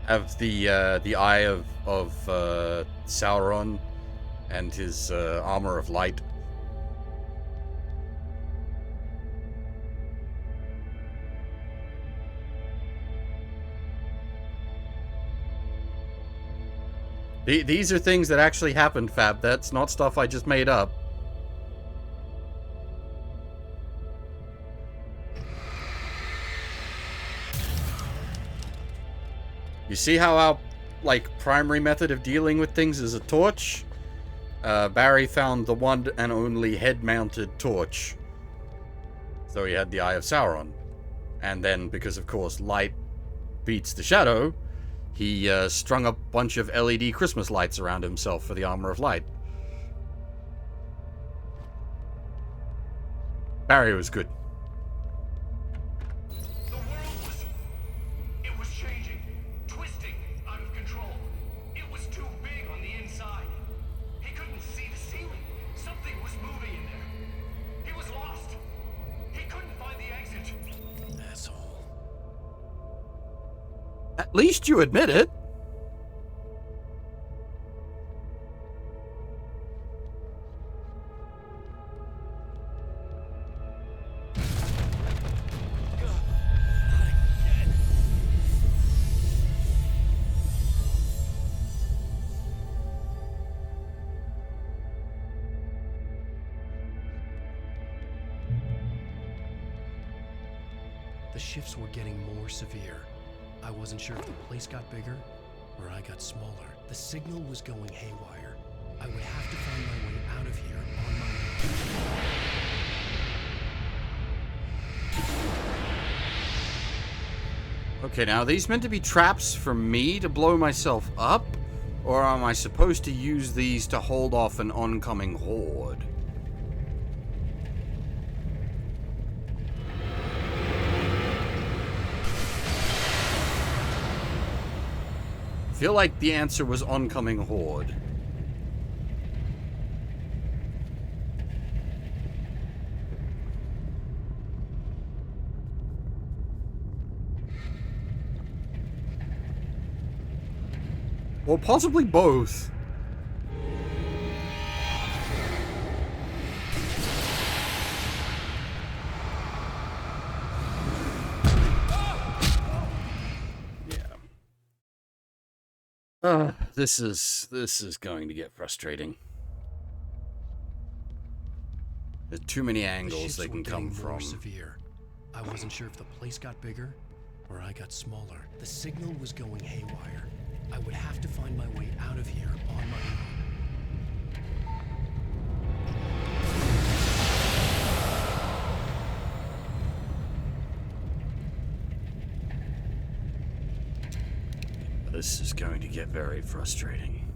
have the eye of Sauron and his armor of light. These are things that actually happened, Fab. That's not stuff I just made up. You see how our, primary method of dealing with things is a torch? Barry found the one and only head-mounted torch. So he had the Eye of Sauron. And then, because of course light beats the shadow, he strung a bunch of LED Christmas lights around himself for the armor of light. Barry was good. The world was changing, twisting, out of control. It was too big on the inside. He couldn't see the ceiling. Something was moving in there. He was lost. He couldn't find the exit. Asshole. At least you admit it. The shifts were getting more severe. I wasn't sure if the place got bigger or I got smaller. The signal was going haywire. I would have to find my way out of here on my own. Okay, now are these meant to be traps for me to blow myself up? Or am I supposed to use these to hold off an oncoming horde? I feel like the answer was oncoming horde. Or possibly both. This is going to get frustrating. There's too many angles they can come from. Severe. I wasn't sure if the place got bigger or I got smaller. The signal was going haywire. I would have to find my way out of here on my own. This is going to get very frustrating.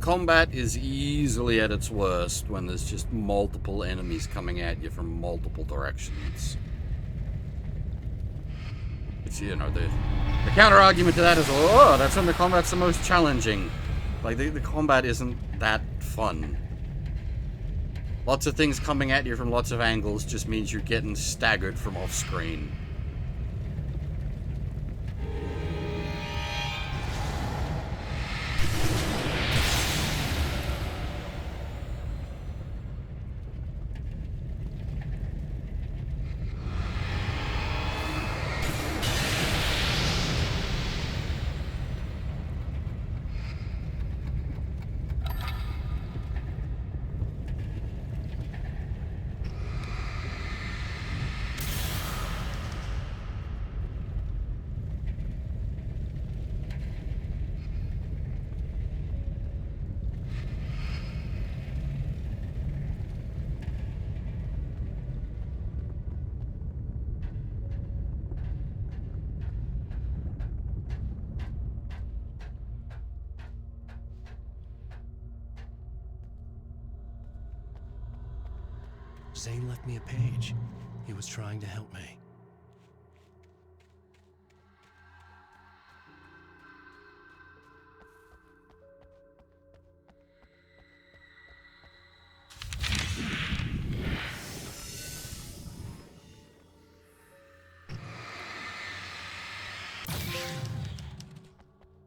combat is easily at its worst when there's just multiple enemies coming at you from multiple directions. It's, you know, the counter-argument to that is, oh, that's when the combat's the most challenging. Like, the combat isn't that fun. Lots of things coming at you from lots of angles just means you're getting staggered from off-screen. Zane left me a page. He was trying to help me.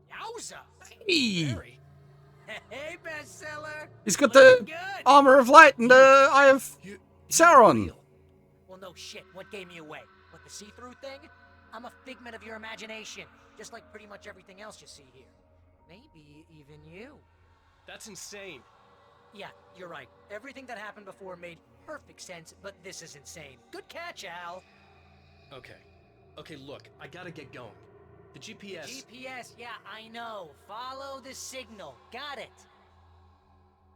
Yowza! Hey! Very. Hey, bestseller! He's got Looking the good. armor of light and the eye of Sauron. Well, no shit. What gave me away? What, the see-through thing? I'm a figment of your imagination, just like pretty much everything else you see here. Maybe even you. That's insane. Yeah, you're right. Everything that happened before made perfect sense, but this is insane. Good catch, Al. Okay. Okay, look, I gotta get going. The GPS... GPS, yeah, I know. Follow the signal. Got it.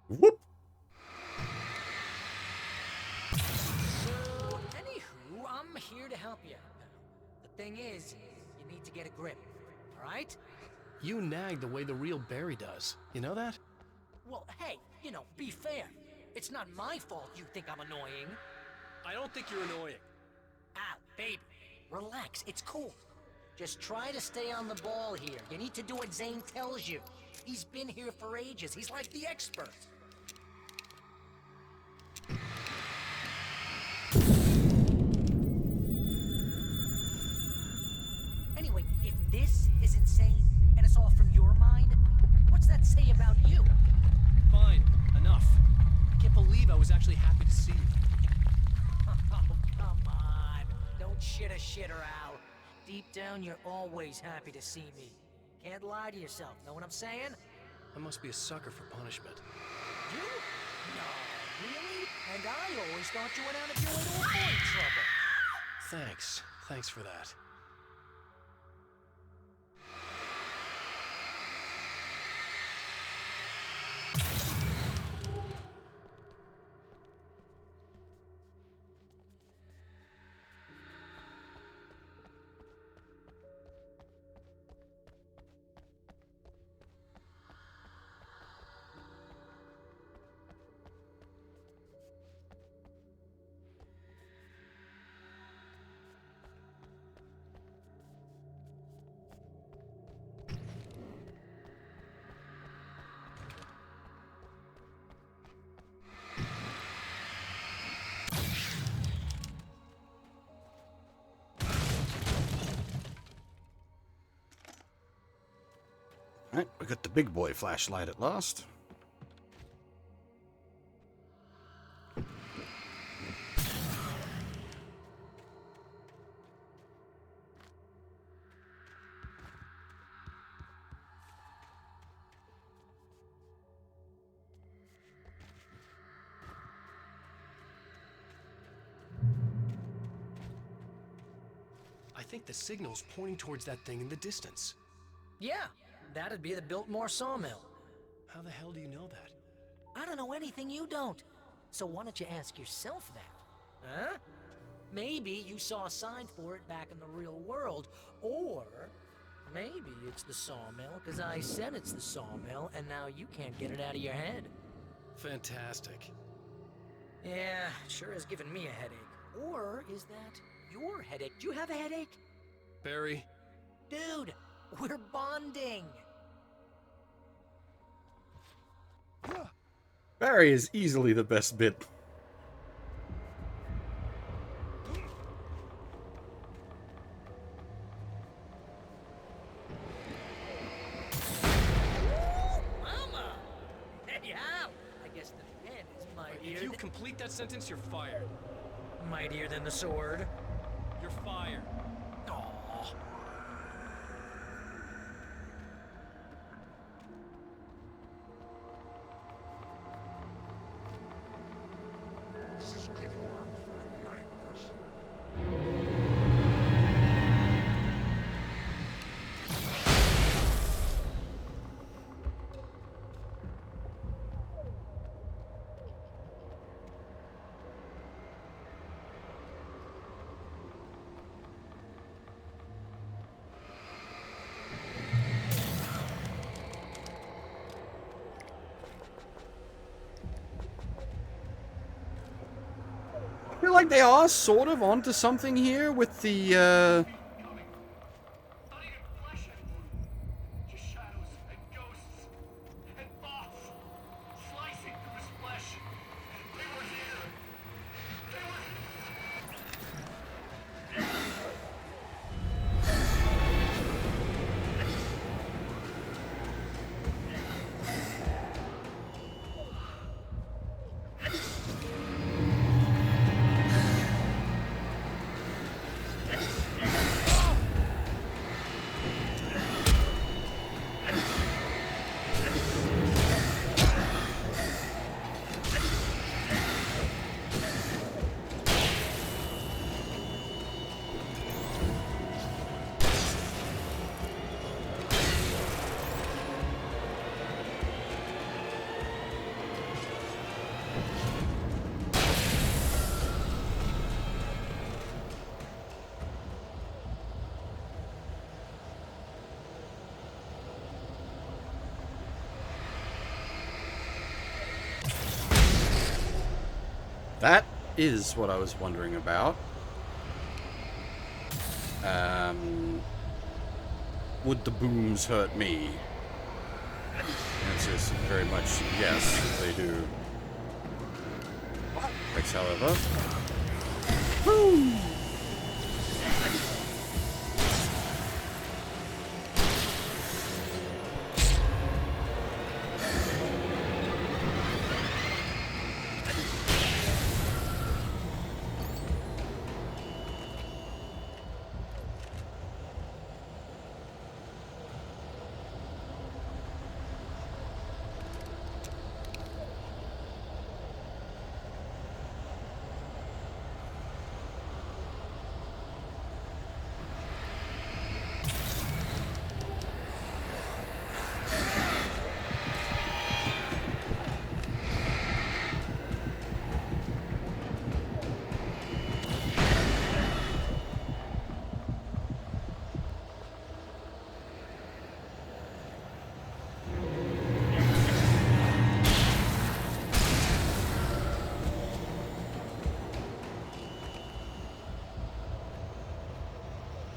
Whoop. So, anywho, I'm here to help you. The thing is, you need to get a grip, alright? You nag the way the real Barry does. You know that? Well, hey, you know, be fair. It's not my fault you think I'm annoying. I don't think you're annoying. Al, baby, relax, it's cool. Just try to stay on the ball here. You need to do what Zane tells you. He's been here for ages. He's like the expert. Anyway, if this is insane, and it's all from your mind, what's that say about you? Fine, enough. I can't believe I was actually happy to see you. Oh, come on. Don't shit a shitter, Al. Deep down, you're always happy to see me. Can't lie to yourself, know what I'm saying? I must be a sucker for punishment. You? No, really? And I always thought you went out of your way to avoid trouble. Thanks. Thanks for that. Alright, we got the big boy flashlight at last. I think the signal's pointing towards that thing in the distance. Yeah, that'd be the Biltmore sawmill. How the hell do you know that? I don't know anything you don't. So why don't you ask yourself that? Huh? Maybe you saw a sign for it back in the real world, or Maybe it's the sawmill, because I said it's the sawmill, and now you can't get it out of your head. Fantastic. Yeah, sure has given me a headache. Or is that your headache? Do you have a headache? Barry? Dude, we're bonding. Barry is easily the best bit. Mama! Hey, Al! I guess the pen is mightier. If you complete that sentence, you're fired. Mightier than the sword. You're fired. Aww. I feel like they are sort of onto something here with the, Just shadows and ghosts and thoughts slicing through his flesh. They were here. They were. that is what I was wondering about. Would the booms hurt me? The answer is very much yes, they do. X, however. Woo!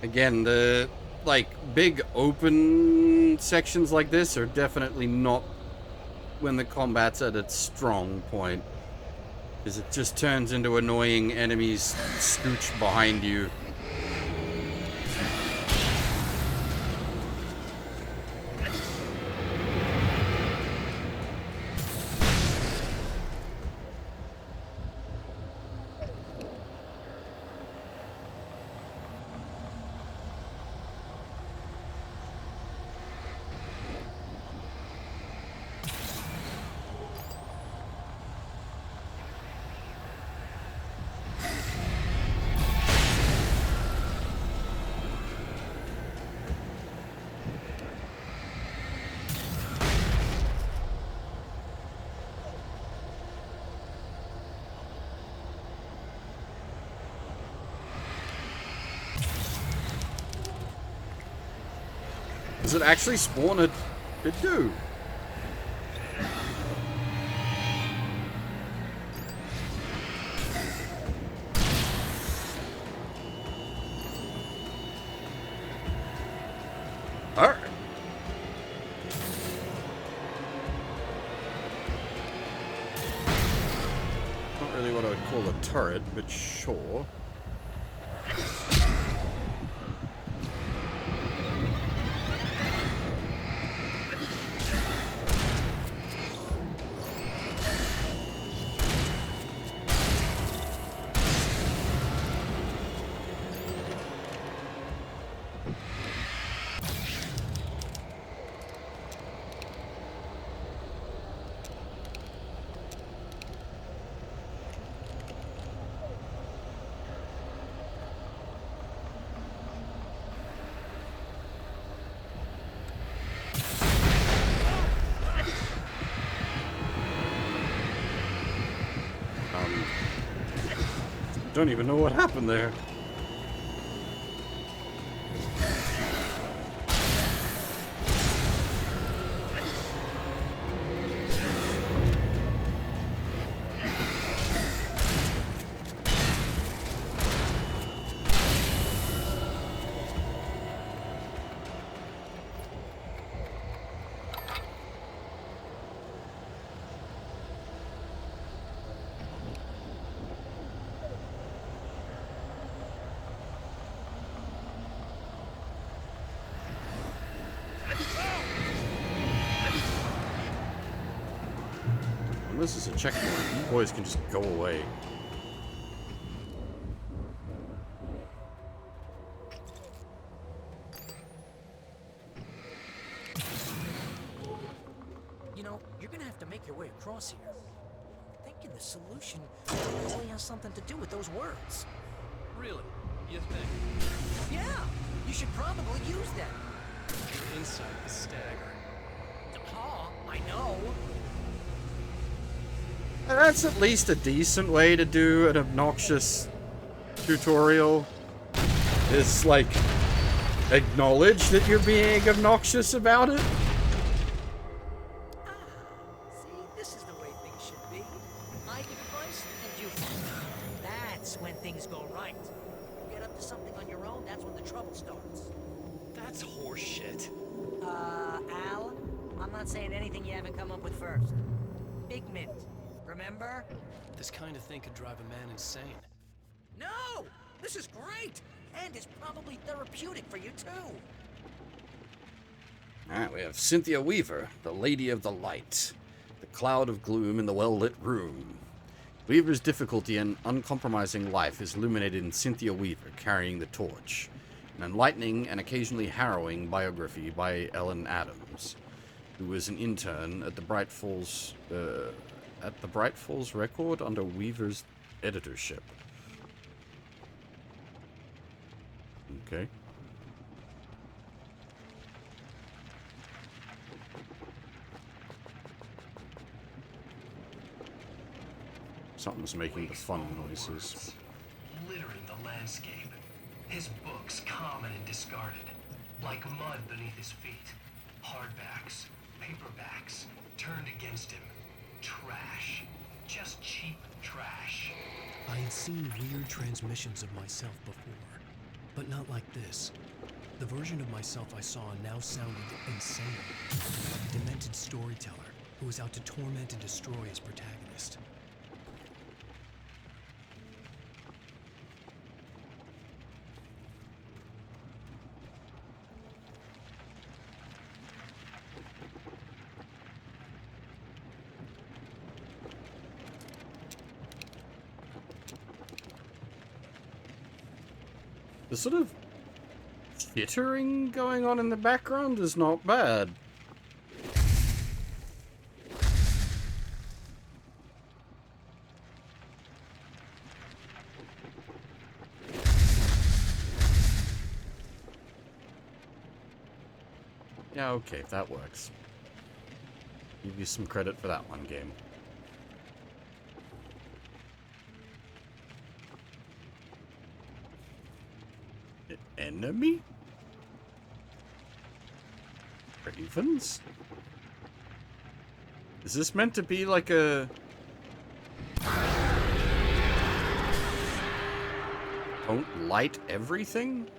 Again, the, like, big open sections like this are definitely not when the combat's at its strong point. Because it just turns into annoying enemies scooch behind you. Does it actually spawn it? It do. Alright. Not really what I would call a turret, but sure. Don't even know what happened there. This is a checkpoint. You boys can just go away. You know, you're gonna have to make your way across here. I'm thinking the solution probably has something to do with those words. Really? You think? Yeah, you should probably use them. Your insight is staggering. I know. That's at least a decent way to do an obnoxious tutorial. Is like acknowledge that you're being obnoxious about it. See, this is the way things should be. I give advice and you follow. That's when things go right. You get up to something on your own, that's when the trouble starts. That's horseshit. Al, I'm not saying anything you haven't come up with first. Big Mint. Remember? This kind of thing could drive a man insane. No! This is great! And it's probably therapeutic for you, too. Alright, we have Cynthia Weaver, the Lady of the Light. The cloud of gloom in the well-lit room. Weaver's difficulty and uncompromising life is illuminated in Cynthia Weaver carrying the torch. An enlightening and occasionally harrowing biography by Ellen Adams, who was an intern at the Bright Falls Record under Weaver's editorship. Okay. Something's making the fun noises. Littering the landscape. His books common and discarded, like mud beneath his feet. Hardbacks, paperbacks, turned against him. Trash. Just cheap trash. I had seen weird transmissions of myself before, but not like this. The version of myself I saw now sounded insane, like a demented storyteller who was out to torment and destroy his protagonist. The sort of chittering going on in the background is not bad. Yeah, okay, if that works. Give you some credit for that one, game. Enemy? Ravens? Is this meant to be like a... Don't light everything?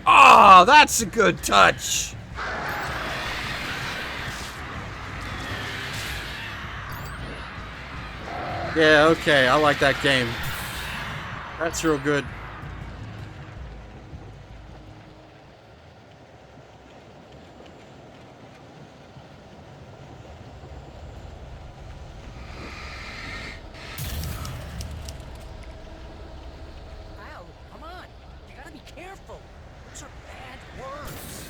Ah, that's a good touch. Yeah, okay, I like that game. That's real good. Al, come on. You gotta be careful. Those are bad words.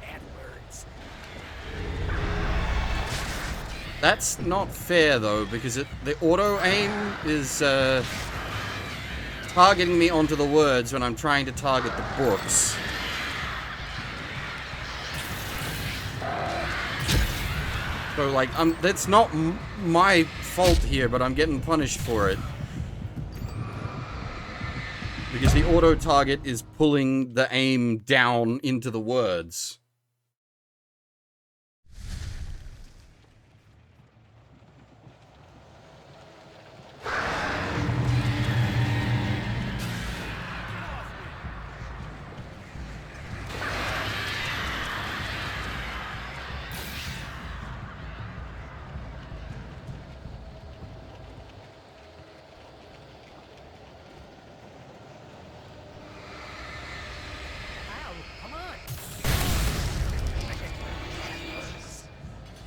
Bad words. That's not fair though, because the auto aim is targeting me onto the words when I'm trying to target the books. So like, that's not my fault here, but I'm getting punished for it. Because the auto target is pulling the aim down into the words.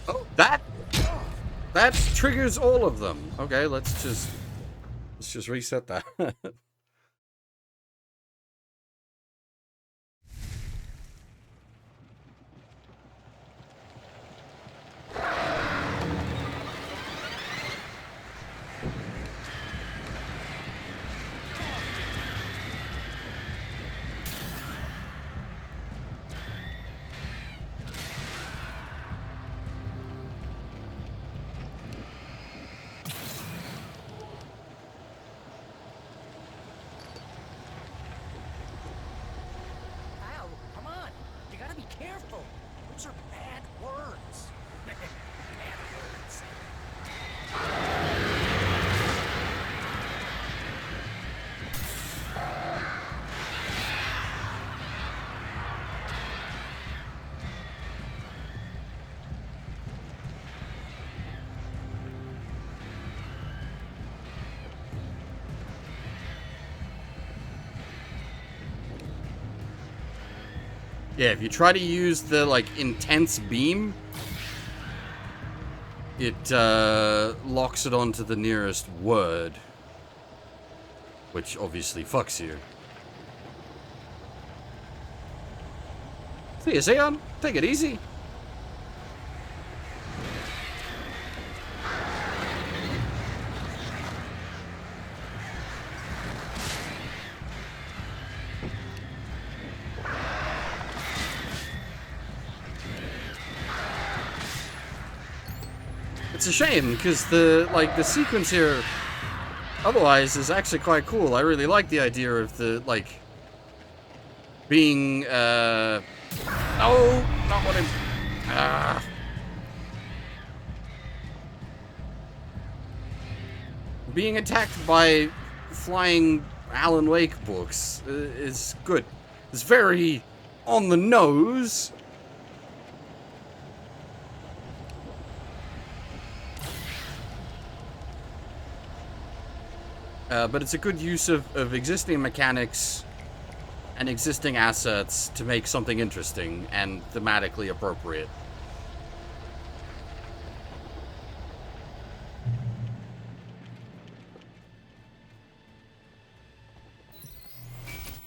Oh, that triggers all of them. Okay, let's just reset that. Al, come on. You gotta be careful. Those are bad words. Bad words. Yeah, if you try to use the, like, intense beam, it, locks it onto the nearest word. Which obviously fucks you. See you, Zeon. Take it easy. It's a shame, because the sequence here otherwise is actually quite cool. I really like the idea of the, like, being, no, not what I'm, being attacked by flying Alan Wake books is good. It's very on the nose. But it's a good use of existing mechanics and existing assets to make something interesting and thematically appropriate.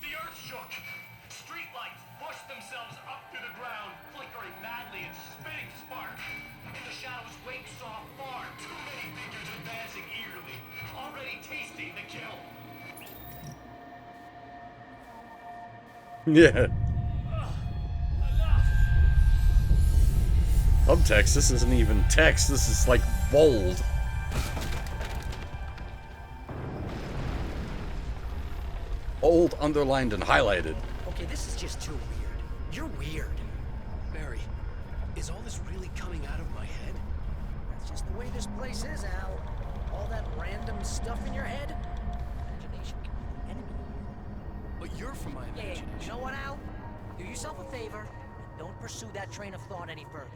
The earth shook. Streetlights pushed themselves up through the ground, flickering madly and spitting sparks. In the shadows, Wake saw far too many figures advancing eagerly, already tasting the kill. Yeah. Subtext, this isn't even text, this is like bold. Bold, underlined, and highlighted. Okay, this is just too weird. You're weird. Barry, is all this really coming out of my head? That's just the way this place is, Al. All that random stuff in your head. Imagination can be the enemy. But you're from my Yeah, imagination. you know what, Al? Do yourself a favor and don't pursue that train of thought any further.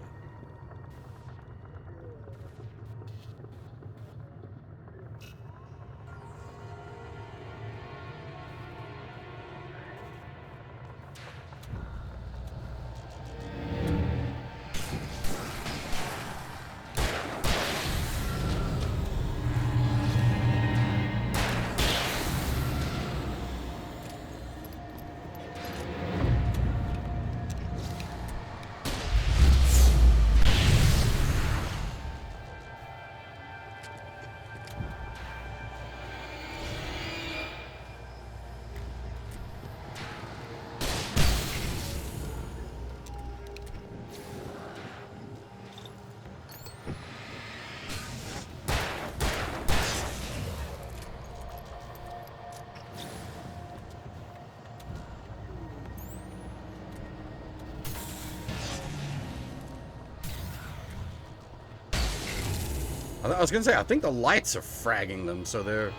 I was gonna say, I think the lights are fragging them, so they're...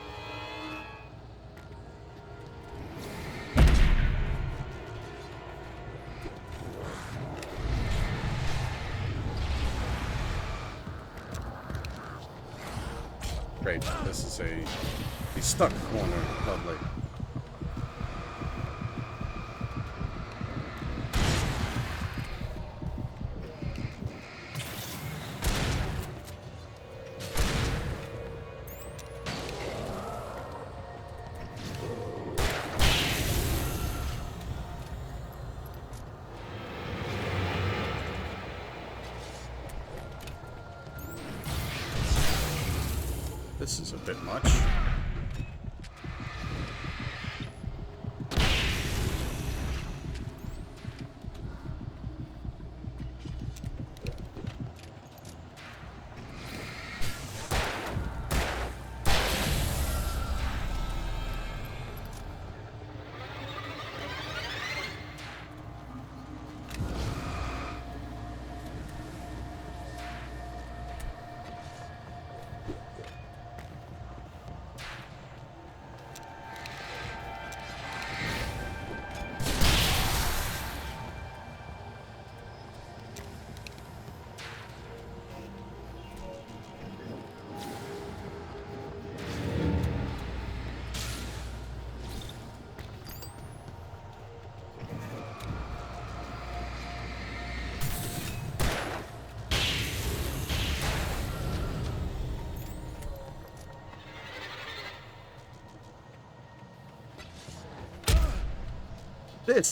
Great, this is a stuck corner, lovely. This is a bit much.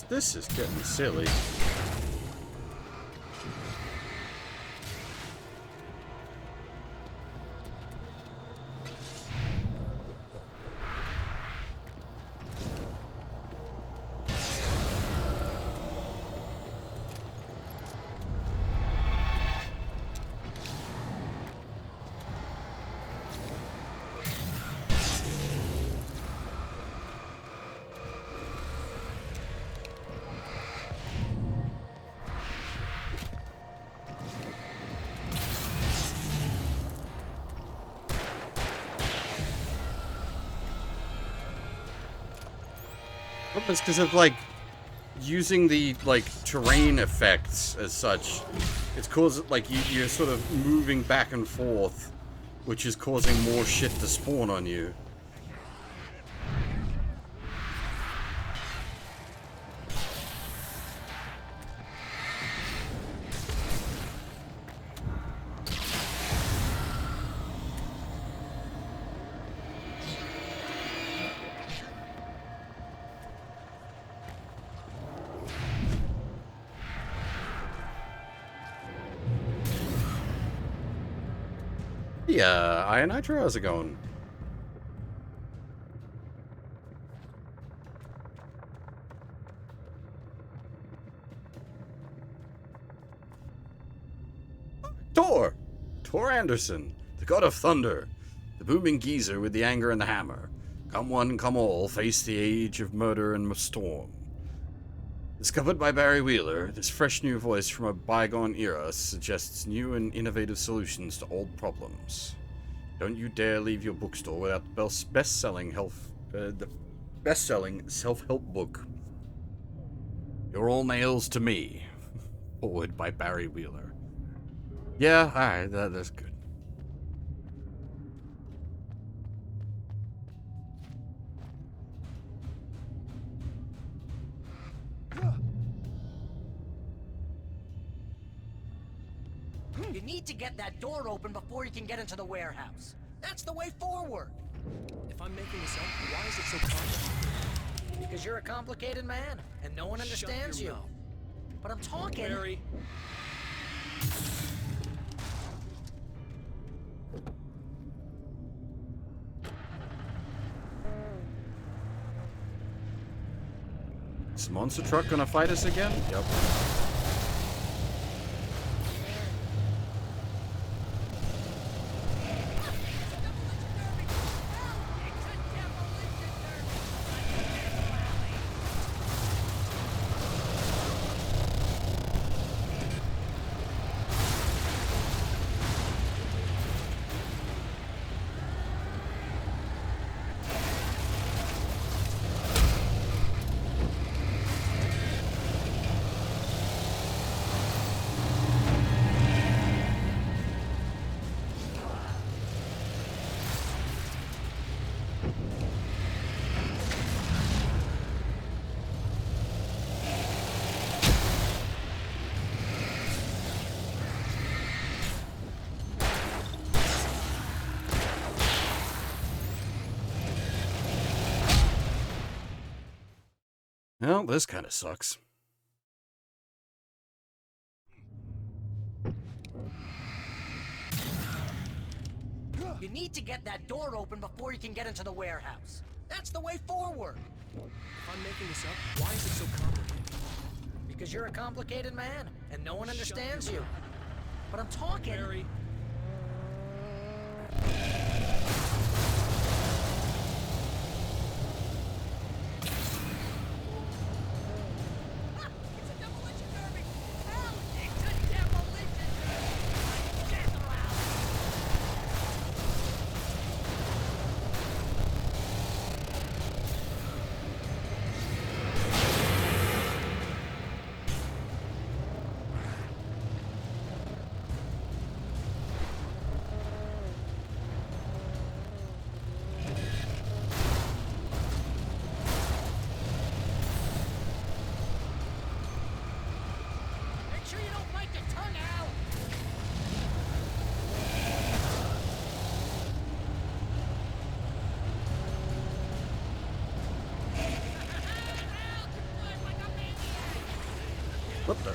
This is getting silly. It's because of, like, using the, like, terrain effects as such. It's causing, like, you're sort of moving back and forth, which is causing more shit to spawn on you. Yeah, Iron Nitro, how's it going? Thor! Thor Anderson, the god of thunder, the booming geezer with the anger and the hammer. Come one, come all, face the age of murder and storm. Discovered by Barry Wheeler, this fresh new voice from a bygone era suggests new and innovative solutions to old problems. Don't you dare leave your bookstore without the best-selling self-help book. You're all nails to me. Forward by Barry Wheeler. Yeah, alright, that's good. You need to get that door open before you can get into the warehouse. That's the way forward. If I'm making this up, why is it so complicated? Because you're a complicated man, and no one understands Shut your you. mouth. But I'm talking. Barry. Is the monster truck gonna fight us again? Yep. Well, this kind of sucks. You need to get that door open before you can get into the warehouse. That's the way forward. If I'm making this up, why is it so complicated? Because you're a complicated man, and no one understands you. But I'm talking. Barry. Make sure you don't bite your tongue out. What the?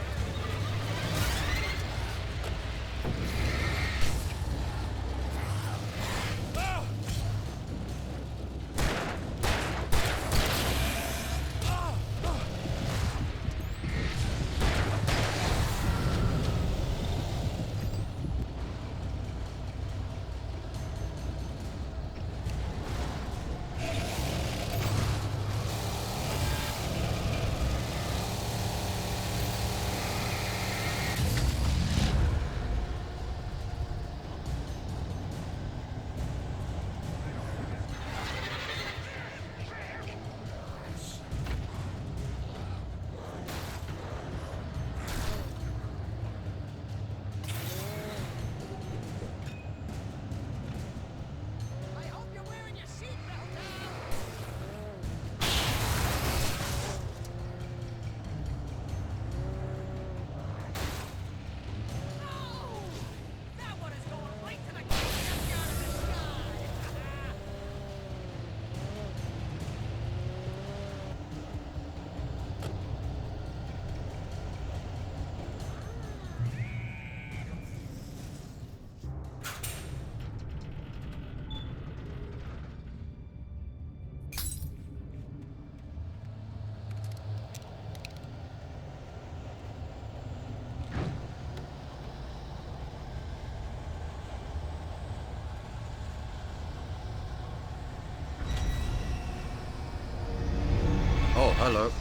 hello.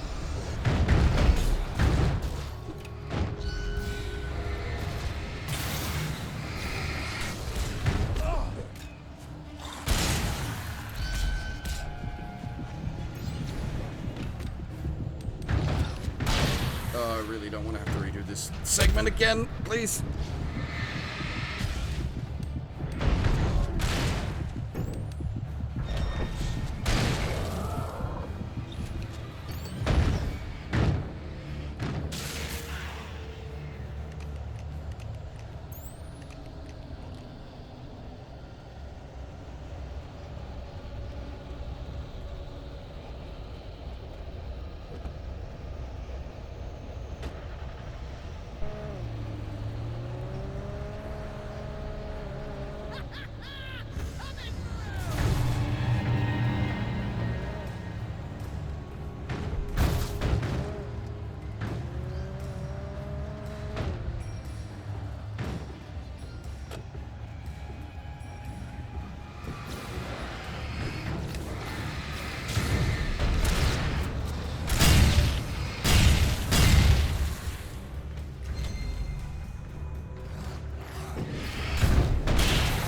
I really don't want to have to redo this segment again, please.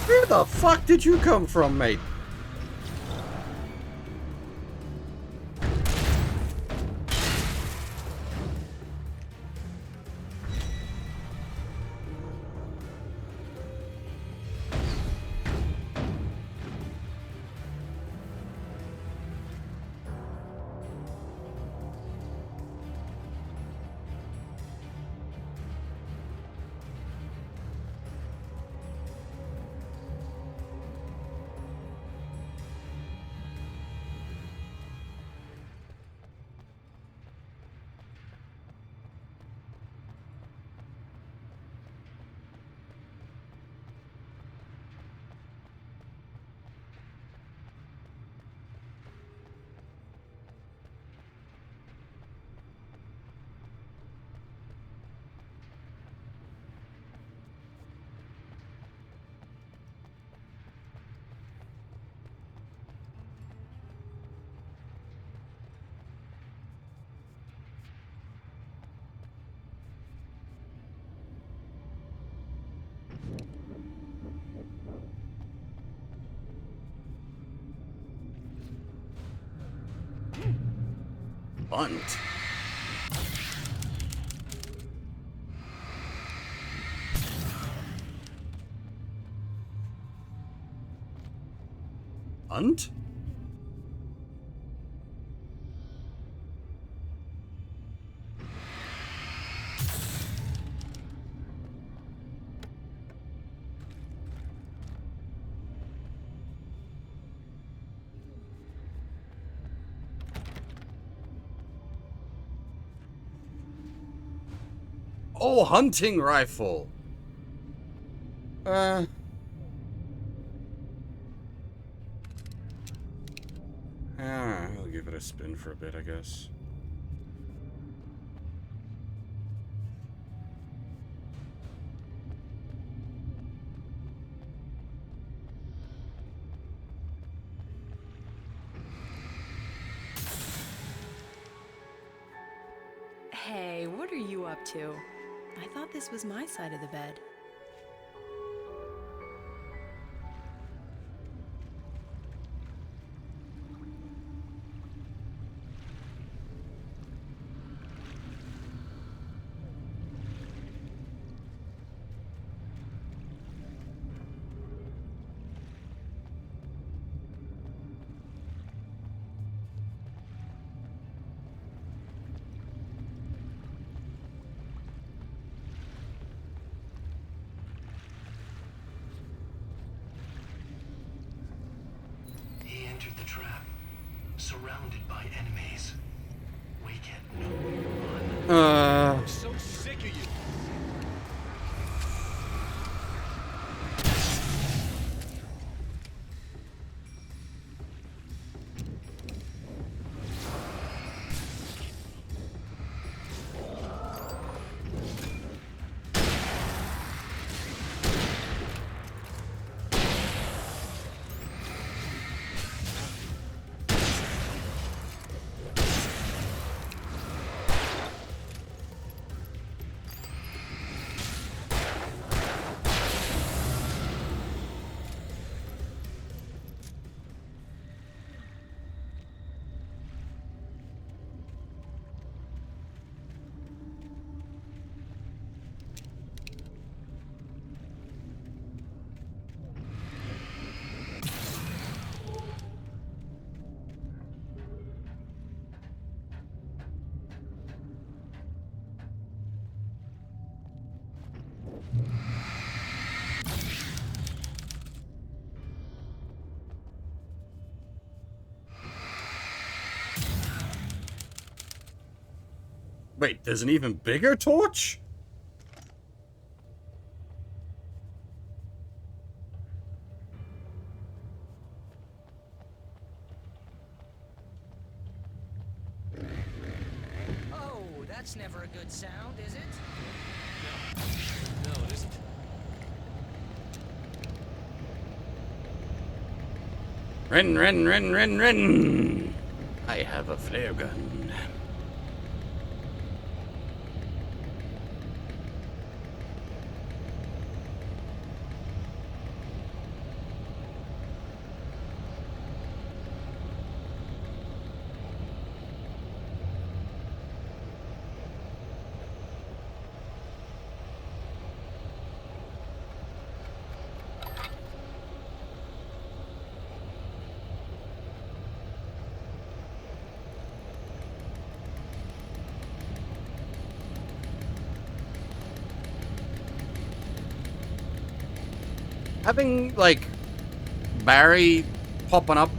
Where the fuck did you come from, mate? Bunt. Bunt? Oh, hunting rifle. I'll give it a spin for a bit, I guess. Hey, what are you up to? I thought this was my side of the bed. He entered the trap, surrounded by enemies. We get nowhere to run. I'm so sick of you. Wait, there's an even bigger torch? Oh, that's never a good sound, is it? No, it isn't. Ren. I have a flare gun. Having, like, Barry popping up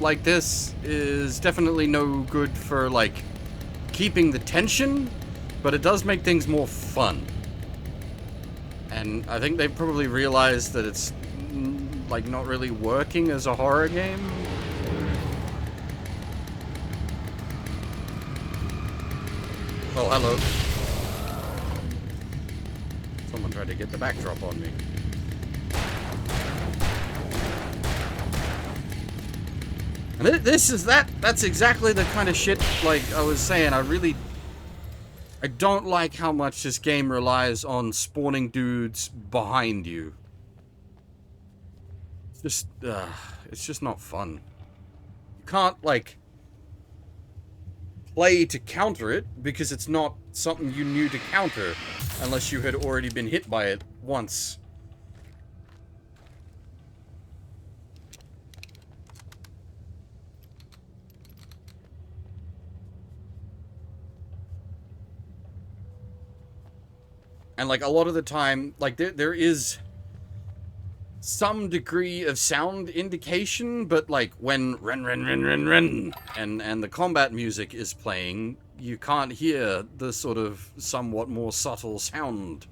like this is definitely no good for, like, keeping the tension, but it does make things more fun. And I think they probably realized that it's, like, not really working as a horror game. Oh, hello. Someone tried to get the backdrop on me. And that's exactly the kind of shit, like I was saying, I don't like how much this game relies on spawning dudes behind you. It's just not fun. You can't, like, play to counter it, because it's not something you knew to counter, unless you had already been hit by it once. And, like, a lot of the time, like, there is some degree of sound indication, but, like, when ren, and the combat music is playing, you can't hear the sort of somewhat more subtle sound.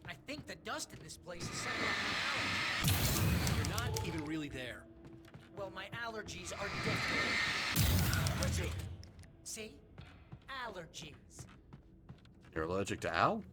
I think the dust in this place is setting off my allergies. You're not even really there. Well, my allergies are different. Richie, see? Allergies. You're allergic to Al?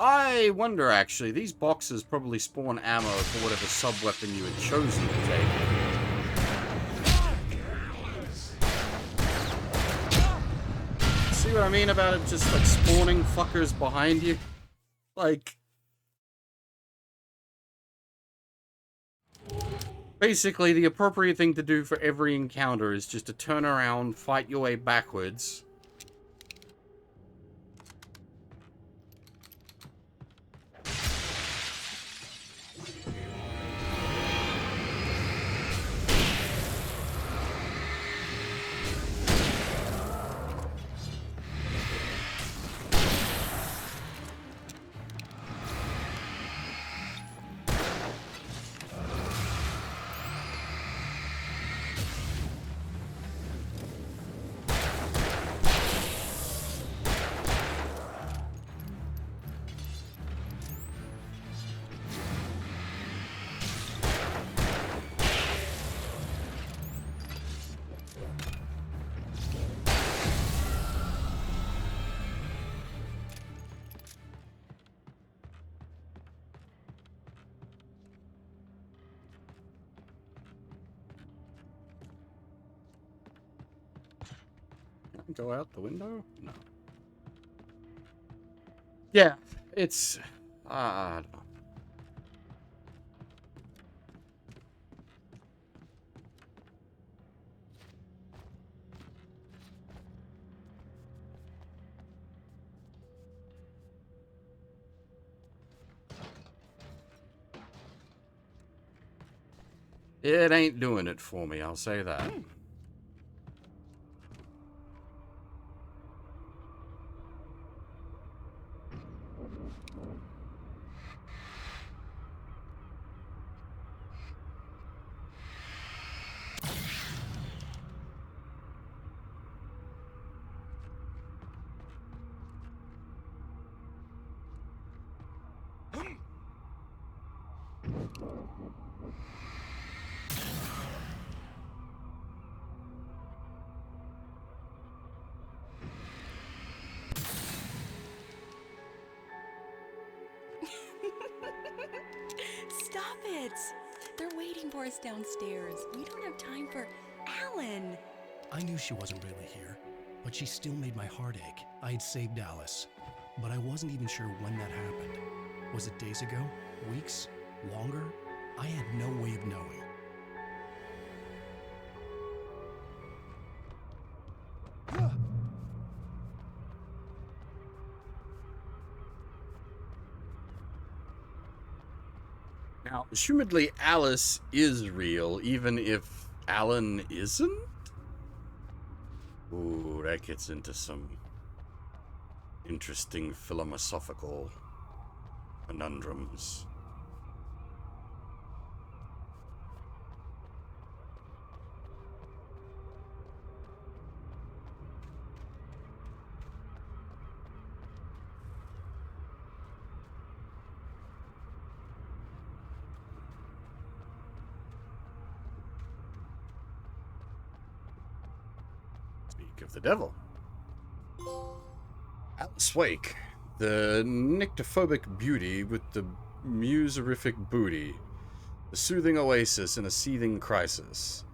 I wonder, actually, these boxes probably spawn ammo for whatever sub-weapon you had chosen to take. See what I mean about it just, like, spawning fuckers behind you? Like... Basically, the appropriate thing to do for every encounter is just to turn around, fight your way backwards. Go out the window? No. Yeah, it's... I don't know. It ain't doing it for me, I'll say that. Stop it! They're waiting for us downstairs. We don't have time for Alan. I knew she wasn't really here, but she still made my heart ache. I had saved Alice, but I wasn't even sure when that happened. Was it days ago? Weeks? Longer? I had no way of knowing. Now, assumedly, Alice is real, even if Alan isn't? Ooh, that gets into some interesting philosophical conundrums. Speak of the devil. Alice Wake, the nyctophobic beauty with the muserific booty, the soothing oasis in a seething crisis.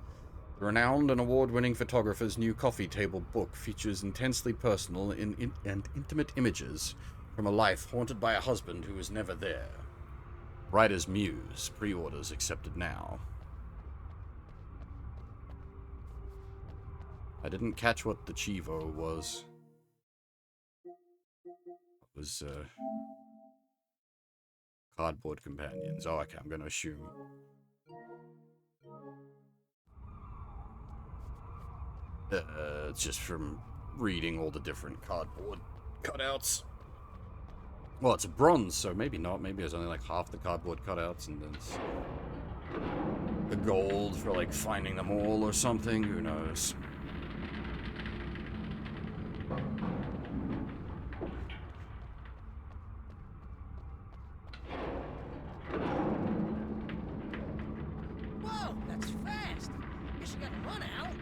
The renowned and award-winning photographer's new coffee table book features intensely personal and intimate images from a life haunted by a husband who was never there. Writer's Muse, pre-orders accepted now. I didn't catch what the Chivo was. It was, cardboard companions. Oh, okay, I'm gonna assume. It's just from reading all the different cardboard cutouts. Well, it's a bronze, so maybe not. Maybe there's only like half the cardboard cutouts, and then it's the gold for like finding them all or something. Who knows? Whoa, that's fast. Guess you gotta run, Al.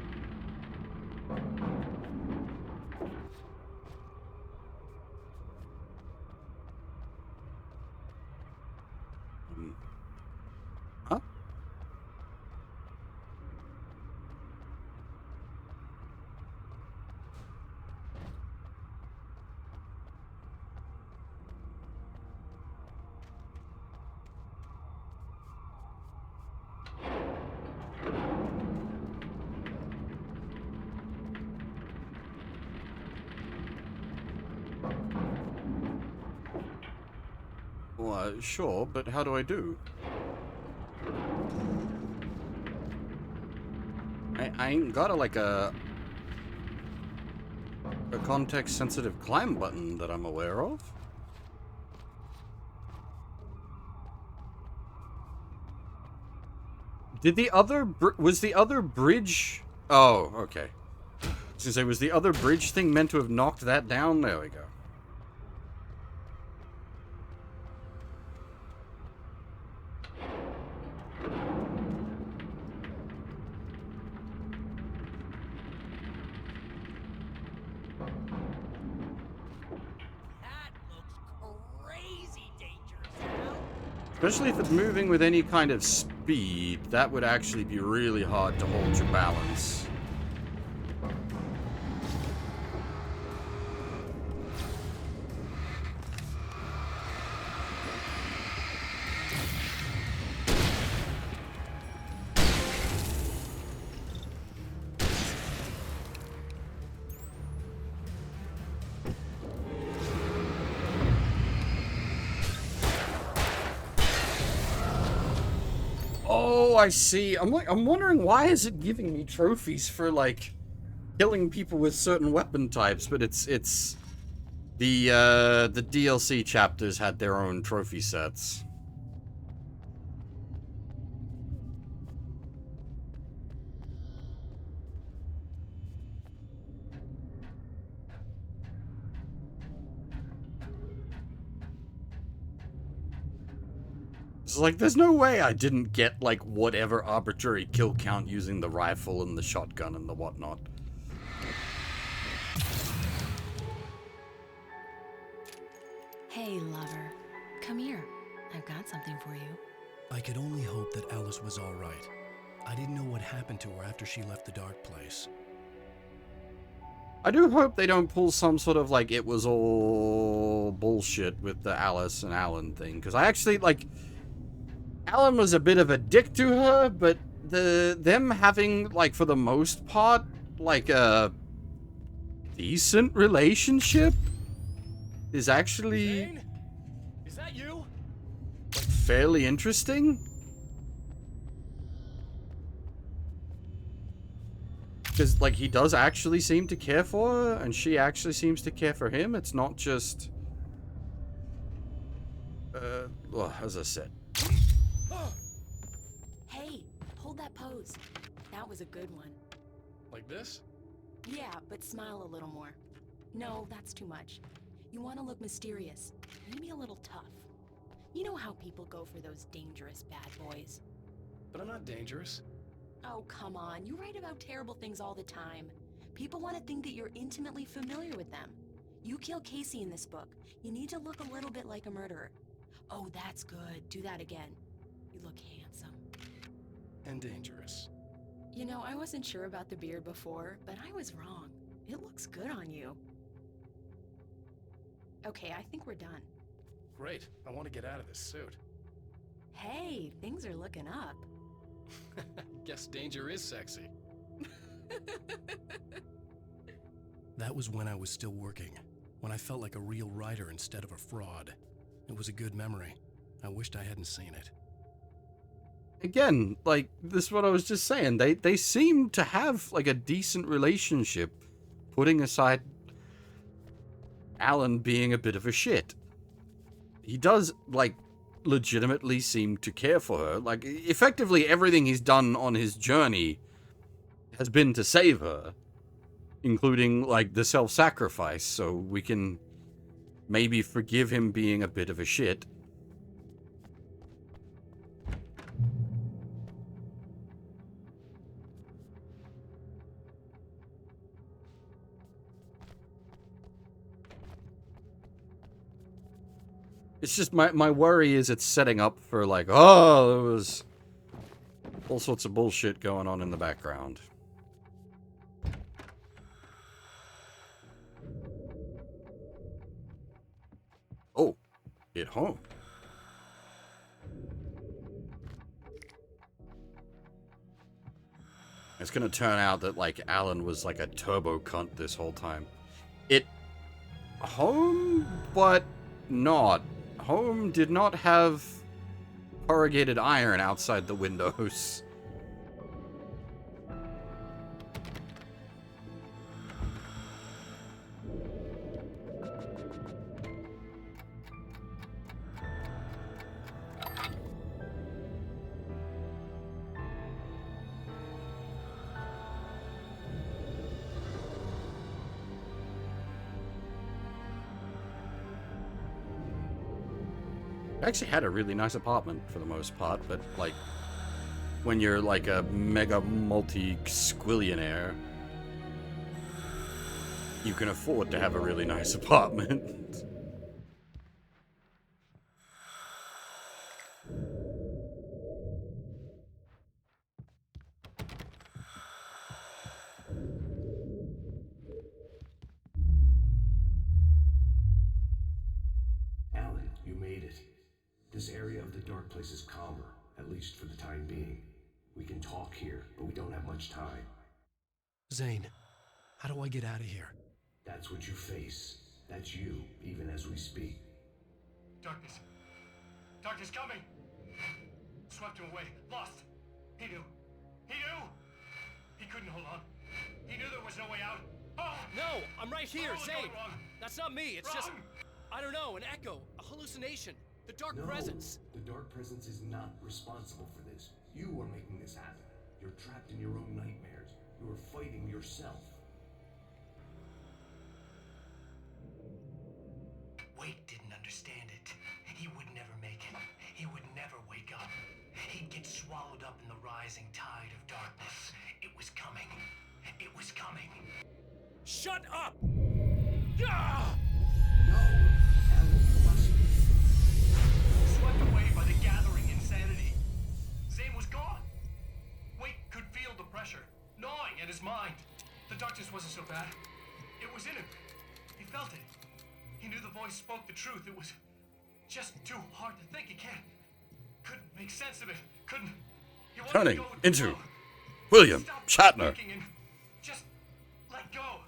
Huh? Sure, but how do I do? I ain't got a context-sensitive climb button that I'm aware of. Did the other was the other bridge? Oh, okay. I was gonna say, was the other bridge thing meant to have knocked that down? There we go. Crazy dangerous, Al. Especially if it's moving with any kind of speed, that would actually be really hard to hold your balance. Oh, I see. I'm wondering why is it giving me trophies for like killing people with certain weapon types, but it's the DLC chapters had their own trophy sets. It's like, there's no way I didn't get, like, whatever arbitrary kill count using the rifle and the shotgun and the whatnot. Hey, lover. Come here. I've got something for you. I could only hope that Alice was all right. I didn't know what happened to her after she left the dark place. I do hope they don't pull some sort of, like, it was all bullshit with the Alice and Alan thing, because I actually, like... Alan was a bit of a dick to her, but them having, like, for the most part, like, a decent relationship is actually... Zane? Is that you? Like, fairly interesting. Because, like, he does actually seem to care for her, and she actually seems to care for him. It's not just... well, as I said. Hey, hold that pose. That was a good one. Like this? Yeah, but smile a little more. No, that's too much. You want to look mysterious, maybe a little tough. You know how people go for those dangerous bad boys. But I'm not dangerous. Oh, come on. You write about terrible things all the time. People want to think that you're intimately familiar with them. You kill Casey in this book. You need to look a little bit like a murderer. Oh, that's good. Do that again. You look handsome. And dangerous. You know, I wasn't sure about the beard before, but I was wrong. It looks good on you. Okay, I think we're done. Great. I want to get out of this suit. Hey, things are looking up. Guess danger is sexy. That was when I was still working, when I felt like a real writer instead of a fraud. It was a good memory. I wished I hadn't seen it. Again, like, this is what I was just saying. They seem to have, like, a decent relationship, putting aside Alan being a bit of a shit. He does, like, legitimately seem to care for her. Like, effectively everything he's done on his journey has been to save her, including, like, the self-sacrifice, so we can maybe forgive him being a bit of a shit. It's just my worry is it's setting up for, like, oh, there was all sorts of bullshit going on in the background. Oh, hit home. It's gonna turn out that, like, Alan was like a turbo cunt this whole time. It home, but not home did not have corrugated iron outside the windows. I actually had a really nice apartment for the most part, but like when you're like a mega multi-squillionaire, you can afford to have a really nice apartment. Alan, you made it. This area of the dark place is calmer, at least for the time being. We can talk here, but we don't have much time. Zane, how do I get out of here? That's what you face. That's you, even as we speak. Darkness. Darkness coming! Swept him away. Lost. He knew. He knew! He couldn't hold on. He knew there was no way out. Oh! No, I'm right here, Oh, Zane. no, wrong. That's not me. It's just, I don't know, an echo, a hallucination. The dark No, presence. the dark presence is not responsible for this. You are making this happen. You're trapped in your own nightmares. You are fighting yourself. Wade didn't understand it. He would never make it. He would never wake up. He'd get swallowed up in the rising tide of darkness. It was coming. It was coming. Shut up! Ah! No! Alan, you must be. Swept away by the gathering insanity. Zane was gone. Wade could feel the pressure, gnawing at his mind. The darkness wasn't so bad. It was in him. He felt it. He knew the voice spoke the truth. It was just too hard to think. He couldn't make sense of it. Couldn't. He wanted Turning to go with the into flow. William Stop Shatner. thinking and just let go.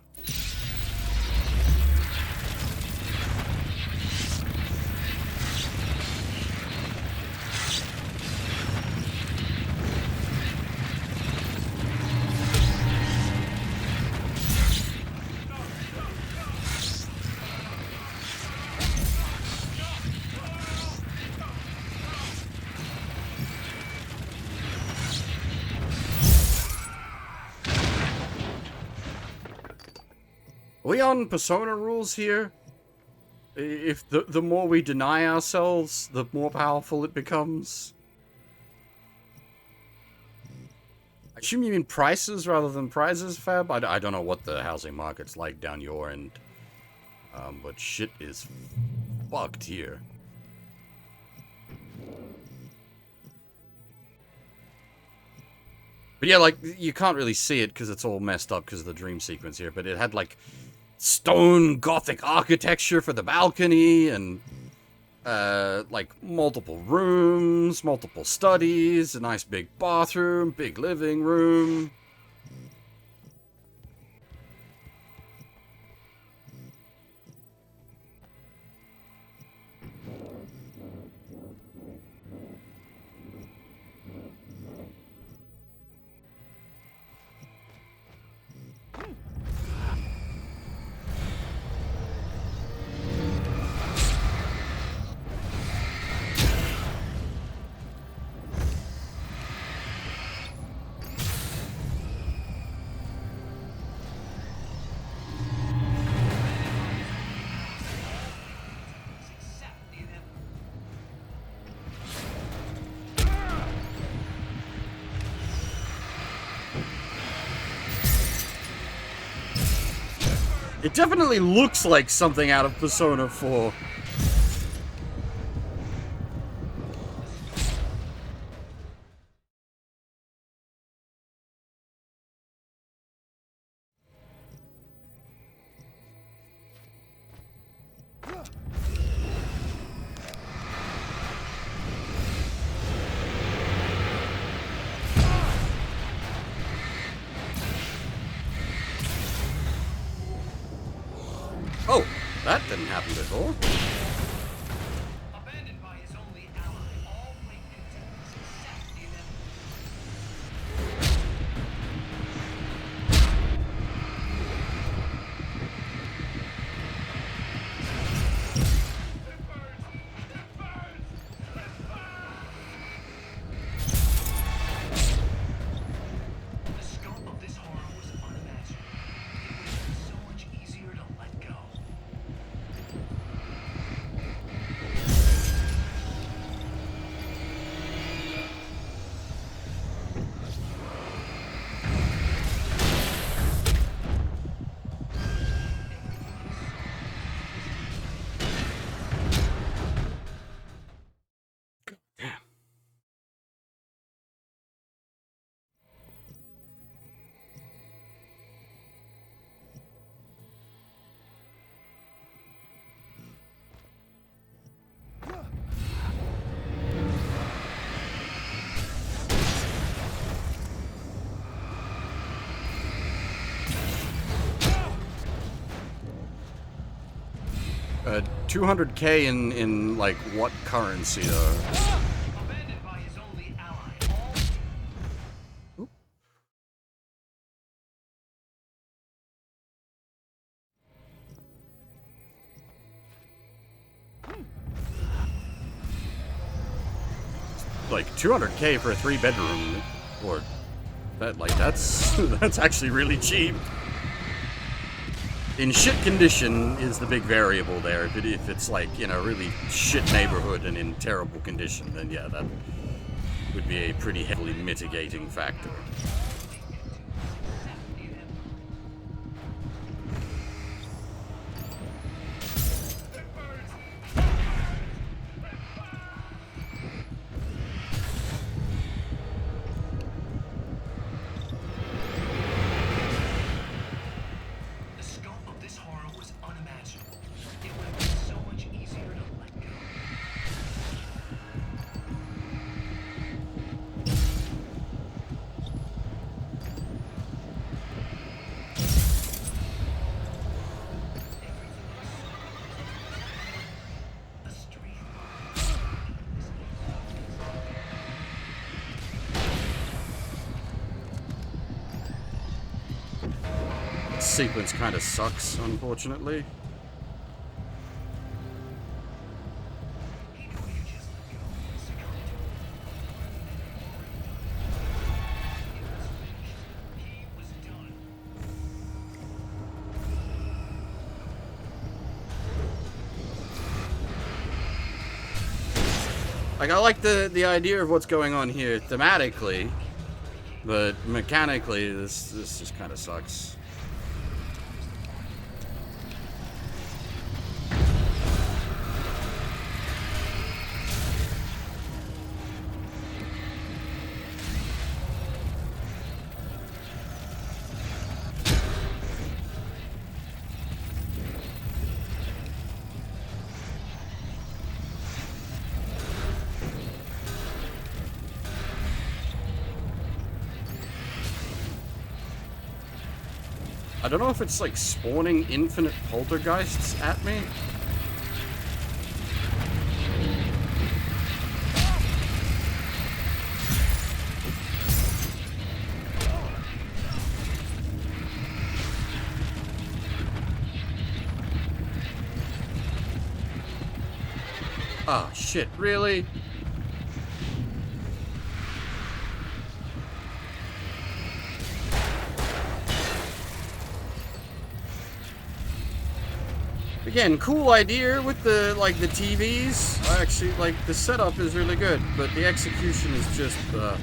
Are we on Persona rules here? If the more we deny ourselves, the more powerful it becomes? I assume you mean prices rather than prizes, Fab? I don't know what the housing market's like down your end. But shit is fucked here. But yeah, like, you can't really see it because it's all messed up because of the dream sequence here, but it had, like, stone Gothic architecture for the balcony, and, like, multiple rooms, multiple studies, a nice big bathroom, big living room. It definitely looks like something out of Persona 4. Oh, that didn't happen before. 200K in like what currency though? Abandoned by his only ally. Like 200K for a 3-bedroom, or that like that's that's actually really cheap. In shit condition is the big variable there. If it's like in a really shit neighborhood and in terrible condition, then yeah, that would be a pretty heavily mitigating factor. The scope of this horror was unimaginable. It would have been so much easier to let go. This sequence kind of sucks, unfortunately. Like, I like the idea of what's going on here thematically, but mechanically, this just kind of sucks. I don't know if it's like spawning infinite poltergeists at me. Ah, shit, really? Again, cool idea with the the TVs. I actually like the setup is really good, but the execution is just ah.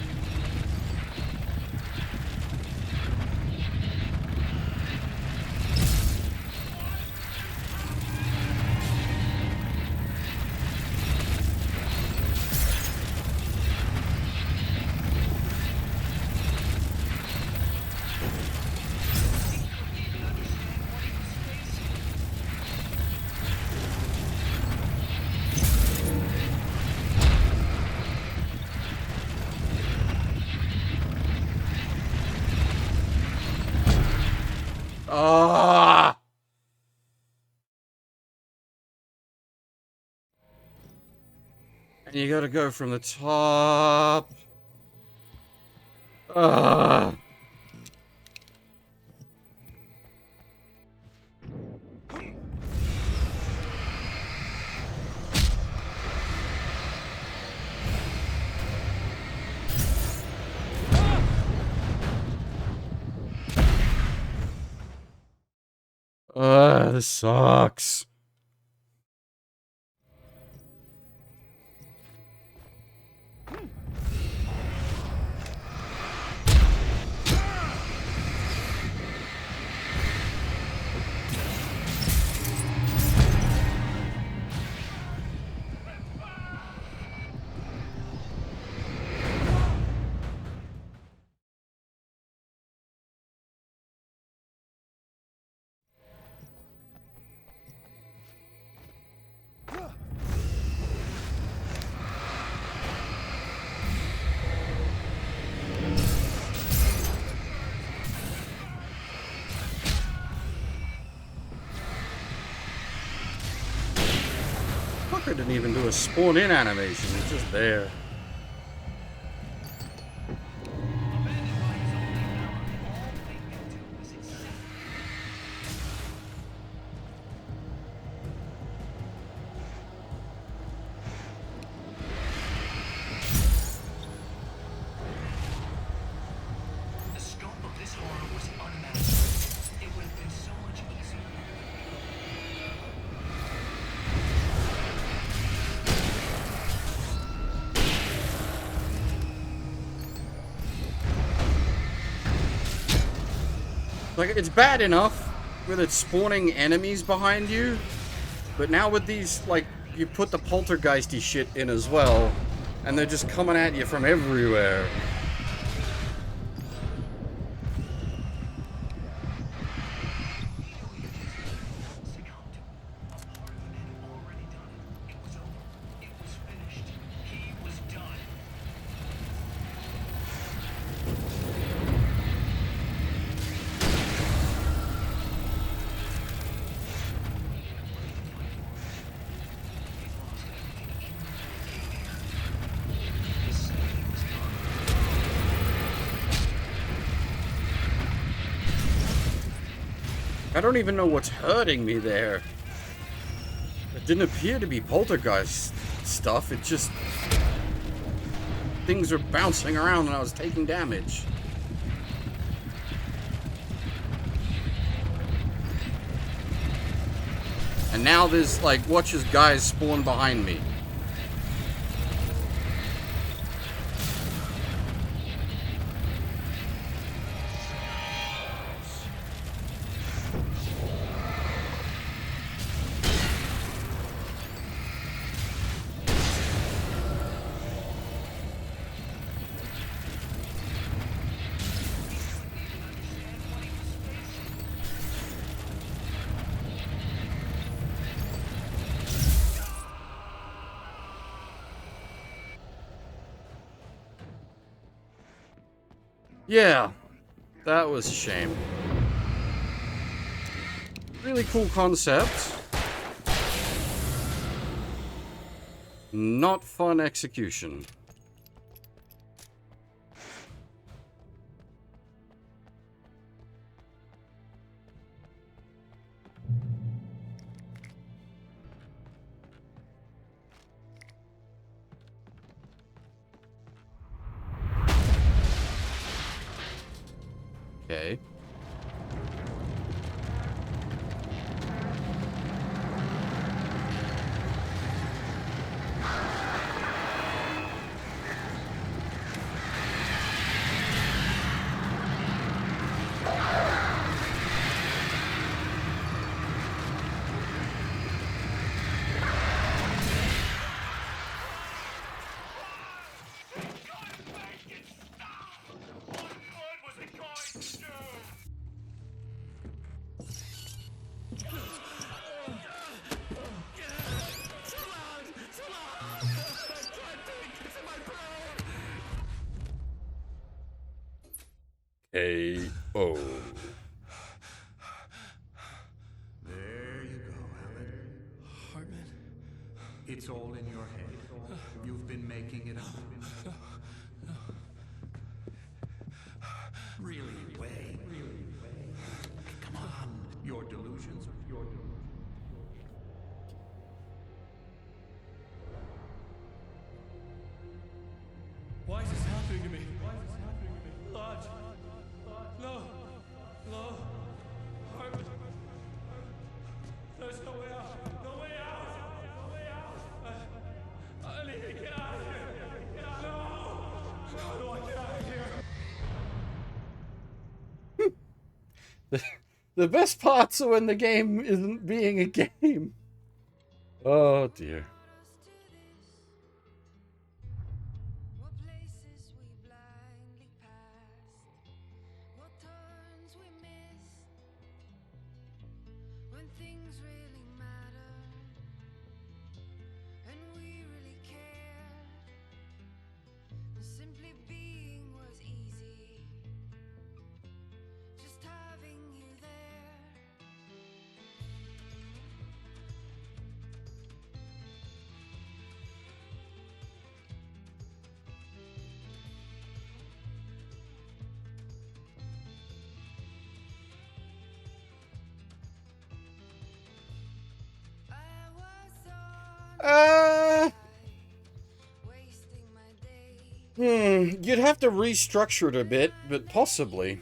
And you gotta go from the top. Ah. This sucks. Fucker didn't even do a spawn in animation, it's just there. The scope of this horror was unimaginable. It would have been so much easier. Like, it's bad enough with it spawning enemies behind you, but now with these, like, you put the poltergeisty shit in as well, and they're just coming at you from everywhere. I don't even know what's hurting me there. It didn't appear to be poltergeist stuff, it just... things were bouncing around and I was taking damage. And now there's, like, watch as guys spawn behind me. Yeah, that was a shame. Really cool concept. Not fun execution. Okay. A-O. There you go, Alan. Hartman? It's all in your head. You've been making it up. Really, Wayne. Come on. Your delusions. Why is this happening to me? Lodge. No. No. Hartman. There's no way out. No way out. No way out. I need to get out of here. No. How do I get out of here? The best parts are when the game isn't being a game. Oh dear. You'd have to restructure it a bit, but possibly.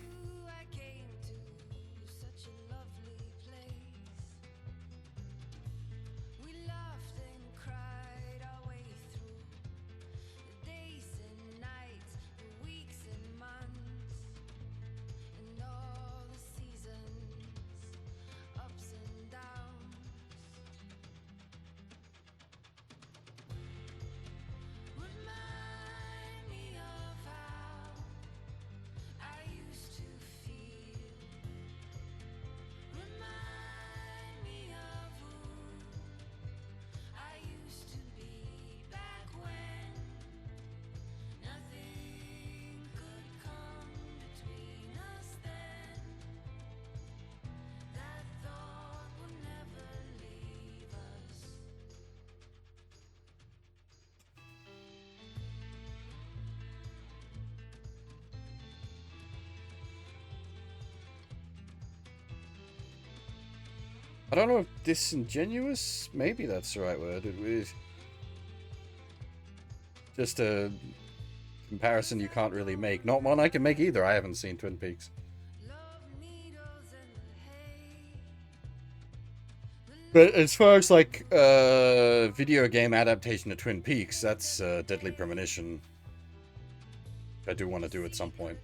I don't know if disingenuous, maybe that's the right word. It was just a comparison you can't really make. Not one I can make either. I haven't seen Twin Peaks. But as far as like video game adaptation of Twin Peaks, that's Deadly Premonition. I do want to do at some point.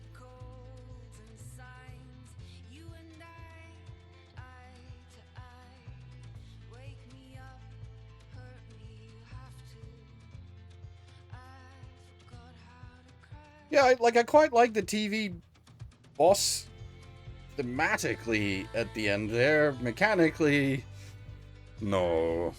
Yeah, I quite like the TV boss thematically at the end there. Mechanically, no.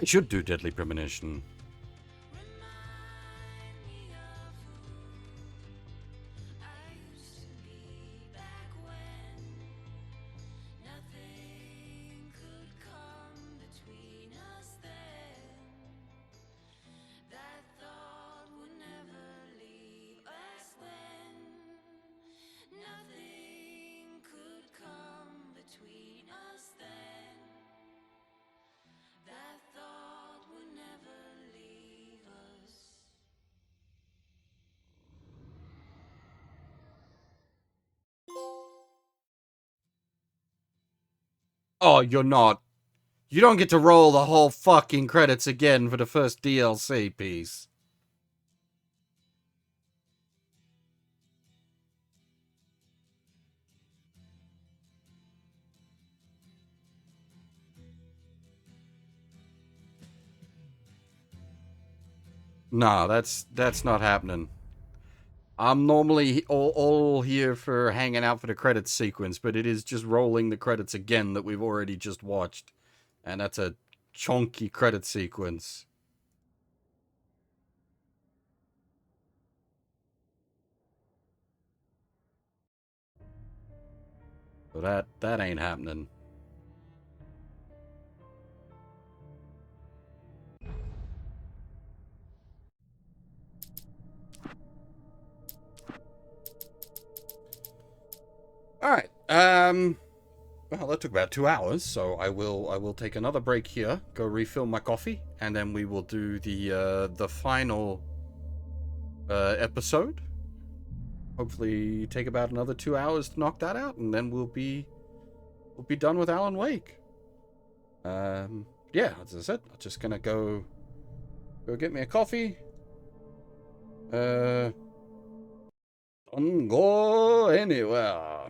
I should do Deadly Premonition. Oh, you're not. You don't get to roll the whole fucking credits again for the first DLC piece. Nah, that's not happening. I'm normally all here for hanging out for the credits sequence, but it is just rolling the credits again that we've already just watched. And that's a chunky credit sequence. So that ain't happening. Alright, well, that took about 2 hours, so I will take another break here, go refill my coffee, and then we will do the final episode. Hopefully take about another 2 hours to knock that out, and then we'll be done with Alan Wake. Yeah, as I said, I'm just gonna go get me a coffee. Don't go anywhere.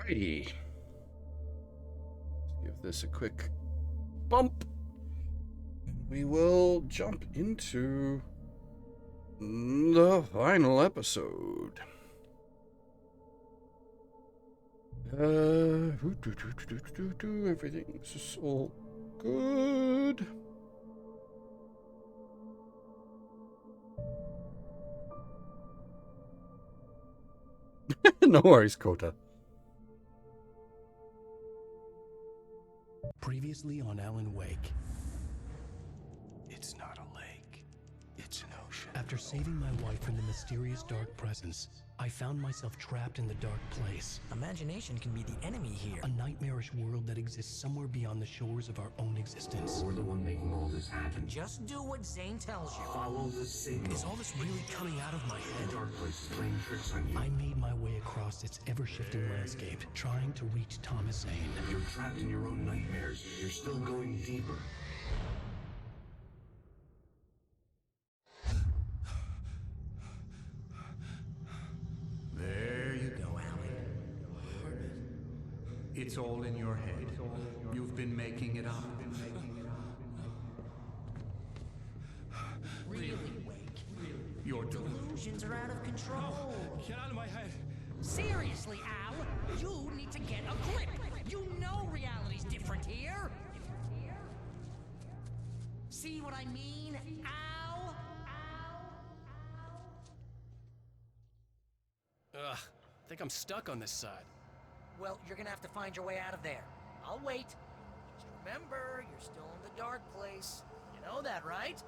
Alrighty. Let's give this a quick bump. We will jump into the final episode. Everything's all good. No worries, Kota. Previously on Alan Wake. It's not a lake. It's an ocean. After saving my wife from the mysterious dark presence, I found myself trapped in the dark place. Imagination can be the enemy here. A nightmarish world that exists somewhere beyond the shores of our own existence. We're the one making all this happen. Just do what Zane tells you. Follow the signal. Is all this really coming out of my head? The dark place is playing tricks on you. I made my way across its ever-shifting landscape, trying to reach Thomas Zane. You're trapped in your own nightmares. You're still going deeper. There you go, Alan. It's all in your head. You've been making it up. Really, Wake? Your delusions are out of control. Get out of my head. Seriously, Al, you need to get a grip. You know reality's different here. See what I mean, Al? Ugh, I think I'm stuck on this side. Well, you're gonna have to find your way out of there. I'll wait. Just remember, you're still in the dark place. You know that, right?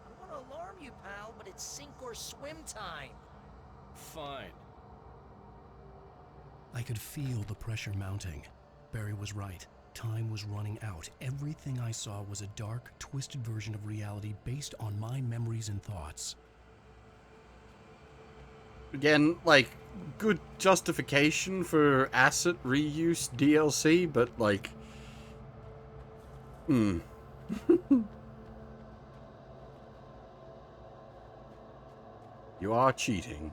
I don't want to alarm you, pal, but it's sink or swim time. Fine. I could feel the pressure mounting. Barry was right. Time was running out. Everything I saw was a dark, twisted version of reality based on my memories and thoughts. Again, like, good justification for asset reuse DLC, but like, You are cheating.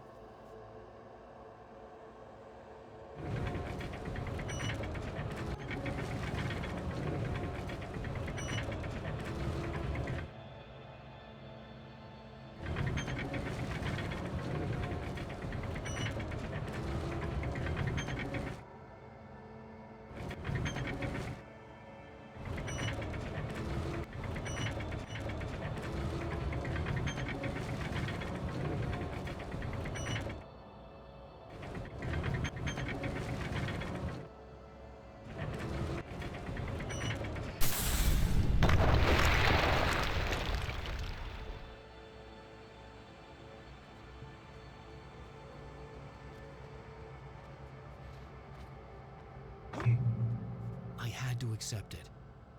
I had to accept it.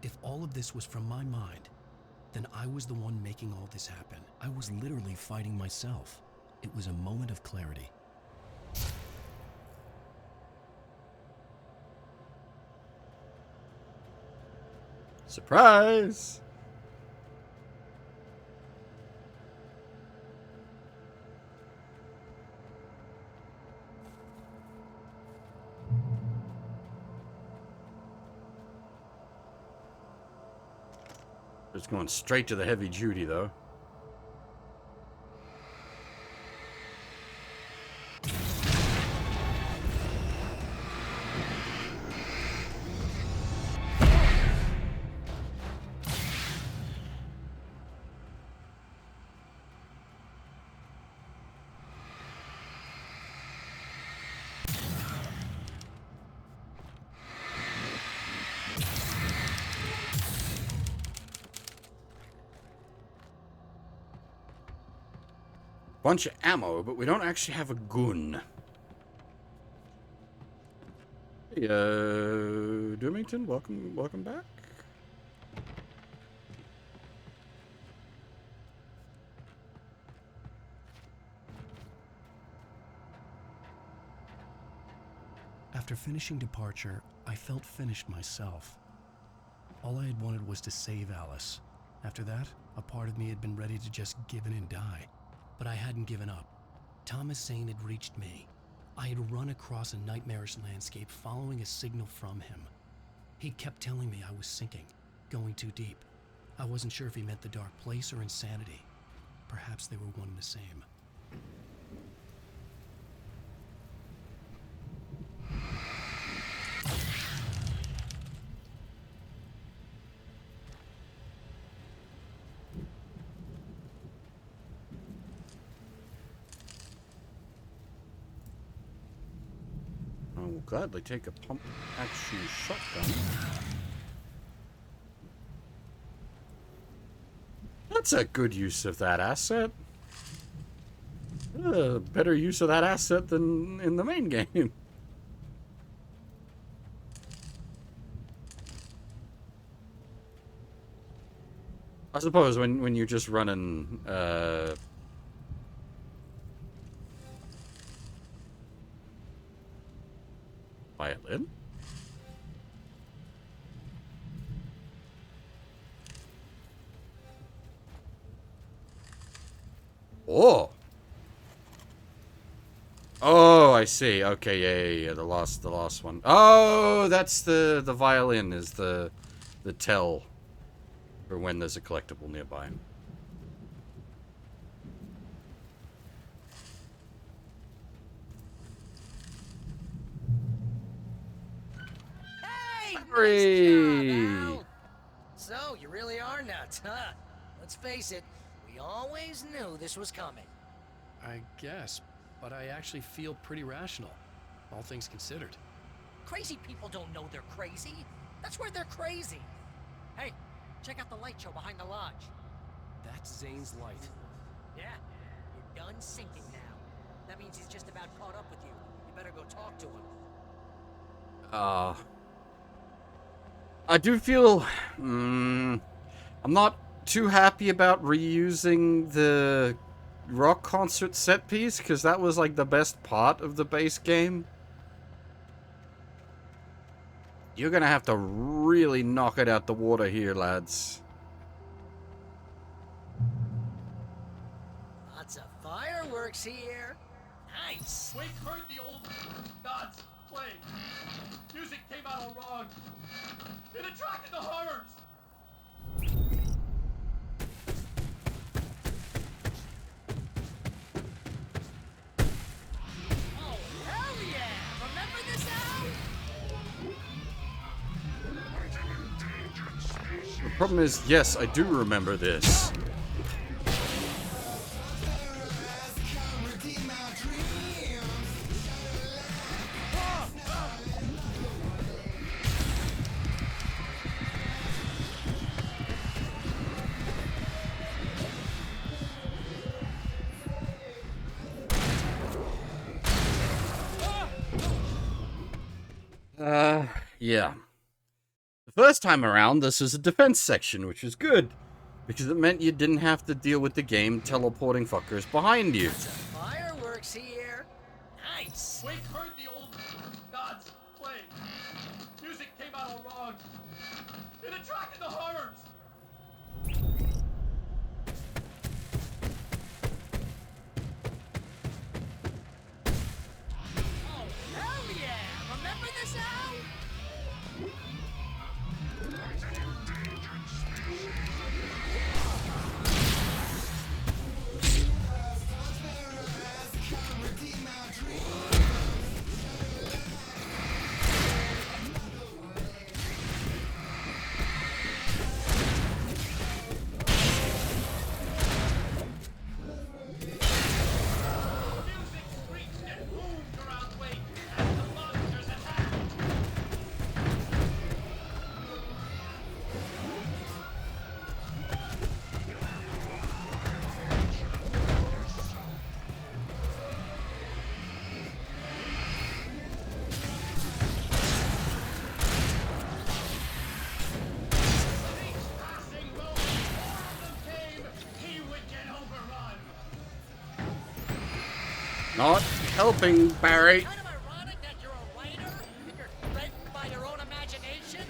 If all of this was from my mind, then I was the one making all this happen. I was literally fighting myself. It was a moment of clarity. Surprise! Just going straight to the heavy duty, though. Bunch of ammo, but we don't actually have a gun. Hey, Doomington, welcome back. After finishing Departure, I felt finished myself. All I had wanted was to save Alice. After that, a part of me had been ready to just give in and die. But I hadn't given up. Thomas Zane had reached me. I had run across a nightmarish landscape following a signal from him. He kept telling me I was sinking, going too deep. I wasn't sure if he meant the dark place or insanity. Perhaps they were one and the same. I will gladly take a pump action shotgun. That's a good use of that asset. Better use of that asset than in the main game. I suppose when you're just running violin? Oh. Oh, I see. Okay, yeah. The last one. Oh, that's the violin is the tell for when there's a collectible nearby. Hey! Hooray! Nice job, Al. So, you really are nuts, huh? Let's face it, we always knew this was coming. I guess, but I actually feel pretty rational, all things considered. Crazy people don't know they're crazy. That's where they're crazy. Hey, check out the light show behind the lodge. That's Zane's light. Yeah, you're done sinking now. That means he's just about caught up with you. You better go talk to him. I do feel... I'm not too happy about reusing the rock concert set piece, because that was like the best part of the base game. You're gonna have to really knock it out the water here, lads. Lots of fireworks here. Nice. Wake heard the old gods play. Music came out all wrong. It attracted the horrors. Oh, hell yeah! Remember this, Al? The problem is, yes, I do remember this. Yeah. The first time around, this was a defense section, which was good, because it meant you didn't have to deal with the game teleporting fuckers behind you. Lots of fireworks here. Nice. Wake heard the old gods play. Music came out all wrong. It attracted the horrors. Oh, hell yeah! Remember this, Al? Not helping, Barry. Kind of ironic that you're a writer and you're threatened by your own imagination.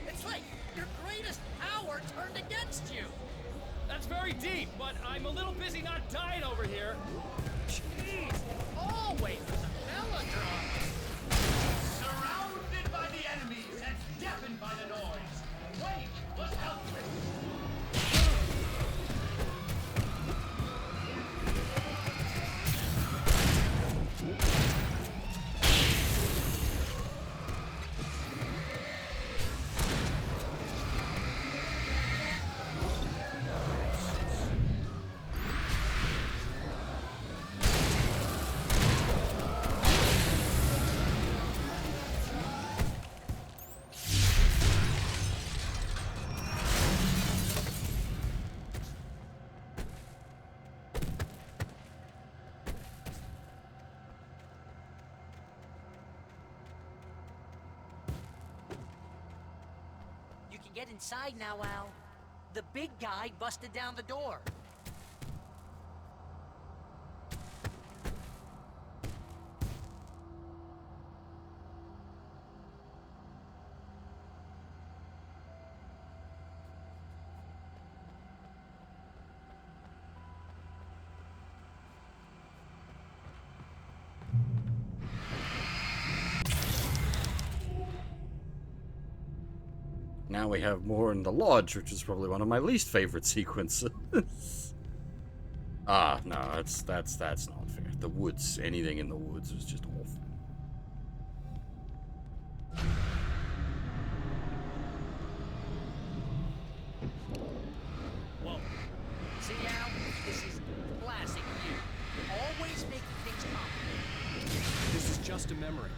It's like your greatest power turned against you. That's very deep, but I'm a little busy not dying over here. Jeez. Oh, always with the melodrama. Surrounded by the enemies and deafened by the noise. Wait was helpless. You can get inside now, Al. The big guy busted down the door. Now we have more in the lodge, which is probably one of my least favorite sequences. Ah, no, that's not fair. The woods, anything in the woods was just awful. Whoa. See, Al? This is classic you. Always making things complicated. This is just a memory.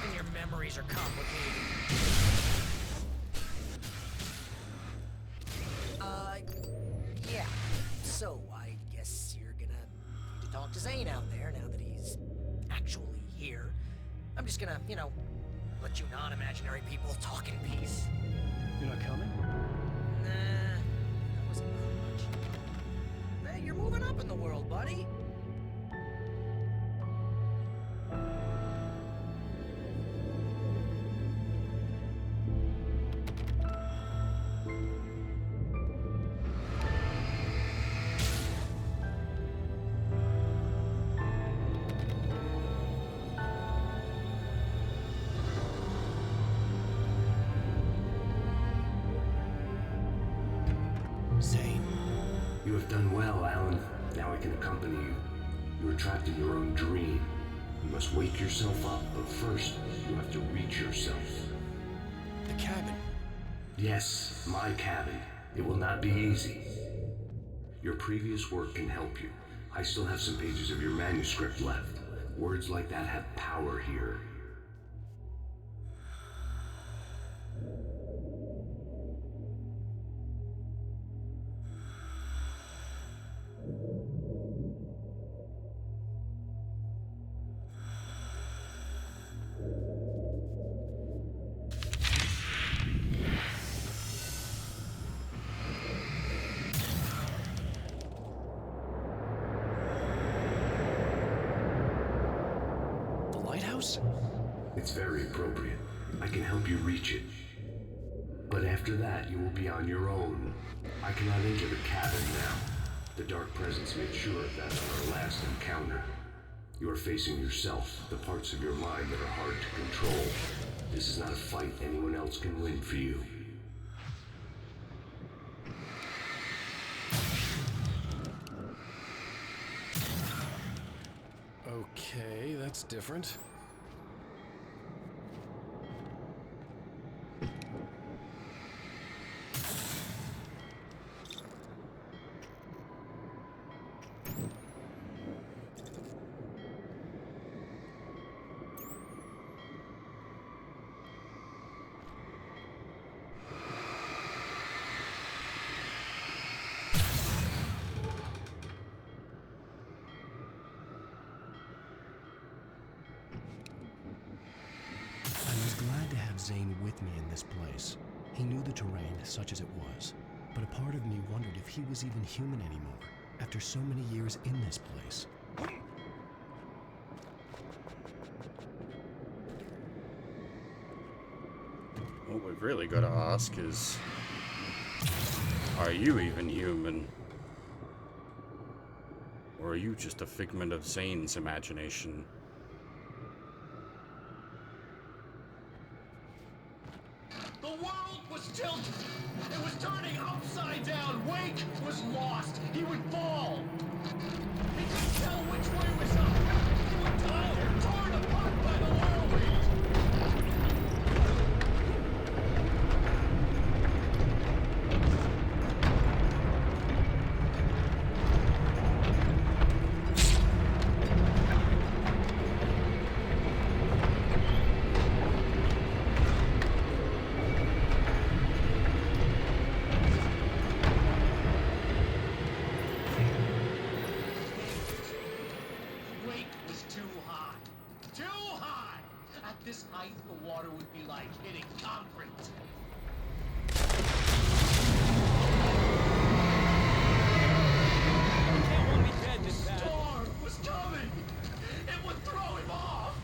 Even your memories are complicated. Yeah. So, I guess you're gonna need to talk to Zane out there now that he's actually here. I'm just gonna, let you non-imaginary people talk in peace. You're not coming? Nah, that wasn't much. Hey, you're moving up in the world, buddy. Zane. You have done well, Alan. Now I can accompany you. You are trapped in your own dream. You must wake yourself up, but first, you have to reach yourself. The cabin. Yes, my cabin. It will not be easy. Your previous work can help you. I still have some pages of your manuscript left. Words like that have power here. It's very appropriate. I can help you reach it. But after that, you will be on your own. I cannot enter the cabin now. The Dark Presence made sure of that on our last encounter. You are facing yourself, the parts of your mind that are hard to control. This is not a fight anyone else can win for you. Okay, that's different. Zane with me in this place. He knew the terrain, such as it was, but a part of me wondered if he was even human anymore, after so many years in this place. What we've really got to ask is, are you even human? Or are you just a figment of Zane's imagination? The world was tilted. It was turning upside down. Wake was lost. He would fall. He couldn't tell which way was up. He would die, torn apart by the whirlwind. Wake was too high. Too high! At this height, the water would be like hitting concrete. The storm was coming! It would throw him off!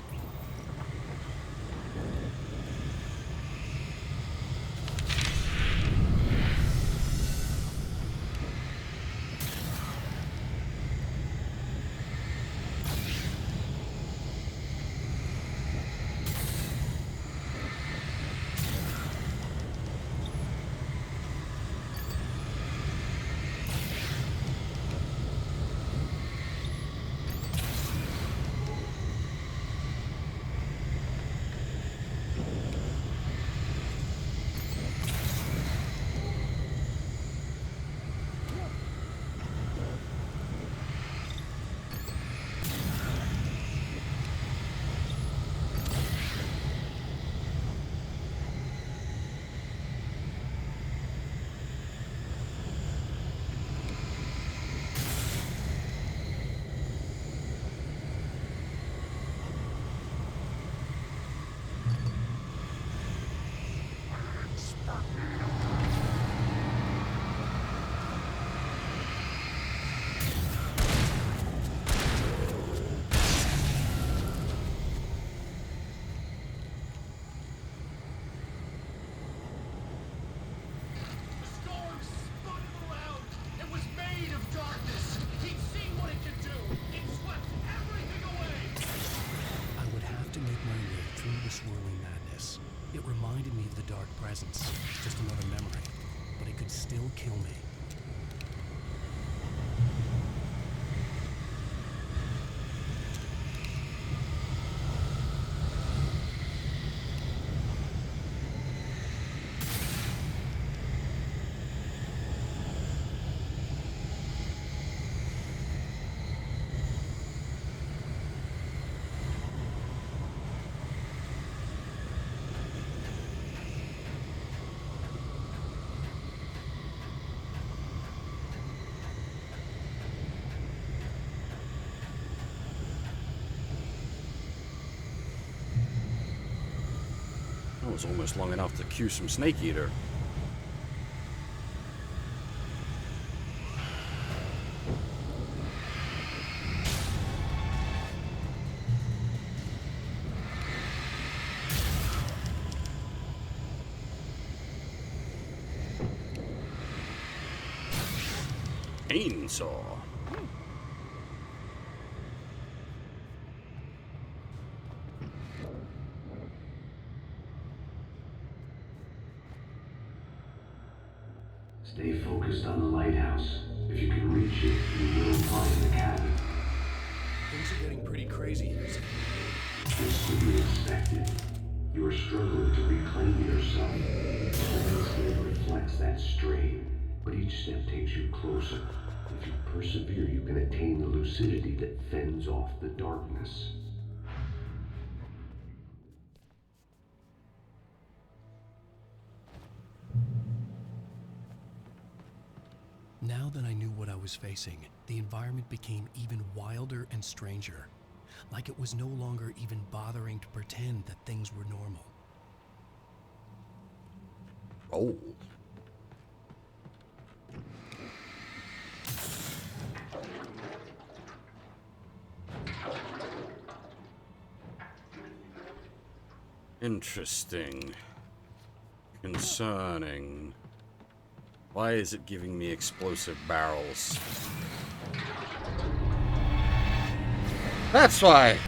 swirling madness. It reminded me of the dark presence, just another memory, but it could still kill me. That was almost long enough to cue some Snake Eater. Chainsaw. Stay focused on the lighthouse. If you can reach it, you will find the cabin. Things are getting pretty crazy here. This to be expected. You are struggling to reclaim yourself. The landscape reflects that strain, but each step takes you closer. If you persevere, you can attain the lucidity that fends off the darkness. Now that I knew what I was facing, the environment became even wilder and stranger. Like it was no longer even bothering to pretend that things were normal. Oh. Interesting. Concerning. Why is it giving me explosive barrels? That's why.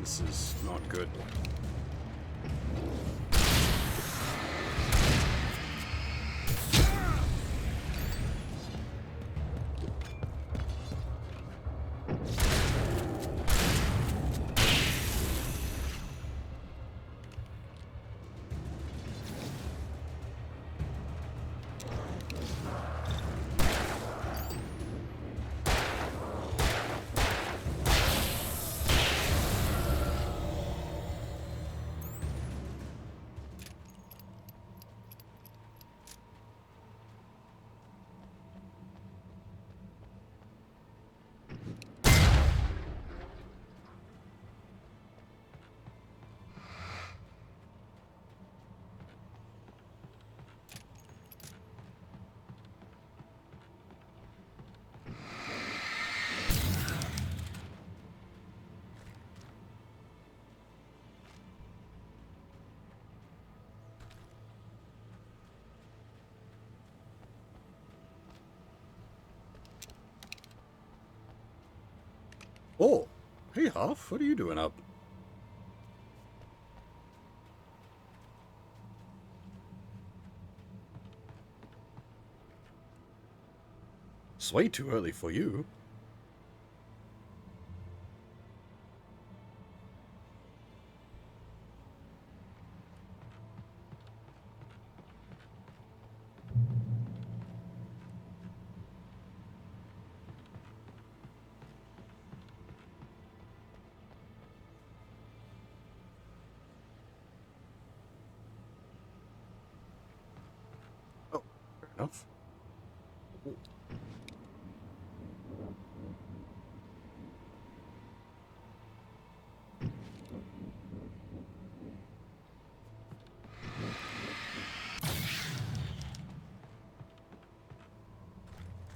This is not good. Oh, hey Huff, what are you doing up? It's way too early for you. Oh, fair enough. I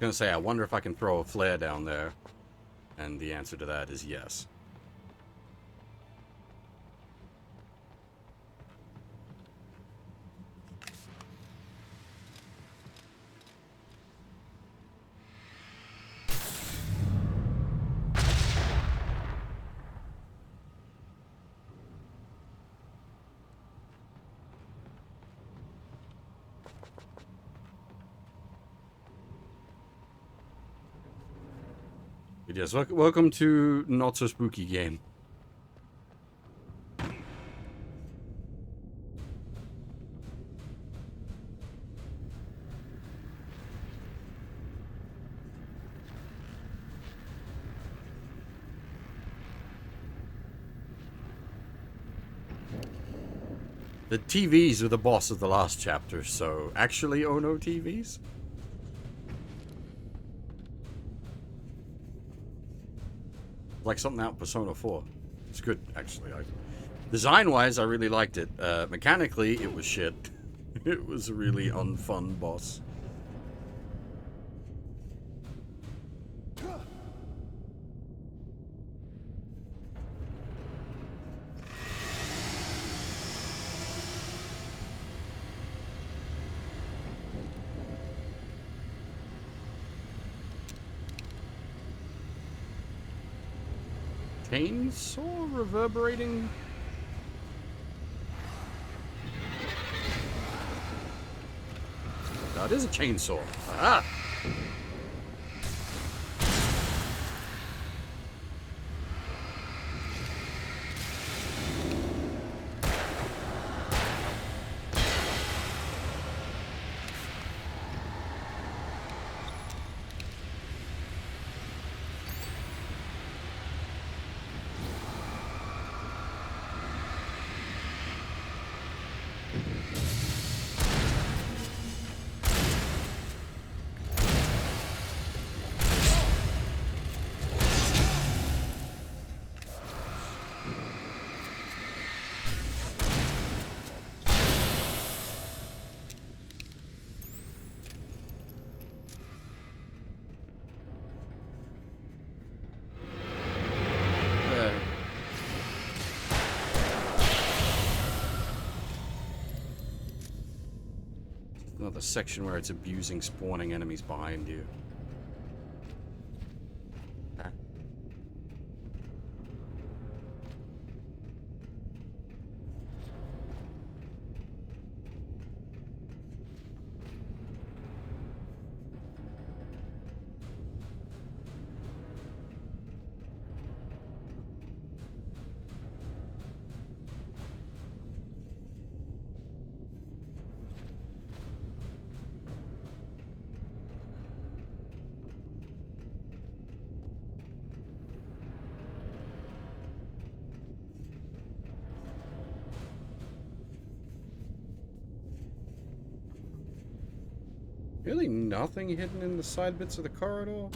was gonna say, I wonder if I can throw a flare down there, and the answer to that is yes. But yes, welcome to Not So Spooky Game. The TVs are the boss of the last chapter, so actually, oh no TVs? Like something out of Persona 4. It's good, actually. Design-wise, I really liked it. Mechanically, it was shit. It was a really unfun boss. Chainsaw reverberating? That is a chainsaw. Ah! Another section where it's abusing spawning enemies behind you. Really nothing hidden in the side bits of the corridor?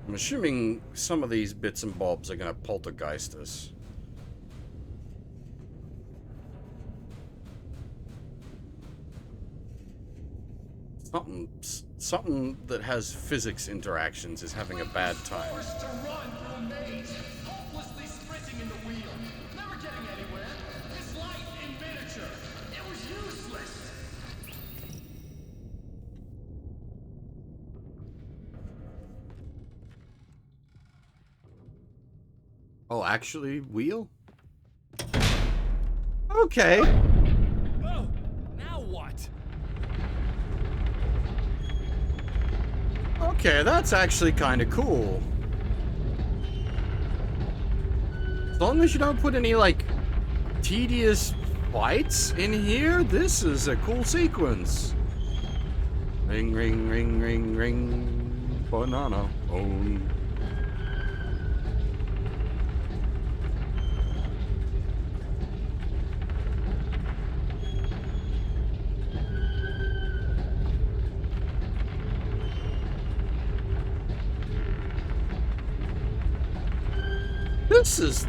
I'm assuming some of these bits and bobs are gonna poltergeist us. Something that has physics interactions is having a bad time. Forced to run through a maze, hopelessly sprinting in the wheel, never getting anywhere. His life in miniature. It was useless. Oh, actually, wheel? Okay. Oh, now what? Okay, that's actually kind of cool. As long as you don't put any, like, tedious fights in here, this is a cool sequence. Ring, ring, ring, ring, ring. Banana. Oh.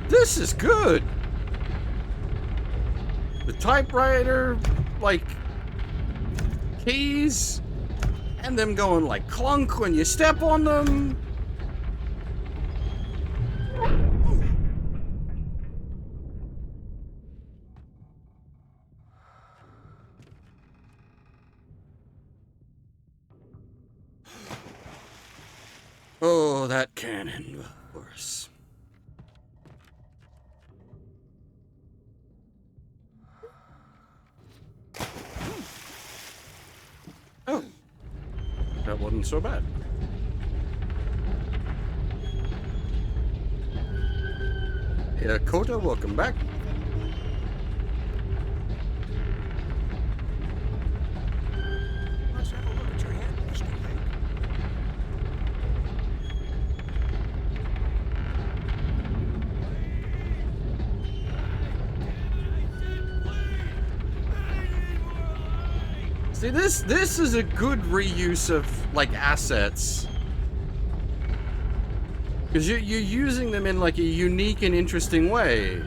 This is good. The typewriter, like, keys, and them going like clunk when you step on them. Oh, that cannon, of course. Oh, that wasn't so bad. Yeah, Kota, welcome back. Let's have a look at your hand, Mr. Link. See, this is a good reuse of, like, assets. Because you're using them in, like, a unique and interesting way.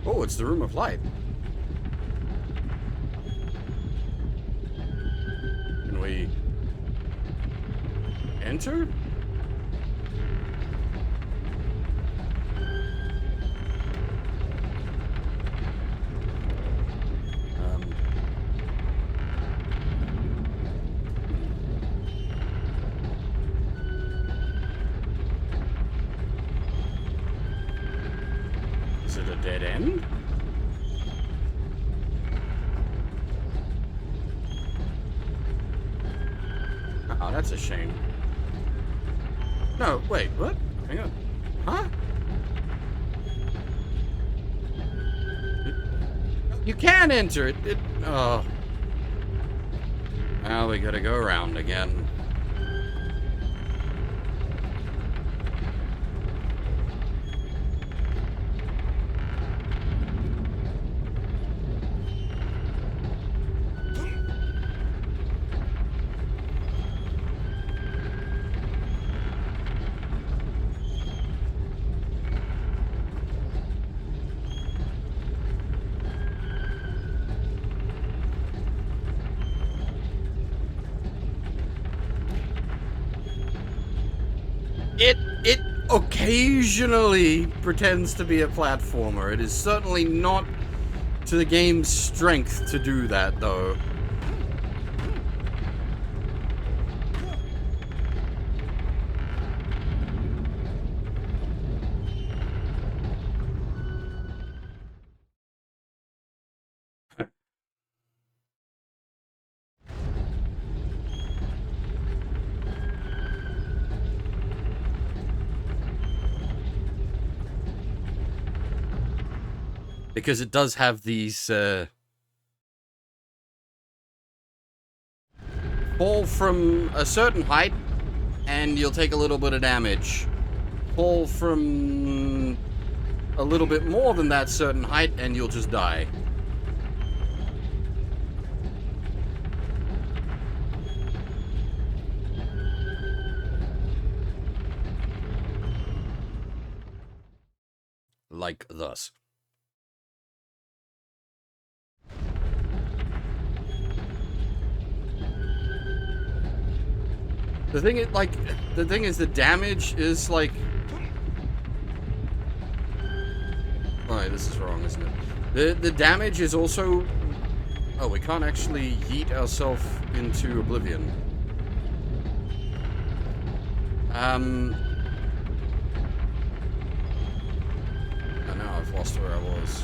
Oh, it's the Room of Light. Can we enter? Is it a dead end? Oh, that's a shame. No, wait, what? Hang on. Huh? You can enter it. Oh. Well, we gotta go around again. It occasionally pretends to be a platformer. It is certainly not to the game's strength to do that, though. Because it does have these, fall from a certain height, and you'll take a little bit of damage. Fall from a little bit more than that certain height, and you'll just die. Like thus. The thing is, the damage is like... Oh, this is wrong, isn't it? The damage is also... Oh, we can't actually yeet ourselves into oblivion. Oh, now I've lost where I was.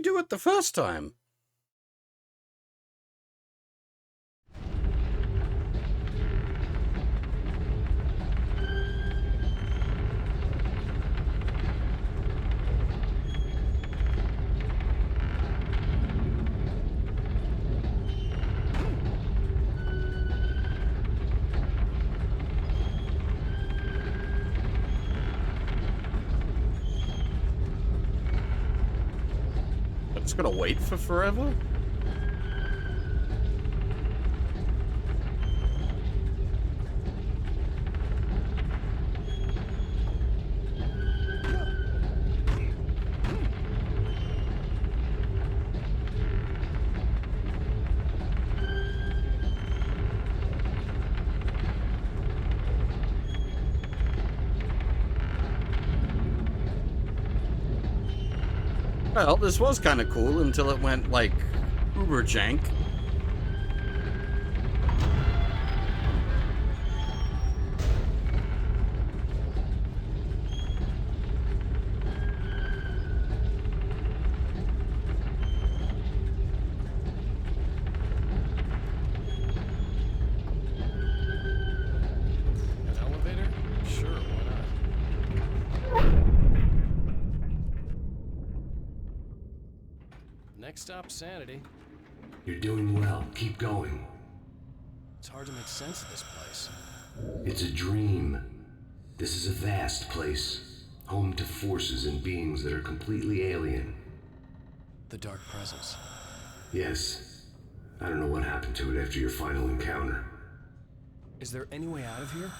you do it the first time? It's gonna wait for forever? Well, this was kind of cool until it went, like, uber jank. An elevator? Sure, why not? Next stop, Sanity. You're doing well. Keep going. It's hard to make sense of this place. It's a dream. This is a vast place, home to forces and beings that are completely alien. The Dark Presence. Yes. I don't know what happened to it after your final encounter. Is there any way out of here?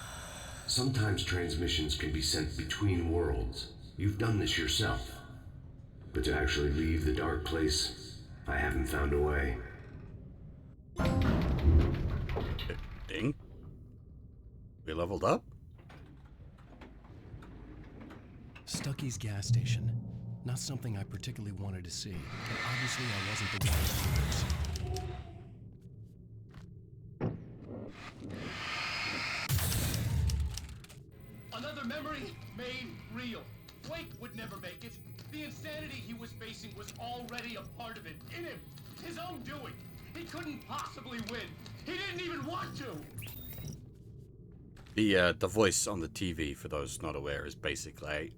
Sometimes transmissions can be sent between worlds. You've done this yourself. But to actually leave the dark place, I haven't found a way. Ding. We leveled up? Stucky's gas station. Not something I particularly wanted to see, but obviously I wasn't the one to see. Another memory made real. Wake would never make it. The insanity he was facing was already a part of it, in him. His own doing. He couldn't possibly win. He didn't even want to. The voice on the TV, for those not aware, is basically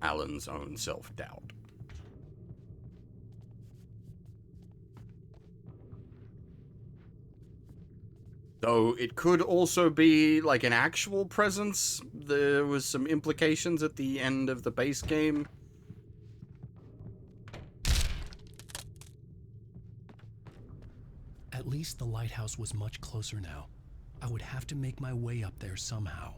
Alan's own self-doubt. Though it could also be like an actual presence. There was some implications at the end of the base game. At least the lighthouse was much closer now. I would have to make my way up there somehow.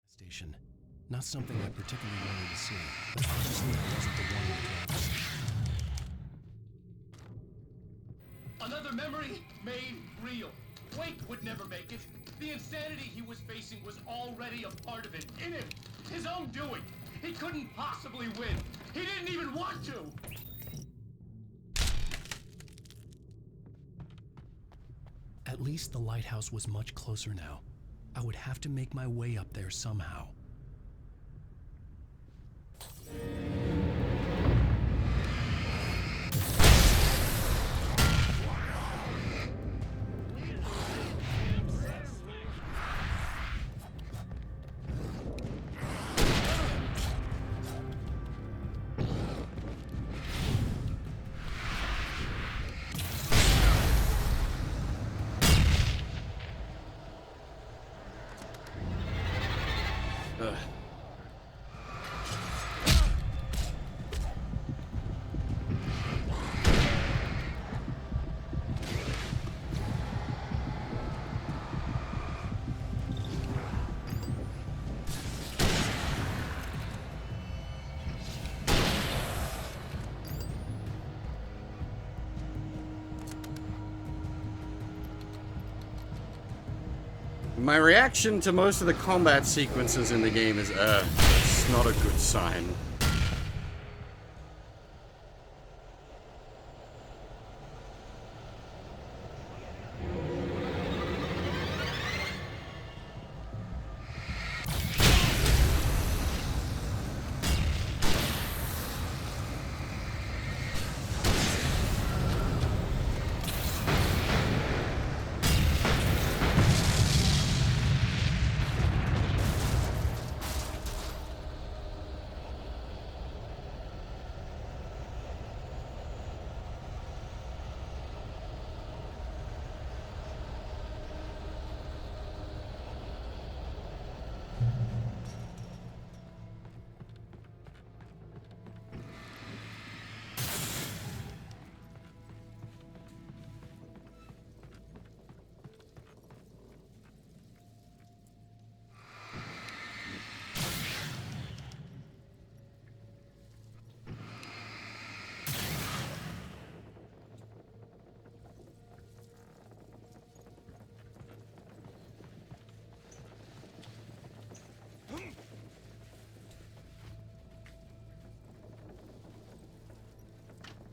Station. Not something I particularly wanted to see, but obviously I wasn't the one who drove it. Another memory made real. Wake would never make it. The insanity he was facing was already a part of it, in him. His own doing. He couldn't possibly win. He didn't even want to. At least the lighthouse was much closer now. I would have to make my way up there somehow. My reaction to most of the combat sequences in the game is, it's not a good sign.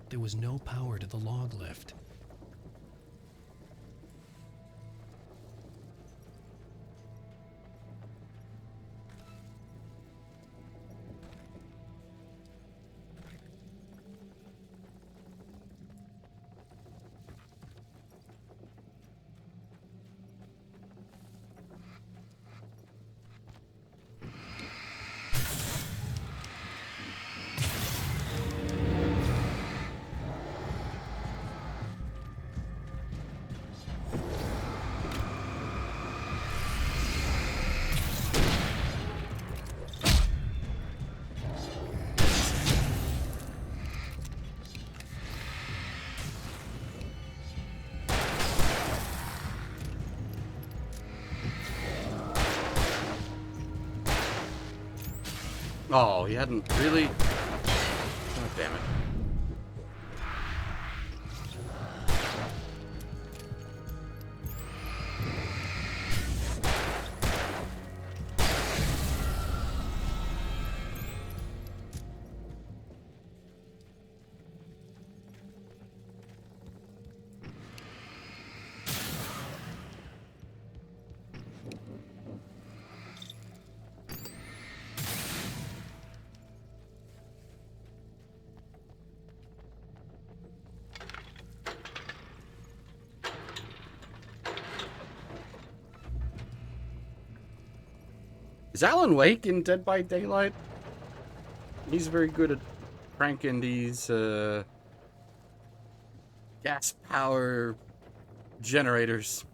There was no power to the log lift. Oh, he hadn't really... Oh, damn it. Is Alan Wake in Dead by Daylight? He's very good at cranking these gas power generators.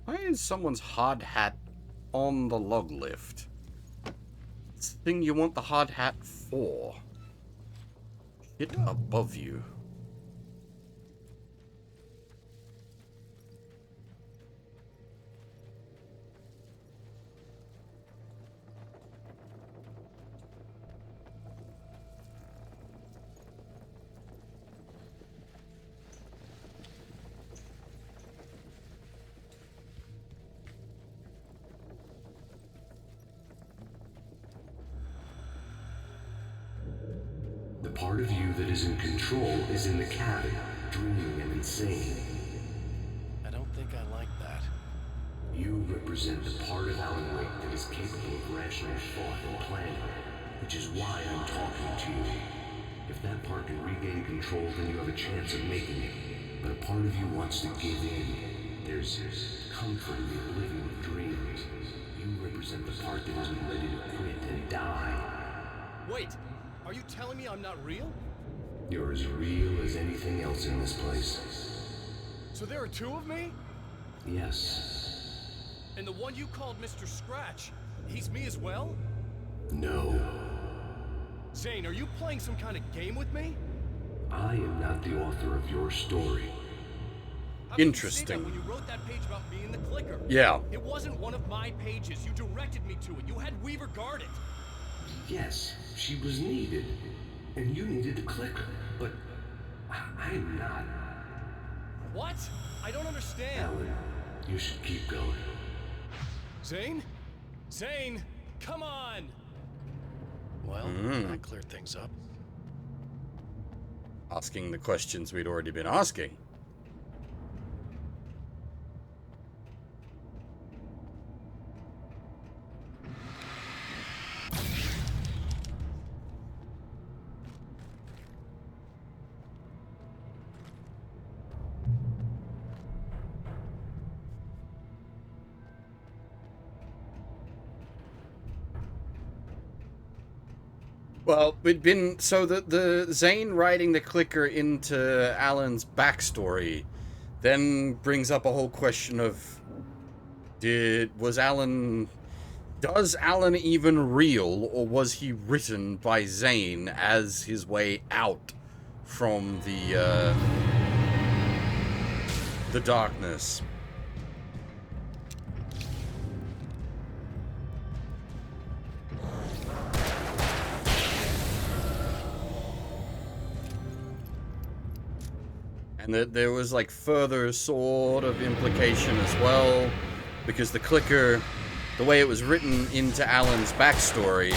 Why is someone's hard hat on the log lift? It's the thing you want the hard hat for. Get above you. The part of you that is in control is in the cabin, dreaming and insane. I don't think I like that. You represent the part of Alan Wake that is capable of rational thought and planning, which is why I'm talking to you. If that part can regain control, then you have a chance of making it. But a part of you wants to give in. There's comfort in the oblivion of dreams. You represent the part that isn't ready to quit and die. Wait, are you telling me I'm not real? You're as real as anything else in this place. So there are two of me? Yes. And the one you called Mr. Scratch, he's me as well? No. Zane, are you playing some kind of game with me? I am not the author of your story. How can Interesting. you say that when you wrote that page about me and the clicker? Yeah. It wasn't one of my pages. You directed me to it. You had Weaver guard it. Yes, she was needed. And you needed the clicker. But I'm not. What? I don't understand. Alan, you should keep going. Zane? Zane, come on! Well, that cleared things up. Asking the questions we'd already been asking. Well, we'd been so the Zane writing the clicker into Alan's backstory then brings up a whole question of does Alan even real, or was he written by Zane as his way out from the darkness? And that there was like further sort of implication as well, because the clicker, the way it was written into Alan's backstory,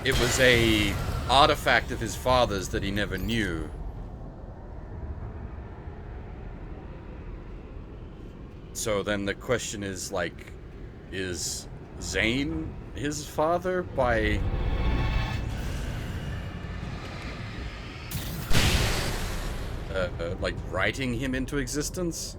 it was a artifact of his father's that he never knew. So then the question is, like, is Zane his father by like writing him into existence?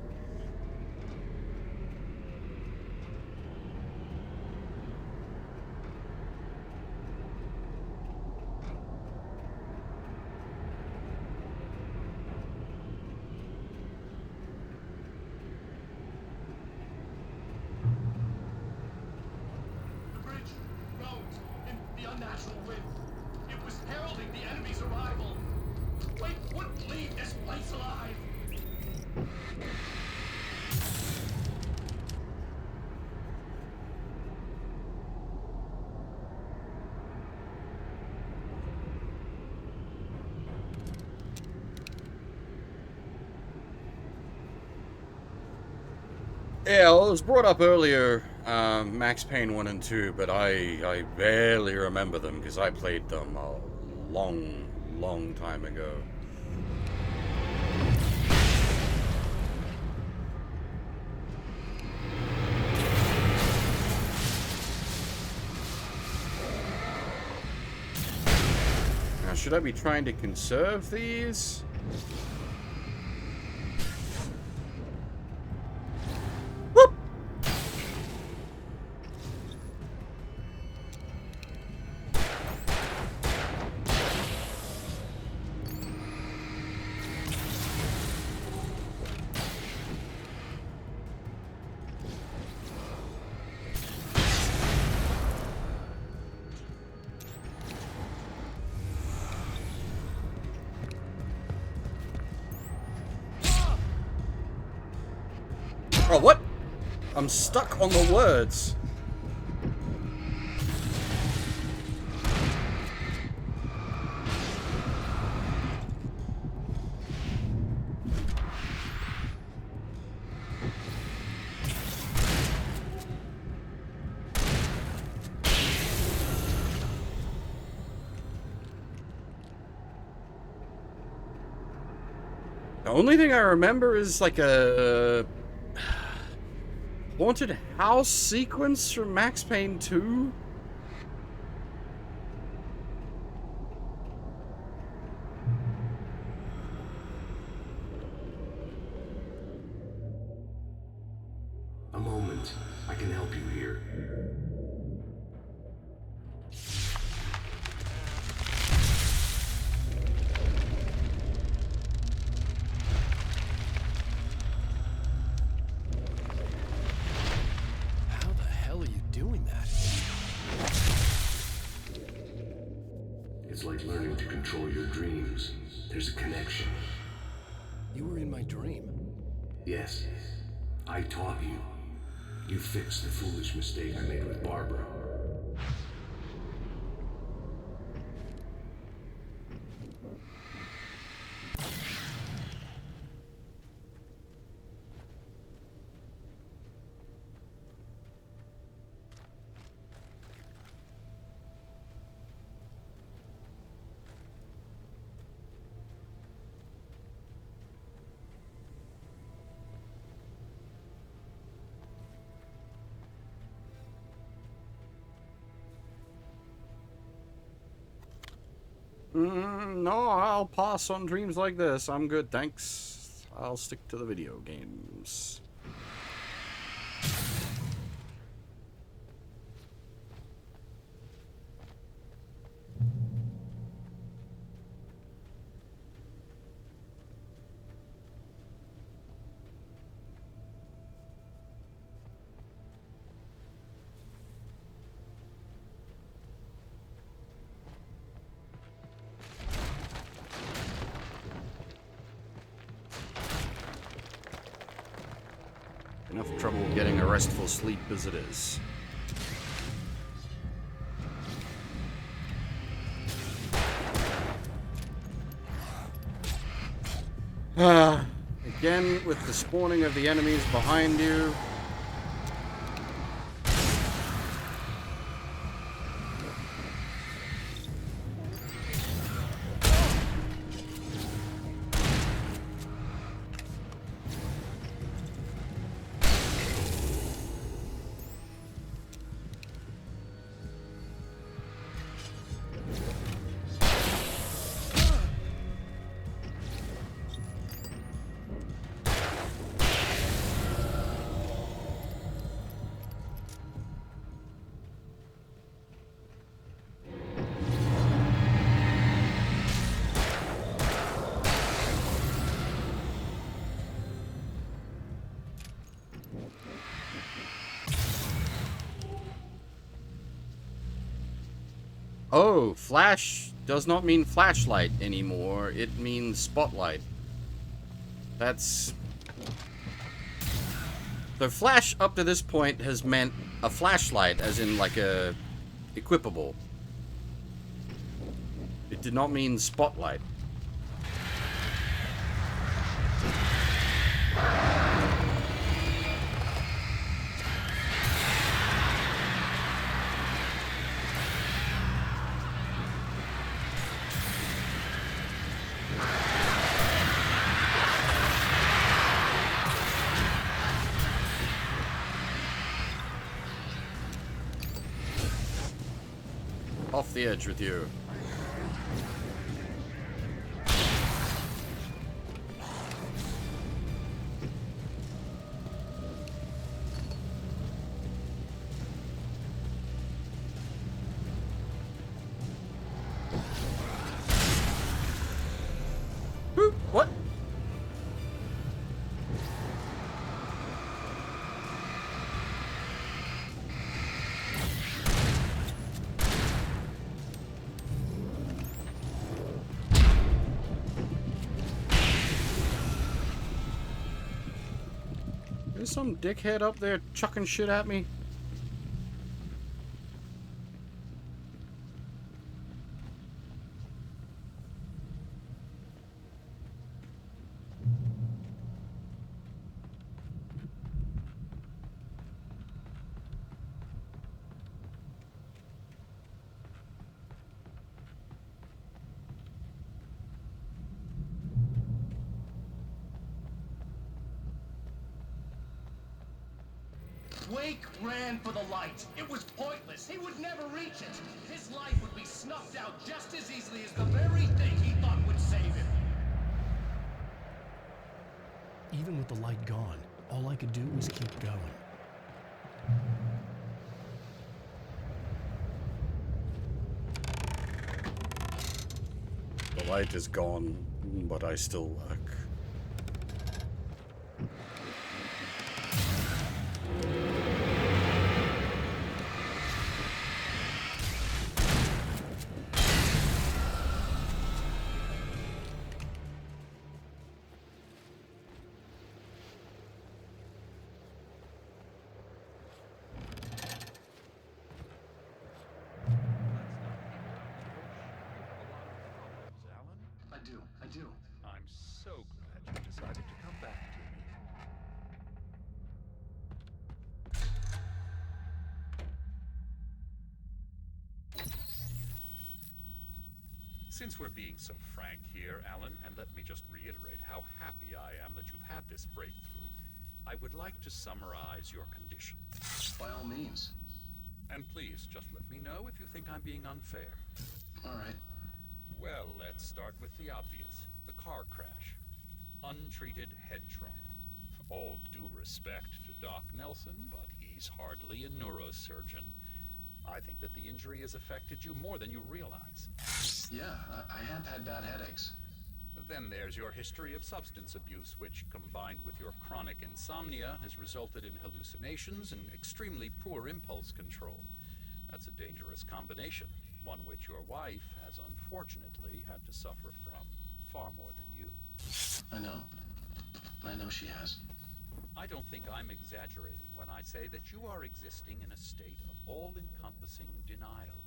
Yeah, well, it was brought up earlier, Max Payne 1 and 2, but I barely remember them because I played them a long time ago. Now, should I be trying to conserve these? Oh, what? I'm stuck on the words. The only thing I remember is like a haunted house sequence from Max Payne 2? can help you here. How the hell are you doing that? It's like learning to control your dreams. There's a connection. You were in my dream. Yes, I taught you. You fixed the foolish mistake I made with Barbara. No, I'll pass on dreams like this. I'm good, thanks. I'll stick to the video games. Enough trouble getting a restful sleep as it is. Again, with the spawning of the enemies behind you. Oh, flash does not mean flashlight anymore. It means spotlight. That's... The flash up to this point has meant a flashlight, as in like a equipable. It did not mean spotlight. Off the edge with you. What? There's some dickhead up there chucking shit at me. Wake ran for the light. It was pointless. He would never reach it. His life would be snuffed out just as easily as the very thing he thought would save him. Even with the light gone, all I could do was keep going. light is gone, but I still work. I do. I'm so glad you decided to come back to me. Since we're being so frank here, Alan, and let me just reiterate how happy I am that you've had this breakthrough, I would like to summarize your condition. By all means. And please, just let me know if you think I'm being unfair. All right. Well, let's start with the obvious. The car crash. Untreated head trauma. All due respect to Doc Nelson, but he's hardly a neurosurgeon. I think that the injury has affected you more than you realize. Yeah, I have had bad headaches. Then there's your history of substance abuse, which, combined with your chronic insomnia, has resulted in hallucinations and extremely poor impulse control. That's a dangerous combination, one which your wife has unfortunately had to suffer from far more than you. I know she has. I don't think I'm exaggerating when I say that you are existing in a state of all-encompassing denial.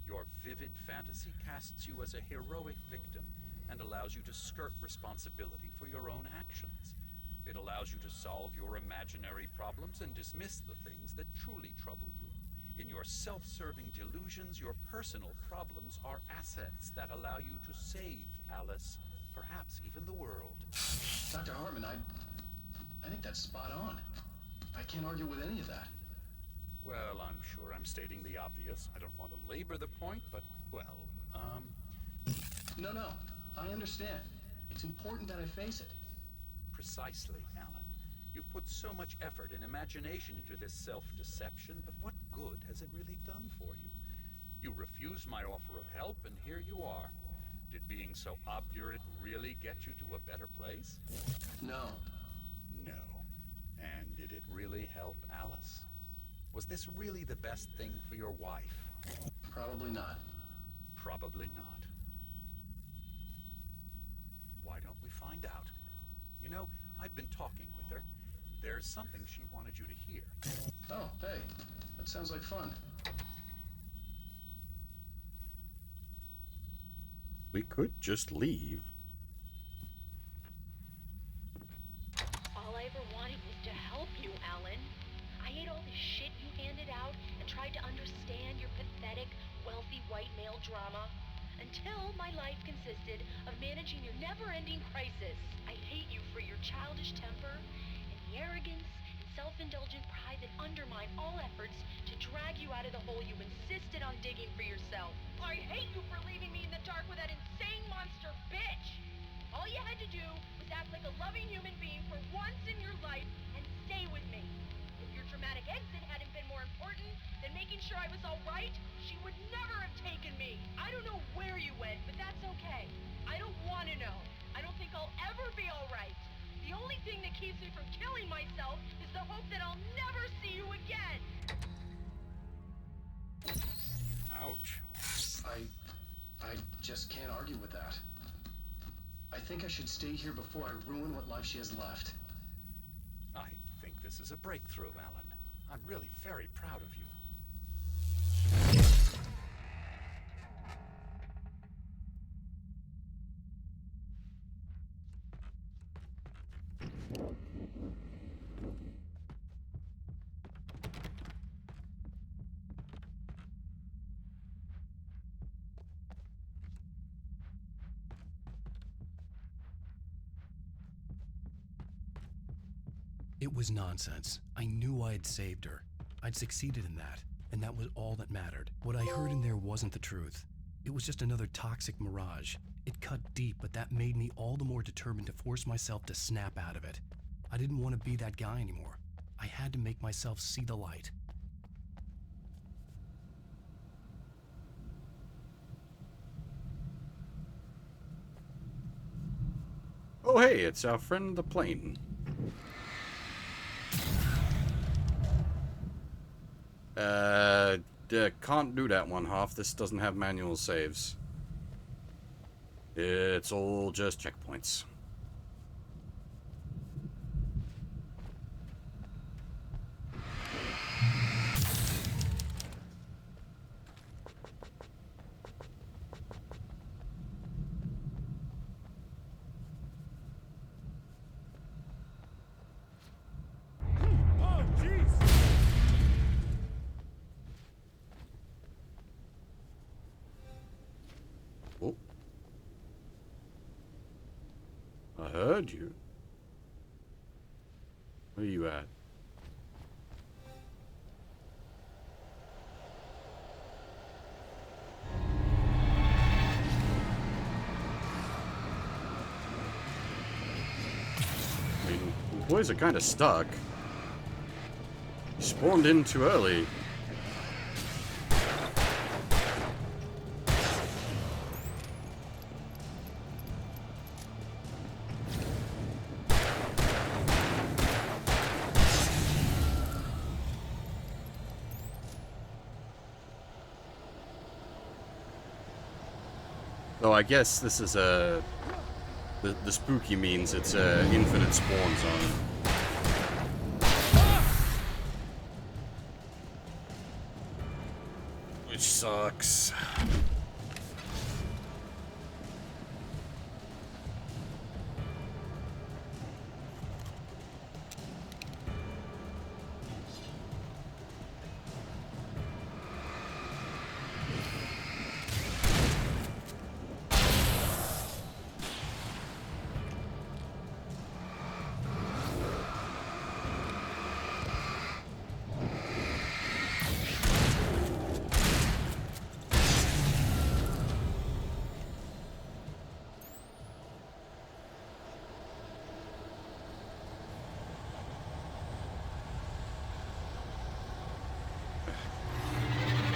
Your vivid fantasy casts you as a heroic victim and allows you to skirt responsibility for your own actions. It allows you to solve your imaginary problems and dismiss the things that truly trouble you. In your self-serving delusions, your personal problems are assets that allow you to save Alice, perhaps even the world. Dr. Hartman, I think that's spot on. I can't argue with any of that. Well, I'm sure I'm stating the obvious. I don't want to labor the point, but, well, No, I understand. It's important that I face it. Precisely, Alan. You've put so much effort and imagination into this self-deception, but what good has it really done for you? You refused my offer of help, and here you are. Did being so obdurate really get you to a better place? No. No. And did it really help Alice? Was this really the best thing for your wife? Probably not. Probably not. Why don't we find out? You know, I've been talking with her. There's something she wanted you to hear. Oh, hey. That sounds like fun. We could just leave. All I ever wanted was to help you, Alan. I ate all the shit you handed out and tried to understand your pathetic, wealthy white male drama. Until my life consisted of managing your never-ending crisis. I hate you for your childish temper and the arrogance and self-indulgent pride that undermine all efforts to drag you out of the hole you insisted on digging for yourself. I hate you for leaving me in the dark with that insane monster bitch! All you had to do was act like a loving human being for once in your life and stay with me. If your dramatic exit hadn't been more important than making sure I was all right, she would never have taken me. I don't know where you went, but that's okay. I don't want to know. I don't think I'll ever be all right. The only thing that keeps me from killing myself is the hope that I'll never see you again. Ouch. I just can't argue with that. I think I should stay here before I ruin what life she has left. I think this is a breakthrough, Alan. I'm really very proud of you. It was nonsense. I knew I had saved her. I'd succeeded in that, and that was all that mattered. What I heard in there wasn't the truth. It was just another toxic mirage. It cut deep, but that made me all the more determined to force myself to snap out of it. I didn't want to be that guy anymore. I had to make myself see the light. Oh hey, it's our friend the plane. Can't do that one, Half. This doesn't have manual saves. It's all just checkpoints. Oh, jeez! Oh. I heard you. Where you at? I mean, the boys are kind of stuck. Spawned in too early. So I guess this is a... The spooky means it's a infinite spawn zone. Which sucks.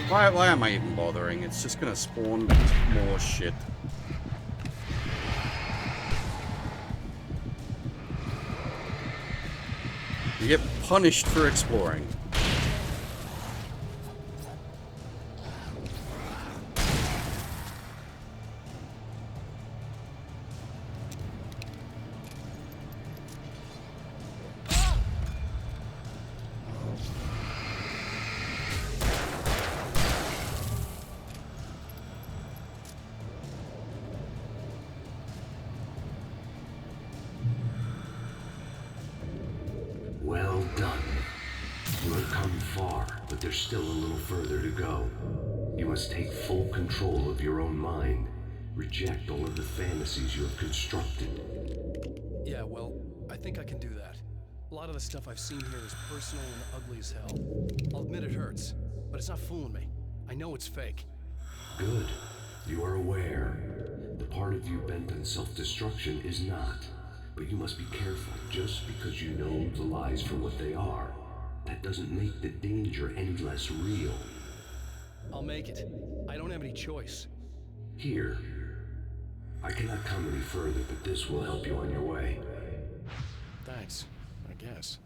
Why am I even bothering? It's just gonna spawn more shit. You get punished for exploring. Well done. You have come far, but there's still a little further to go. You must take full control of your own mind. Reject all of the fantasies you have constructed. Yeah, well, I think I can do that. A lot of the stuff I've seen here is personal and ugly as hell. I'll admit it hurts, but it's not fooling me. I know it's fake. Good. You are aware. The part of you bent on self-destruction is not. But you must be careful. Just because you know the lies for what they are, that doesn't make the danger any less real. I'll make it. I don't have any choice. Here. I cannot come any further, but this will help you on your way. Thanks, I guess.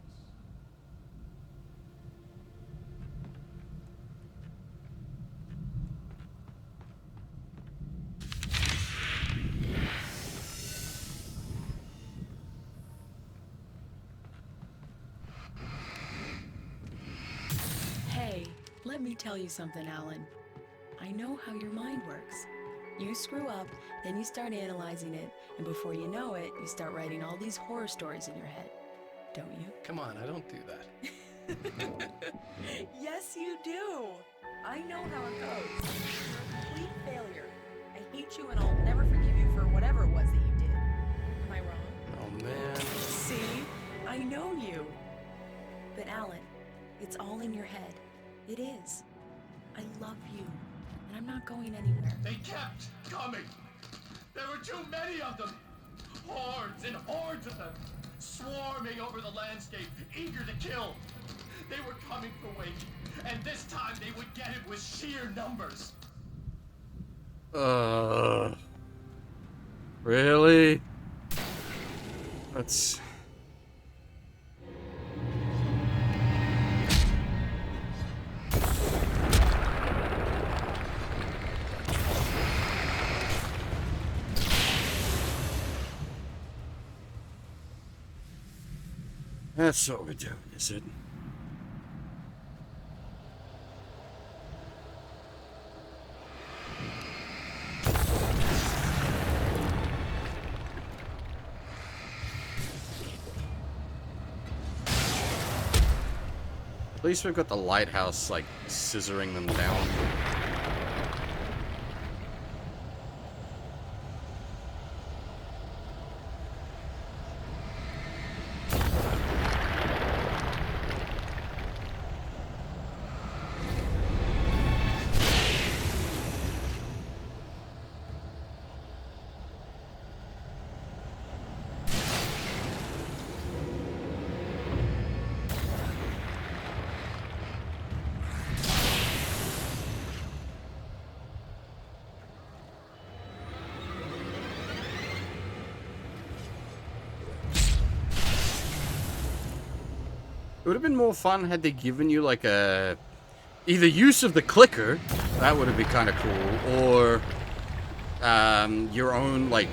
Hey, let me tell you something, Alan. I know how your mind works. You screw up, then you start analyzing it, and before you know it, you start writing all these horror stories in your head. Don't you? Come on, I don't do that. Yes, you do. I know how it goes. You're a complete failure. I hate you and I'll never forgive you for whatever it was that you did. Am I wrong? Oh, man. See? I know you. But Alan, it's all in your head. It is. I love you, and I'm not going anywhere. They kept coming. There were too many of them. Hordes and hordes of them, swarming over the landscape, eager to kill. They were coming for Wakey, and this time they would get it with sheer numbers. Really? Let's... That's what we're doing, is it? At least we've got the lighthouse, like, scissoring them down. It would have been more fun had they given you like a either use of the clicker, that would have been kind of cool, or your own like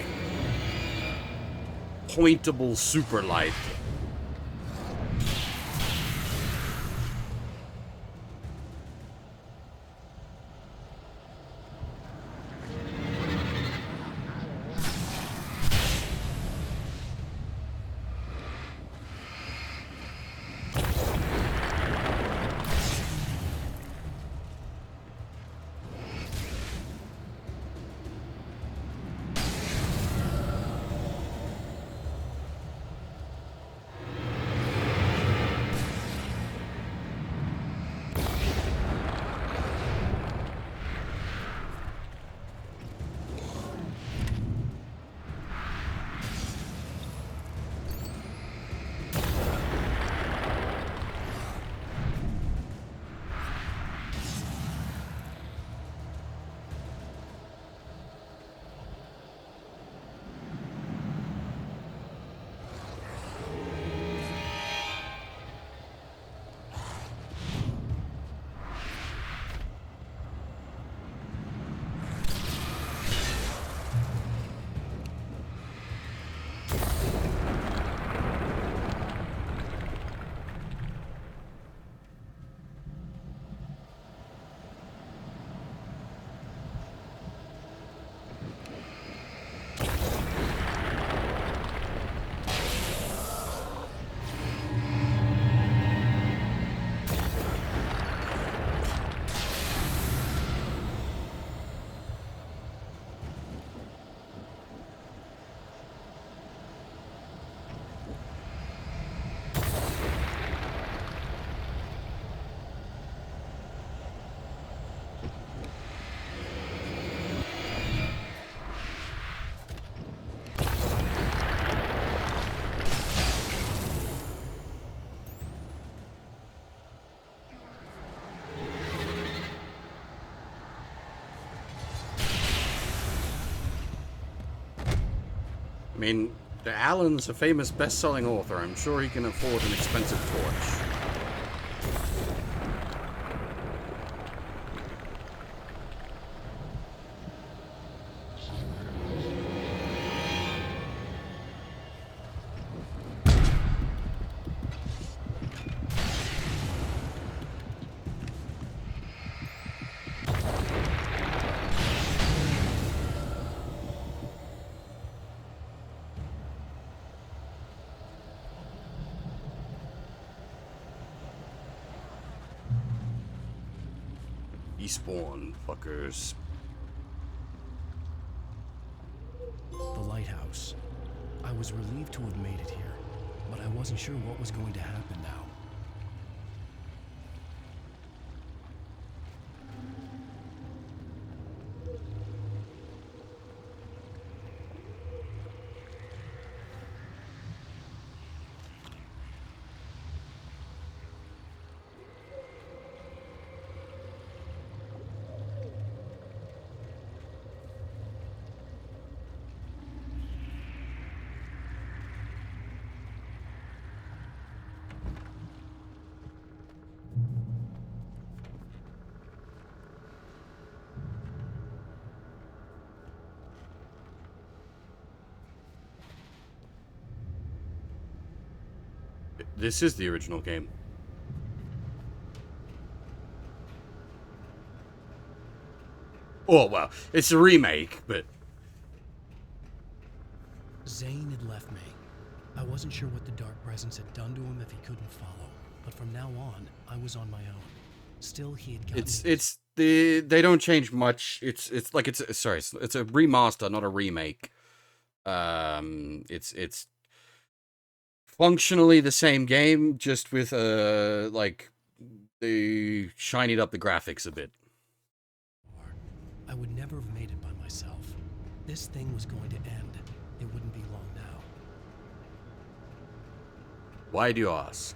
pointable super light. I mean, Alan's a famous best-selling author. I'm sure he can afford an expensive torch. Despawn, fuckers. The lighthouse. I was relieved to have made it here, but I wasn't sure what was going to happen now. This is the original game. Oh, well, it's a remake, but... Zane had left me. I wasn't sure what the Dark Presence had done to him if he couldn't follow, but from now on, I was on my own. Still, he had gotten they don't change much. It's a remaster, not a remake. It's functionally the same game, just with like they shinied up the graphics a bit. I would never have made it by myself. This thing was going to end. It wouldn't be long now. Why do you ask?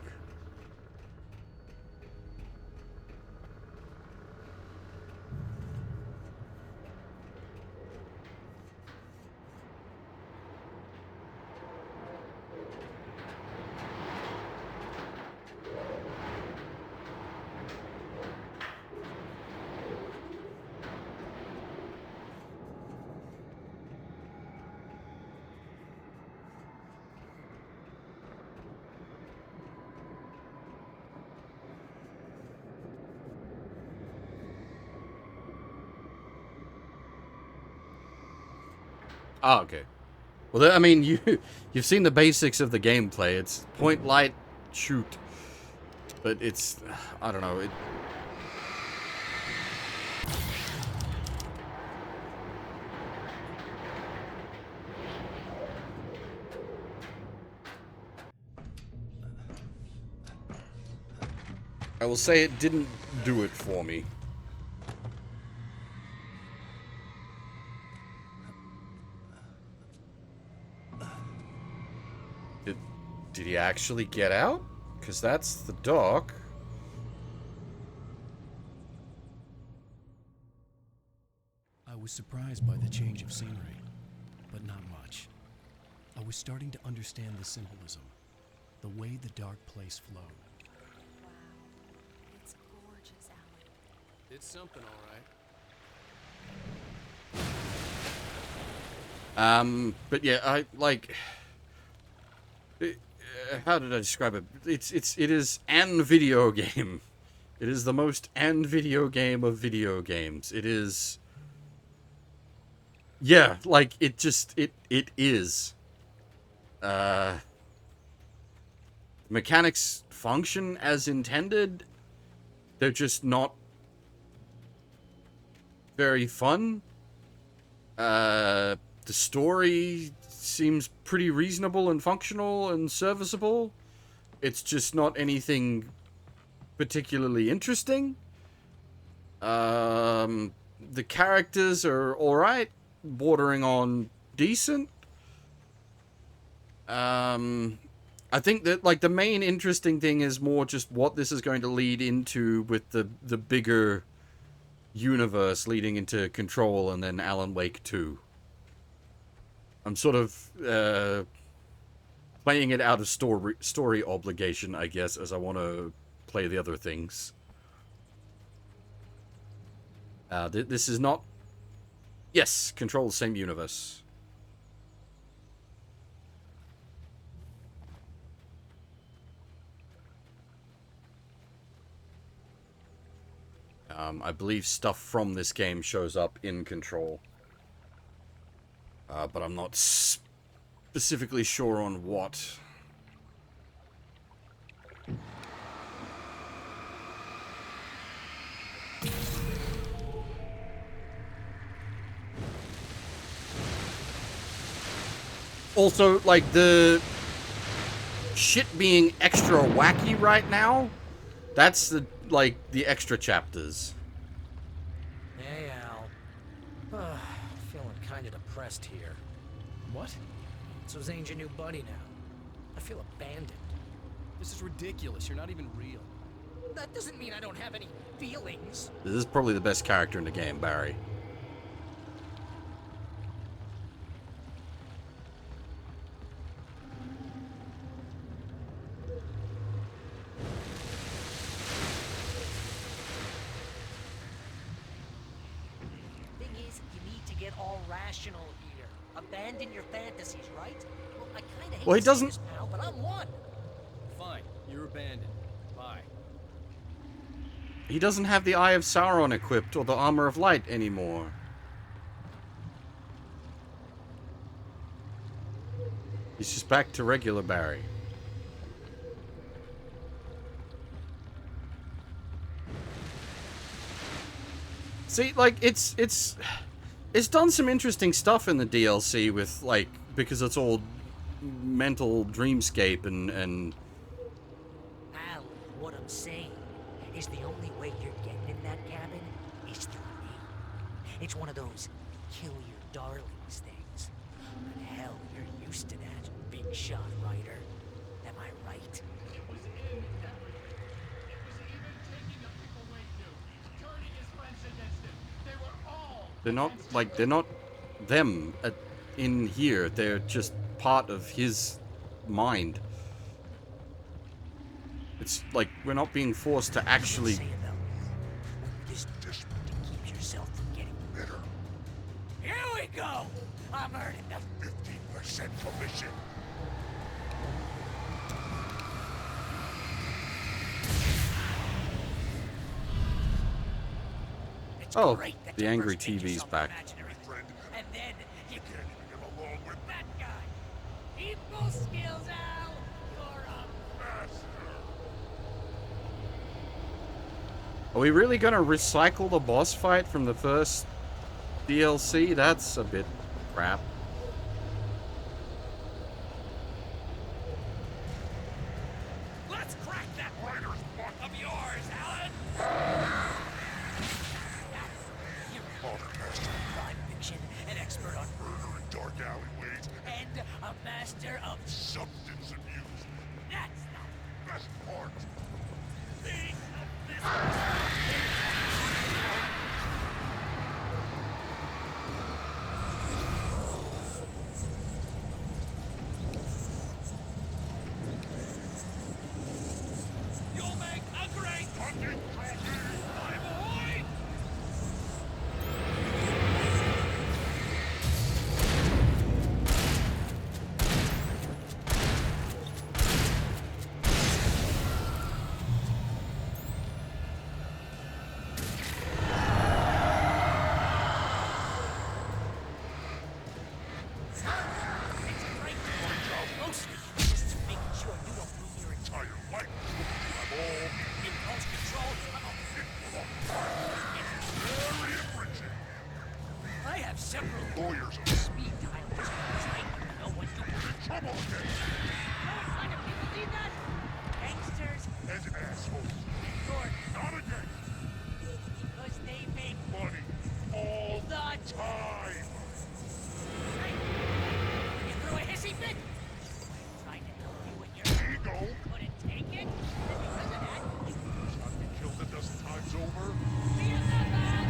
Oh, okay. Well, I mean, you've seen the basics of the gameplay. It's point, light, shoot. But it's, I don't know. I will say it didn't do it for me. Did he actually get out? Because that's the dock. I was surprised by the change of scenery, but not much. I was starting to understand the symbolism, the way the dark place flowed. Wow. It's gorgeous, Alan. It's something, all right. But yeah, I like... how did I describe it? It is an video game. It is the most an video game of video games. It is... yeah, like, it is. Mechanics function as intended. They're just not very fun. The story seems pretty reasonable and functional and serviceable. It's just not anything particularly interesting. The characters are alright, bordering on decent. I think that, like, the main interesting thing is more just what this is going to lead into with the bigger universe leading into Control and then Alan Wake 2. I'm sort of playing it out of story obligation, I guess, as I want to play the other things. This is not... yes, Control the same universe. I believe stuff from this game shows up in Control. But I'm not specifically sure on what. Also, like, the shit being extra wacky right now, that's the, like, the extra chapters. Hey, Al. Feeling kind of depressed here. What? So Zane's your new buddy now. I feel abandoned. This is ridiculous. You're not even real. That doesn't mean I don't have any feelings. This is probably the best character in the game, Barry. Thing is, you need to get all rational here. Abandon your fantasies, right? Well, I kinda hate Well, he to say doesn't- this, pal, but I'm one. Fine. He doesn't have the Eye of Sauron equipped or the Armor of Light anymore. He's just back to regular Barry. See, like, it's done some interesting stuff in the DLC with, like, because it's all mental dreamscape and... Al, what I'm saying is the only way you're getting in that cabin is through me. It's one of those kill your darlings things. But hell, you're used to that, big shot writer. Am I right? It was in everything. It was even taking the people Wade knew, turning his friends against him. They were all They're not, like, they're not them in here. They're just part of his mind. It's like we're not being forced to actually... This dish to keep yourself from getting bitter. Here we go! I'm earning the 15% commission. Oh, the angry TV's back. And then you can't even get along with that guy. People skills, Al. You're a master. Are we really gonna recycle the boss fight from the first DLC? That's a bit crap. Let's crack that writer's block of yours, Alan. Crime fiction, an expert on murder in dark alleyways, and a master of substance abuse. That's the best part. Think of this. You'll make a great hunting trophy, my boy. Mostly, just making sure you don't ruin your entire life. I'm all impulse control. Very enriching. I have several lawyers on speed dial just because I know when you were in trouble again. What kind of people need that? Gangsters and assholes. Good. Not again. Because they make money all the time. Right. You threw a hissy fit. I'm trying to help you with your ego. Couldn't take it. And because of that, you shot and killed a dozen times over. See you then, man.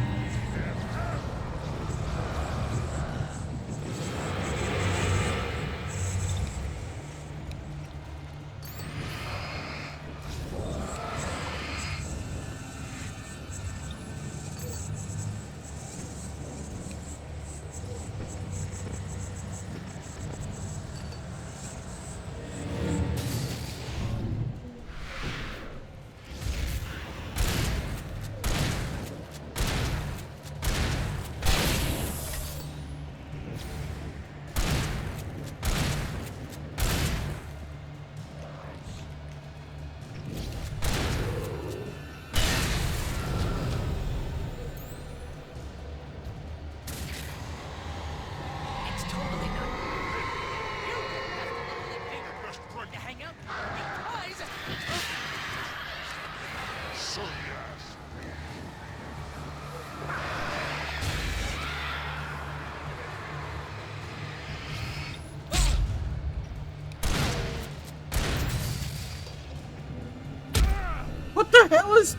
It's totally not. You didn't have to let the bigger best friend to hang out because. So yes. What the hell is...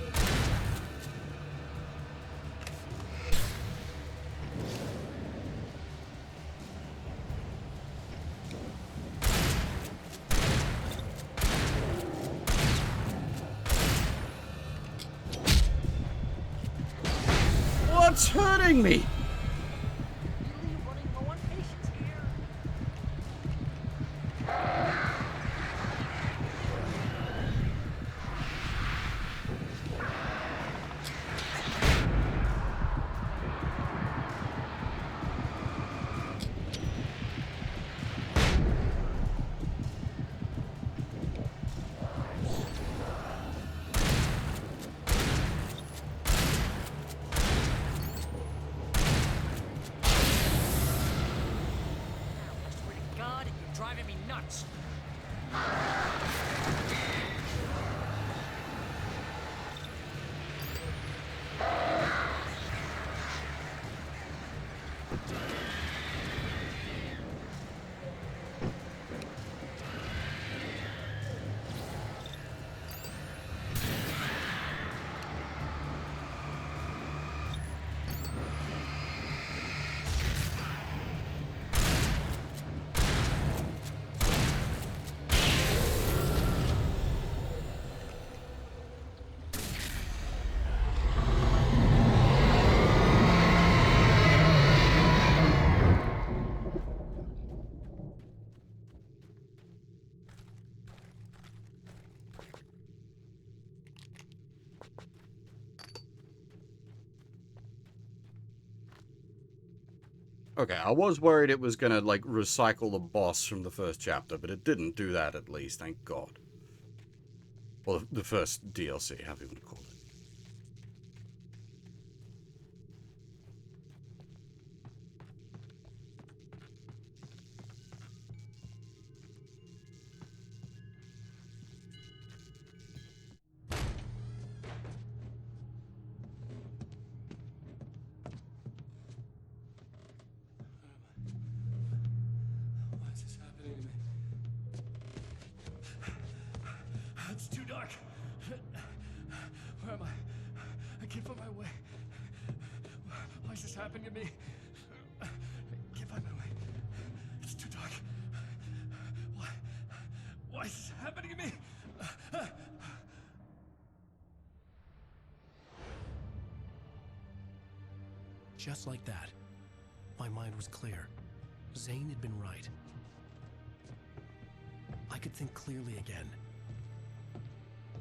What's hurting me? once. Okay, I was worried it was gonna, like, recycle the boss from the first chapter, but it didn't do that at least, thank God. Well, the first DLC, however you want to call it. Why is this happening to me? It's too dark. Where am I? I can't find my way. Why is this happening to me? I can't find my way. It's too dark. Why? Why is this happening to me? Just like that, my mind was clear. Zane had been right. I could think clearly again.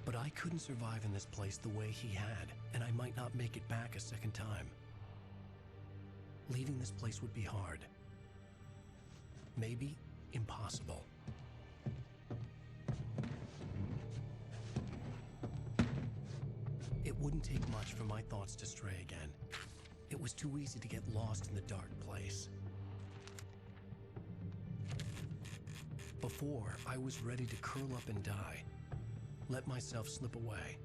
But I couldn't survive in this place the way he had, and I might not make it back a second time. Leaving this place would be hard. Maybe impossible. It wouldn't take much for my thoughts to stray again. It was too easy to get lost in the dark place. Before, I was ready to curl up and die. Let myself slip away.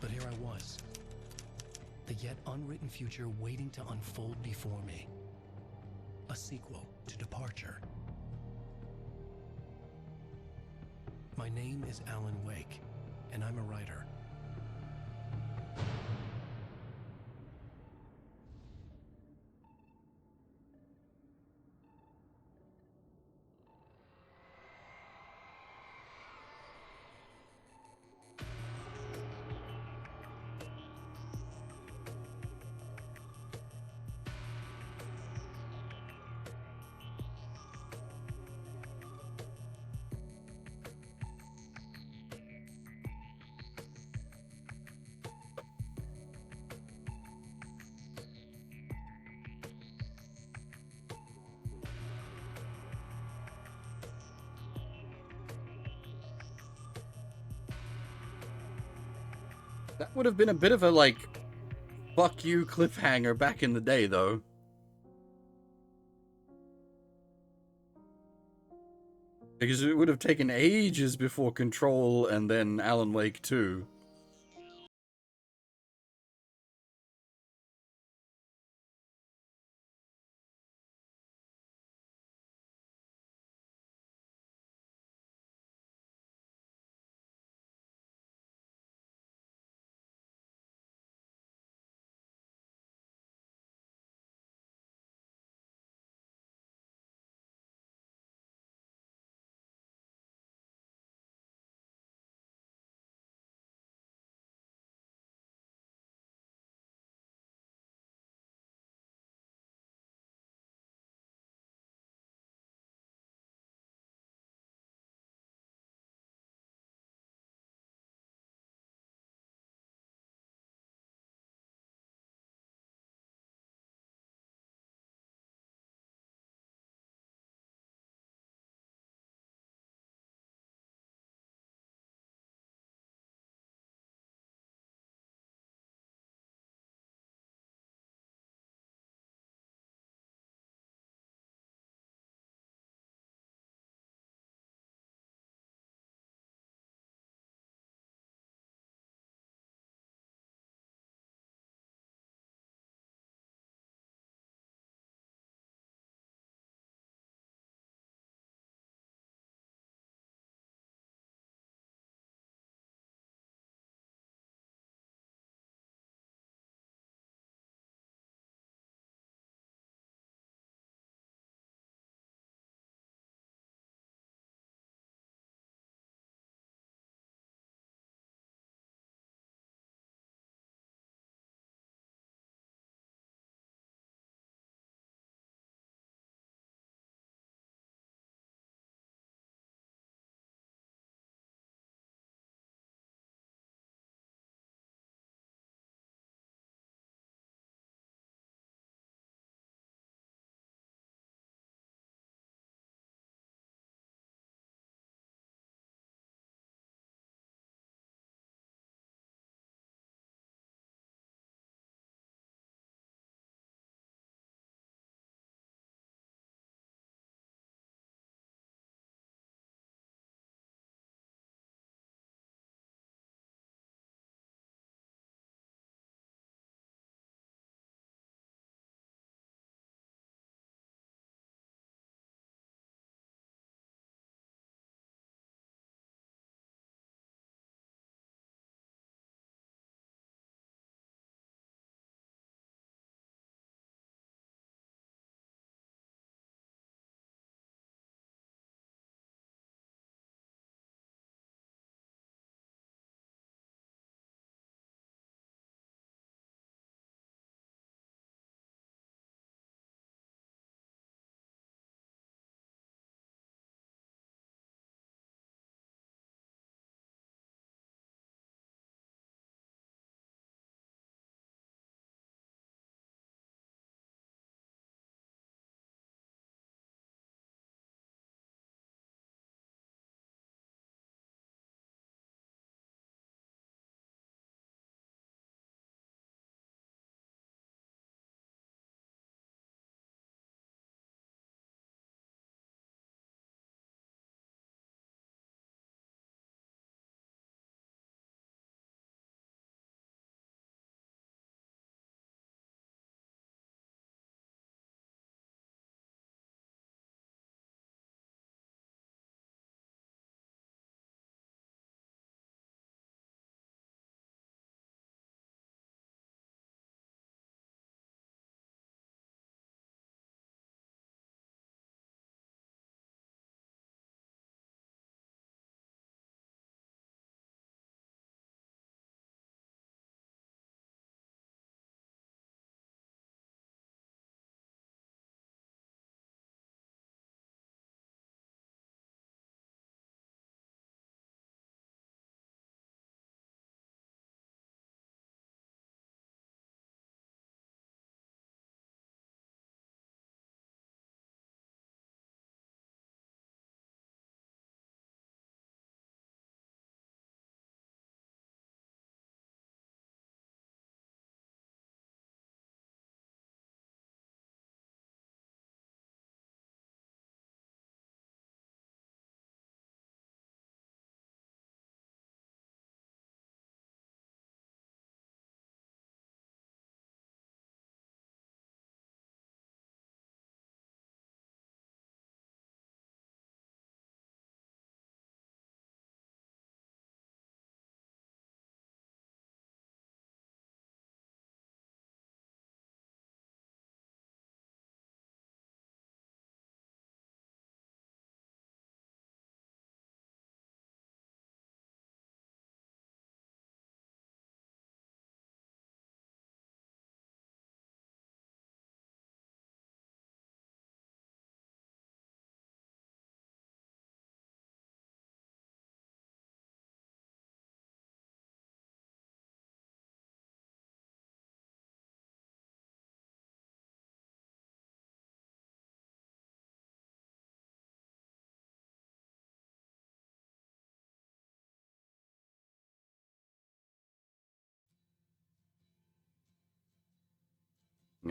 But here I was. The yet unwritten future waiting to unfold before me. A sequel to Departure. My name is Alan Wake, and I'm a writer. That would have been a bit of a, like, fuck you cliffhanger back in the day, though. Because it would have taken ages before Control and then Alan Wake 2.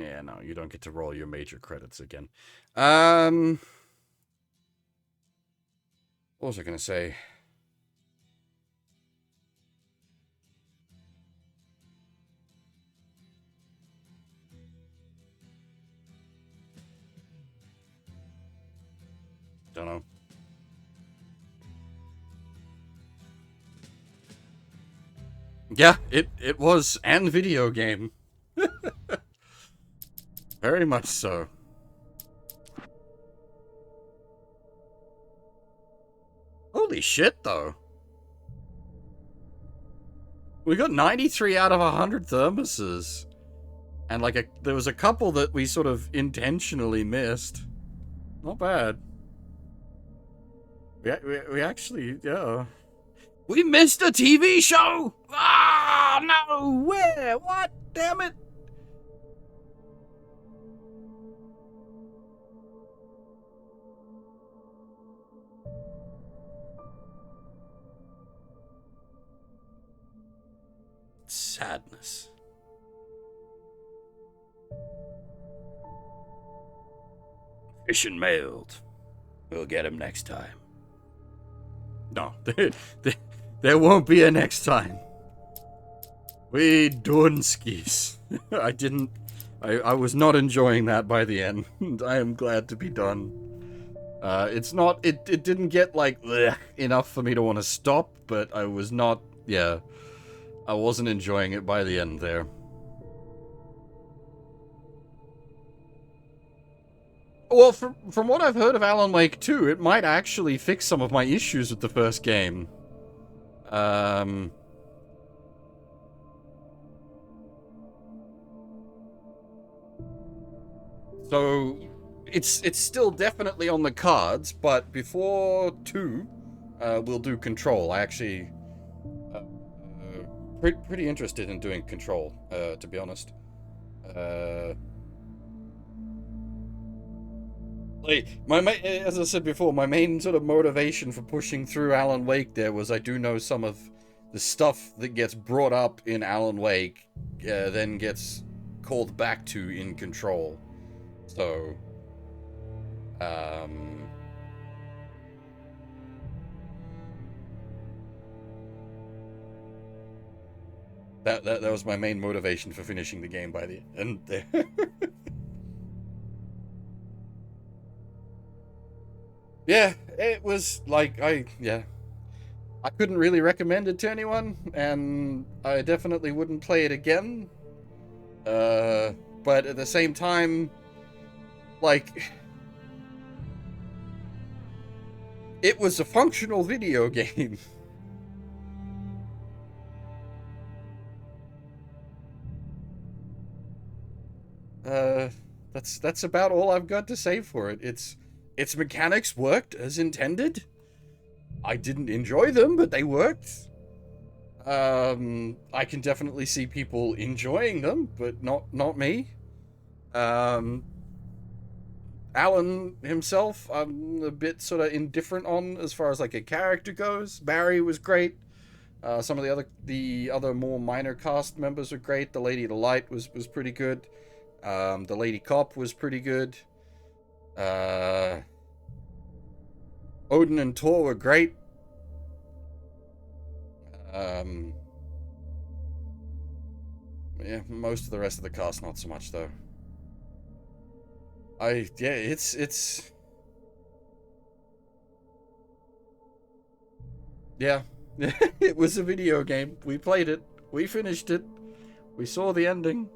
Yeah, no, you don't get to roll your major credits again. What was I gonna say? Don't know. Yeah, it was an video game. Very much so. Holy shit, though. We got 93 out of 100 thermoses. And like there was a couple that we sort of intentionally missed. Not bad. We actually, yeah. We missed a TV show! Ah, no! Where? What? Damn it! Sadness. Fishing mailed. We'll get him next time. No, there won't be a next time. We Dunskies. I was not enjoying that by the end. I am glad to be done. It didn't get, like, enough for me to want to stop, but I was not, yeah. I wasn't enjoying it by the end there. Well, from what I've heard of Alan Wake 2, it might actually fix some of my issues with the first game. So, it's still definitely on the cards, but before 2, we'll do Control. I actually... pretty interested in doing Control, to be honest. Like, as I said before, my main sort of motivation for pushing through Alan Wake there was I do know some of the stuff that gets brought up in Alan Wake then gets called back to in Control. So, that was my main motivation for finishing the game by the end there. Yeah, it was like, I couldn't really recommend it to anyone, and I definitely wouldn't play it again. But at the same time, like, it was a functional video game. That's about all I've got to say for it. Its mechanics worked as intended. I didn't enjoy them, but they worked. I can definitely see people enjoying them, but not me. Alan himself, I'm a bit sort of indifferent on as far as like a character goes. Barry was great. Some of the other more minor cast members were great. The Lady of the Light was pretty good. The Lady Cop was pretty good. Odin and Tor were great. Yeah, most of the rest of the cast not so much though. It's yeah. It was a video game. We played it. We finished it. We saw the ending.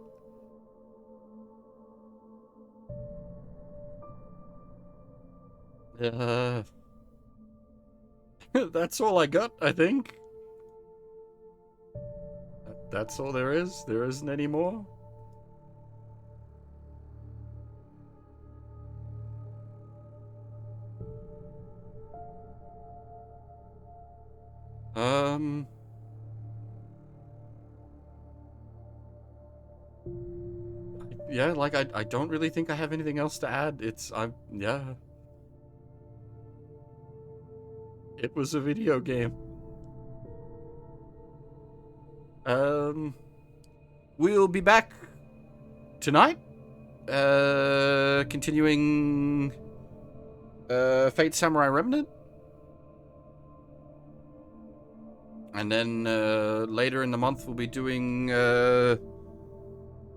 That's all I got, I think. That's all there is. There isn't any more. Yeah, like, I don't really think I have anything else to add. Yeah. It was a video game. We'll be back tonight continuing Fate Samurai Remnant. And then later in the month we'll be doing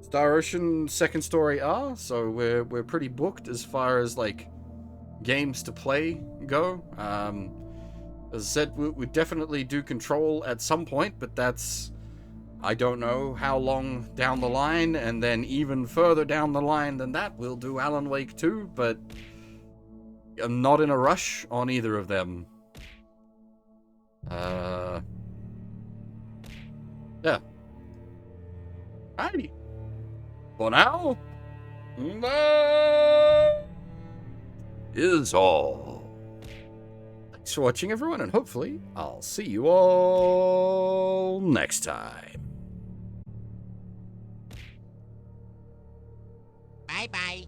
Star Ocean Second Story R. So we're pretty booked as far as like games to play go. As I said, we definitely do Control at some point, but that's, I don't know how long down the line, and then even further down the line than that, we'll do Alan Wake 2, but I'm not in a rush on either of them. Yeah. Alrighty. For now, that is all. Thanks for watching, everyone, and hopefully I'll see you all next time. Bye-bye.